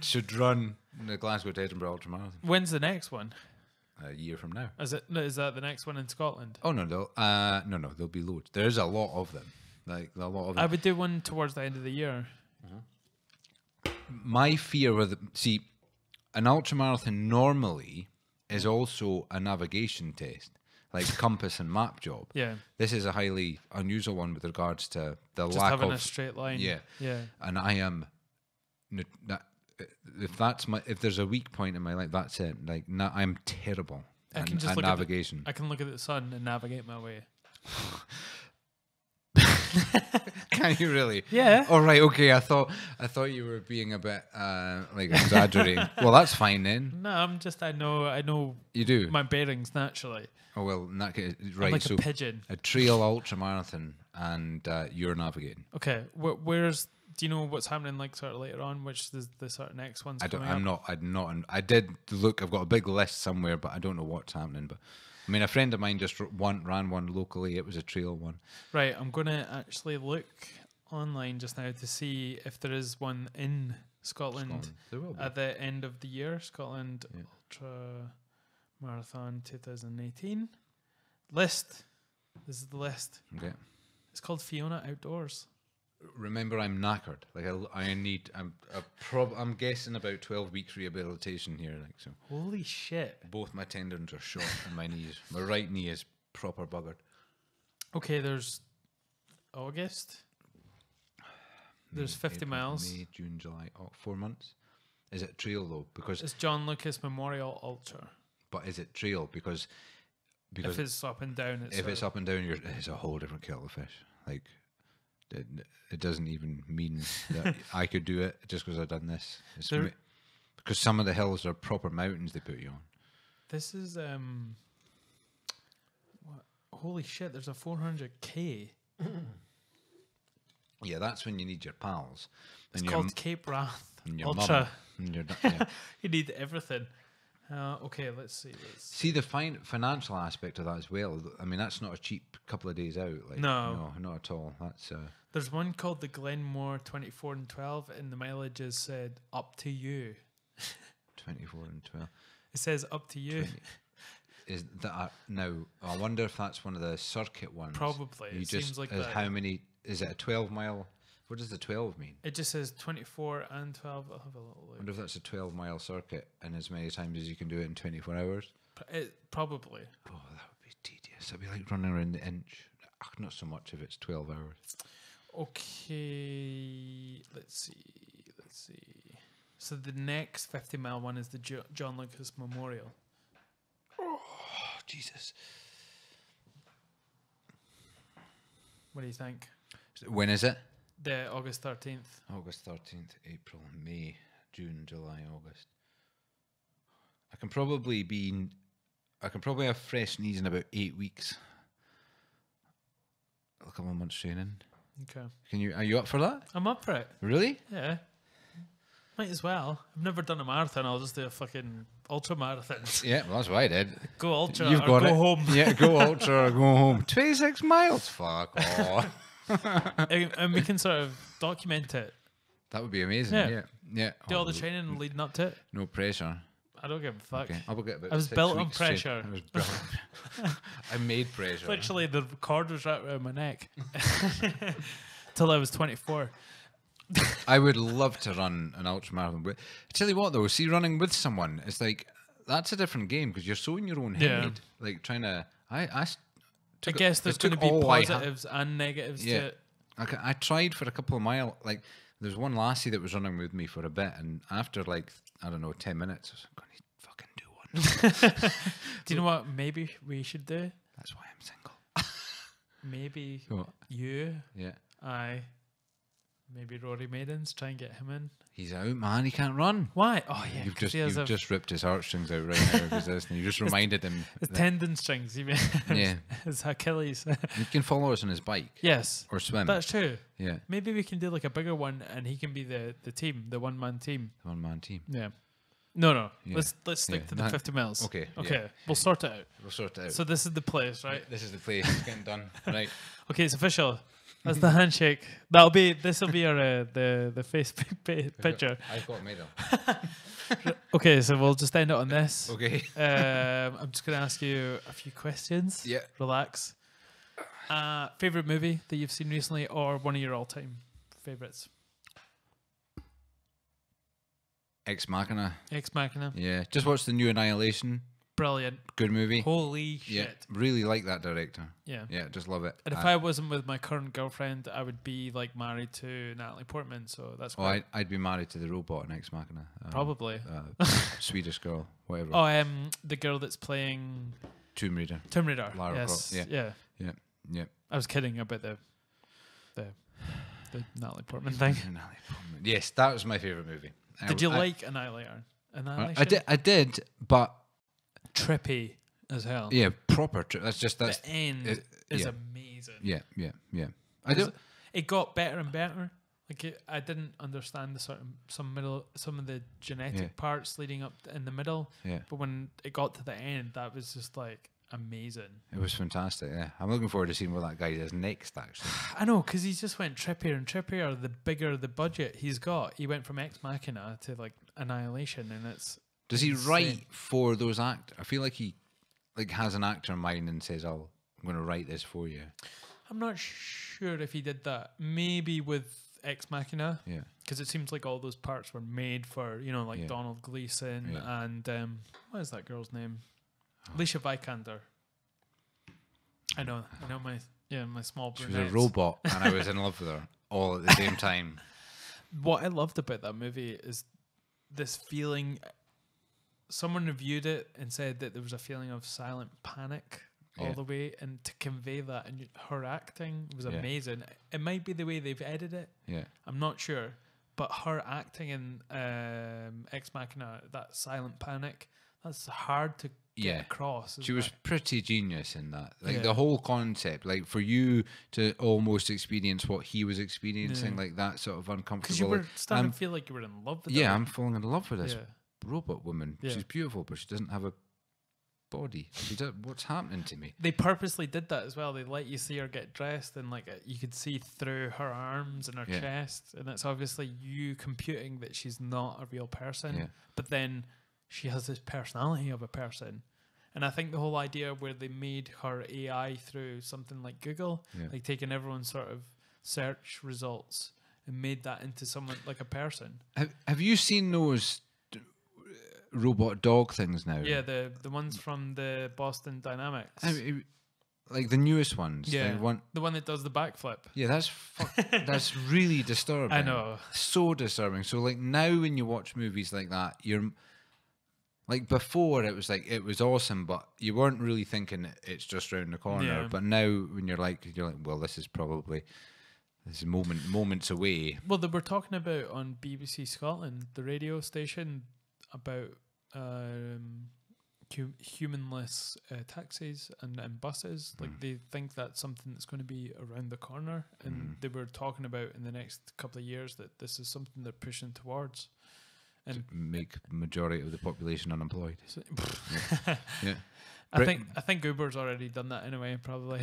should run the Glasgow to Edinburgh ultramarathon. When's the next one? A year from now. Is that the next one in Scotland? Oh no, there'll be loads. There's a lot of them. Like a lot of them. I would do one towards the end of the year. My fear with an ultramarathon normally is also a navigation test, like compass and map job. Yeah. This is a highly unusual one with regards to the Just lack having of a straight line. Yeah. Yeah. And I am. If there's a weak point in my life, that's it. Like I'm terrible at navigation. I can look at the sun and navigate my way. Can you really? Yeah. All right. Okay. I thought you were being a bit like exaggerating. Well, that's fine then. No, I know. You do my bearings naturally. Oh well, in that case, right. I'm like so a pigeon. A trail ultramarathon, and you're navigating. Okay. Do you know what's happening like sort of later on? Which is the sort of next one's coming up? I'm not. I did look. I've got a big list somewhere, but I don't know what's happening. But I mean, a friend of mine just ran one locally. It was a trail one. Right. I'm going to actually look online just now to see if there is one in Scotland at the end of the year. Scotland Ultra Marathon 2018 list. This is the list. Okay. It's called Fiona Outdoors. Remember, I'm knackered. Like I'm guessing about 12 weeks rehabilitation here. Like so. Holy shit! Both my tendons are shot in my knees. My right knee is proper buggered. Okay, there's August. There's 50 April, miles. May, June, July. 4 months. Is it trail though? Because it's John Lucas Memorial Ultra. But is it trail? Because if it's up and down, it's up and down. It's a whole different kettle of fish. Like. It doesn't even mean that I could do it just because I've done this. It's because some of the hills are proper mountains they put you on. This is holy shit! There's a 400k. Yeah, that's when you need your pals. It's called Cape Wrath Ultra. You need everything. Okay, let's see. See the financial aspect of that as well. I mean, that's not a cheap couple of days out. Like, no, not at all. That's there's one called the Glenmore 24 and 12, and the mileage is said up to you. 24 and 12. It says up to you. 20. Is that now? I wonder if that's one of the circuit ones. Probably. It seems like that. How many? Is it a 12 mile? What does the 12 mean? It just says 24 and 12. I'll have a little look. I wonder if that's a 12-mile circuit and as many times as you can do it in 24 hours. Probably. Oh, that would be tedious. That'd be like running around the inch. Not so much if it's 12 hours. Okay, let's see. So the next 50-mile one is the John Lucas Memorial. Oh, Jesus. What do you think? When is it? The August 13th. August 13th, April, May, June, July, August. I can probably have fresh knees in about 8 weeks. A couple of months training. Okay. Are you up for that? I'm up for it. Really? Yeah. Might as well. I've never done a marathon. I'll just do a fucking ultra marathon. Yeah, well, that's what I did. Go ultra You've or got go it. home. Yeah, go ultra or go home. 26 miles. Fuck off. And we can sort of document it. That would be amazing. Yeah. Do all the training leading up to it. No pressure. I don't give a fuck. Okay. I will get about I was 6 built on weeks pressure. I was built. I made pressure. Literally, the cord was right around my neck till I was 24. I would love to run an ultramarathon. But I tell you what, though, see, running with someone, it's like that's a different game because you're so in your own head. Like trying to, I guess there's going to be positives and negatives to it. I tried for a couple of miles. Like there's one lassie that was running with me for a bit, and after like I don't know 10 minutes, I was like, I need to fucking do one Do you know what? Maybe we should do. That's why I'm single. Maybe What? you, Yeah. maybe Rory Maidens, try and get him in. He's out, man. He can't run. Why? Oh yeah, You've 'cause he has you've just ripped his heartstrings out right now because listening. You just reminded him. his tendon strings. You mean? Yeah. His Achilles. You can follow us on his bike Yes, or swim. that's true. Yeah. Maybe we can do like a bigger one, and he can be the team, the 1-man team. One man team. Yeah. No. Yeah. Let's stick Yeah. to the 50 mils. Okay. Okay. Yeah. We'll sort it out. We'll sort it out. So this is the place, right? This is the place. It's getting done. Right. Okay, it's official. That's the handshake. This will be our the Facebook picture. I've got a medal. Okay, so we'll just end it on this. Okay. I'm just gonna ask you a few questions. Yeah. Relax. Favorite movie that you've seen recently, or one of your all-time favorites? Ex Machina. Ex Machina. Yeah. Just watched the new Annihilation. Brilliant. Good movie. Holy shit. Yeah. Really like that director. Yeah. Yeah. Just love it. And if I wasn't with my current girlfriend, I would be like married to Natalie Portman. So that's great. I'd be married to the robot in Ex Machina. Probably. Swedish girl, whatever. Oh, the girl that's playing Tomb Raider. Tomb Raider. Lara Yes. Croft, Yeah. Yeah. I was kidding about the Natalie Portman thing. Natalie Portman. Yes, that was my favorite movie. Did you like Annihilation? I did, but Trippy as hell. yeah, proper. That's The end is yeah. amazing. Yeah. I do. It got better and better. Like I didn't understand the some of the genetic parts leading up in the middle. Yeah. But when it got to the end, that was just like amazing. It was fantastic. Yeah, I'm looking forward to seeing what that guy does next. Actually, I know, because he's just went trippier and trippier. The bigger the budget he's got, he went from Ex Machina to like Annihilation, and it's. Does he insane. write for those actors? I feel like he has an actor in mind and says, "Oh, I'm going to write this for you." I'm not sure if he did that. Maybe with Ex Machina. Yeah. Because it seems like all those parts were made for, Donald Gleason and what is that girl's name? Alicia Vikander. I know my small She brunette. was a robot, and I was in love with her all at the same time. What I loved about that movie is this feeling. Someone reviewed it and said that there was a feeling of silent panic all the way, and to convey that, and her acting was amazing. It might be the way they've edited it. Yeah. I'm not sure, but her acting in Ex Machina, that silent panic, that's hard to get across. She was pretty genius in that. Like Yeah. the whole concept, like for you to almost experience what he was experiencing, like that sort of uncomfortable. Because you were starting to feel like you were in love with her. Yeah, I'm falling in love with this Yeah. robot woman. Yeah. She's beautiful, but she doesn't have a body. What's happening to me? They purposely did that as well. They let you see her get dressed, and like you could see through her arms and her chest, and it's obviously you computing that she's not a real person. Yeah. But then she has this personality of a person, and I think the whole idea where they made her AI through something like Google, like taking everyone's sort of search results and made that into someone like a person. Have you seen those robot dog things now? Yeah, the ones from the Boston Dynamics. Like the newest ones. Yeah, the one that does the backflip. Yeah, that's really disturbing. I know. So disturbing. So like now when you watch movies like that, you're like before it was awesome, but you weren't really thinking it's just around the corner. Yeah. But now when you're like, well, this is moments away. Well, they were talking about on BBC Scotland, the radio station, about humanless taxis and buses. Like they think that's something that's going to be around the corner, and they were talking about in the next couple of years that this is something they're pushing towards, and To make the majority of the population unemployed. so, Yeah. I think Uber's already done that anyway, probably.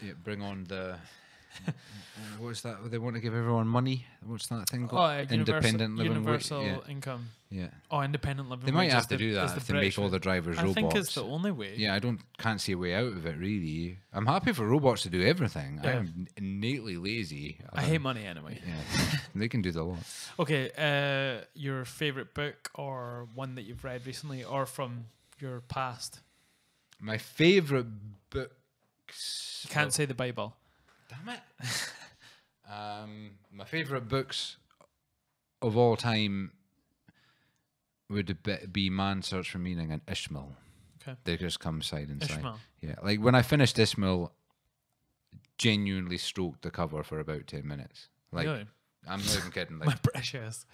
Yeah, bring on the. What's that? They want to give everyone money. What's that thing called? Independent living wage. universal income. Yeah. Oh, independent living. They might wage have is to do that is if they British make all way. the drivers I robots. think it's the only way. Yeah, can't see a way out of it really. I'm happy for robots to do everything. Yeah. I'm innately lazy. I hate money anyway. Yeah, they can do the lot. Okay, your favorite book or one that you've read recently or from your past? My favorite books. You can't say the Bible. Damn it. My favorite books of all time. would be Man Search for Meaning and Ishmael. Okay. They just come side and side. Ishmael. Yeah, like when I finished Ishmael, genuinely stroked the cover for about 10 minutes. Like, Really? I'm not even kidding. Like, My precious.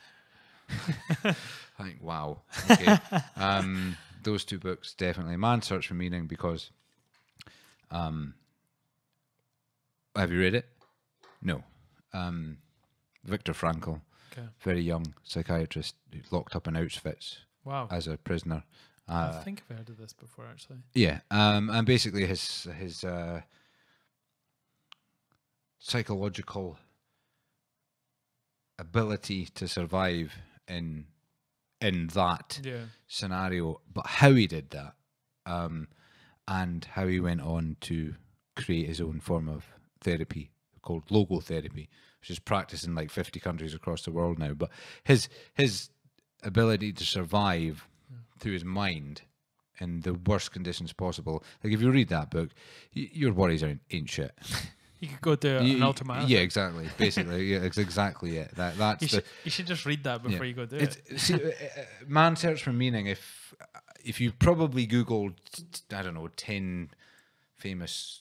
like wow. Okay. Those two books definitely. Man Search for Meaning because, have you read it? No. Viktor Frankl, very young psychiatrist locked up in Auschwitz as a prisoner. I think I've heard of this before, actually. Yeah, and basically his psychological ability to survive in that scenario, but how he did that, and how he went on to create his own form of therapy called logotherapy, which is practiced in like 50 countries across the world now. But his ability to survive through his mind in the worst conditions possible. Like if you read that book, your worries ain't shit. You could go to an ultramarathon. Yeah, exactly. Basically, yeah, it's exactly it. That's you should just read that before you go do it. See, Man Search for Meaning. If you probably Googled, I don't know, 10 famous,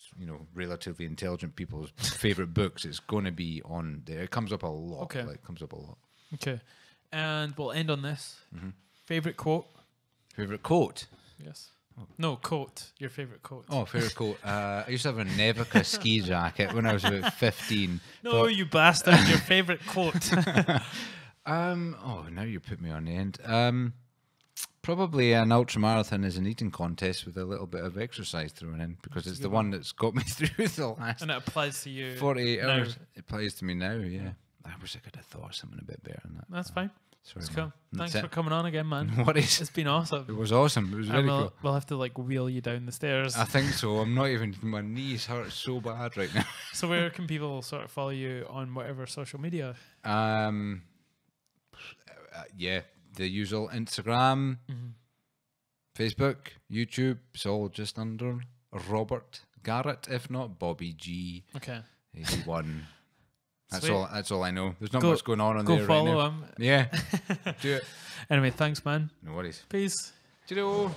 relatively intelligent people's favorite books, it's going to be on there. It comes up a lot. Okay. Like, it comes up a lot. Okay, and we'll end on this. Favorite quote. Favorite quote. Yes. No, coat. Your favourite coat. Oh, favourite coat. I used to have a Nevica ski jacket when I was about 15. No, you bastard. Your favourite coat. Oh, now you put me on the end. Probably an ultramarathon is an eating contest with a little bit of exercise thrown in because it's the one that's got me through the last and it applies to you 48 now. hours. It applies to me now, yeah. I wish I could have thought of something a bit better than that. That's fine. Sorry, That's cool. That's Thanks for coming on again, man. What is? It's been awesome. It was awesome. It was very cool. We'll have to like wheel you down the stairs. I think so. I'm not even. My knees hurt so bad right now. So where can people sort of follow you on whatever social media? Yeah, the usual Instagram, Facebook, YouTube. It's all just under Robert Garrett, if not Bobby G. Okay. 81. That's Sweet. all. That's all I know. There's not much going on go there right now. follow him. Yeah. Do it. Anyway, thanks, man. No worries. Peace. Cheerio.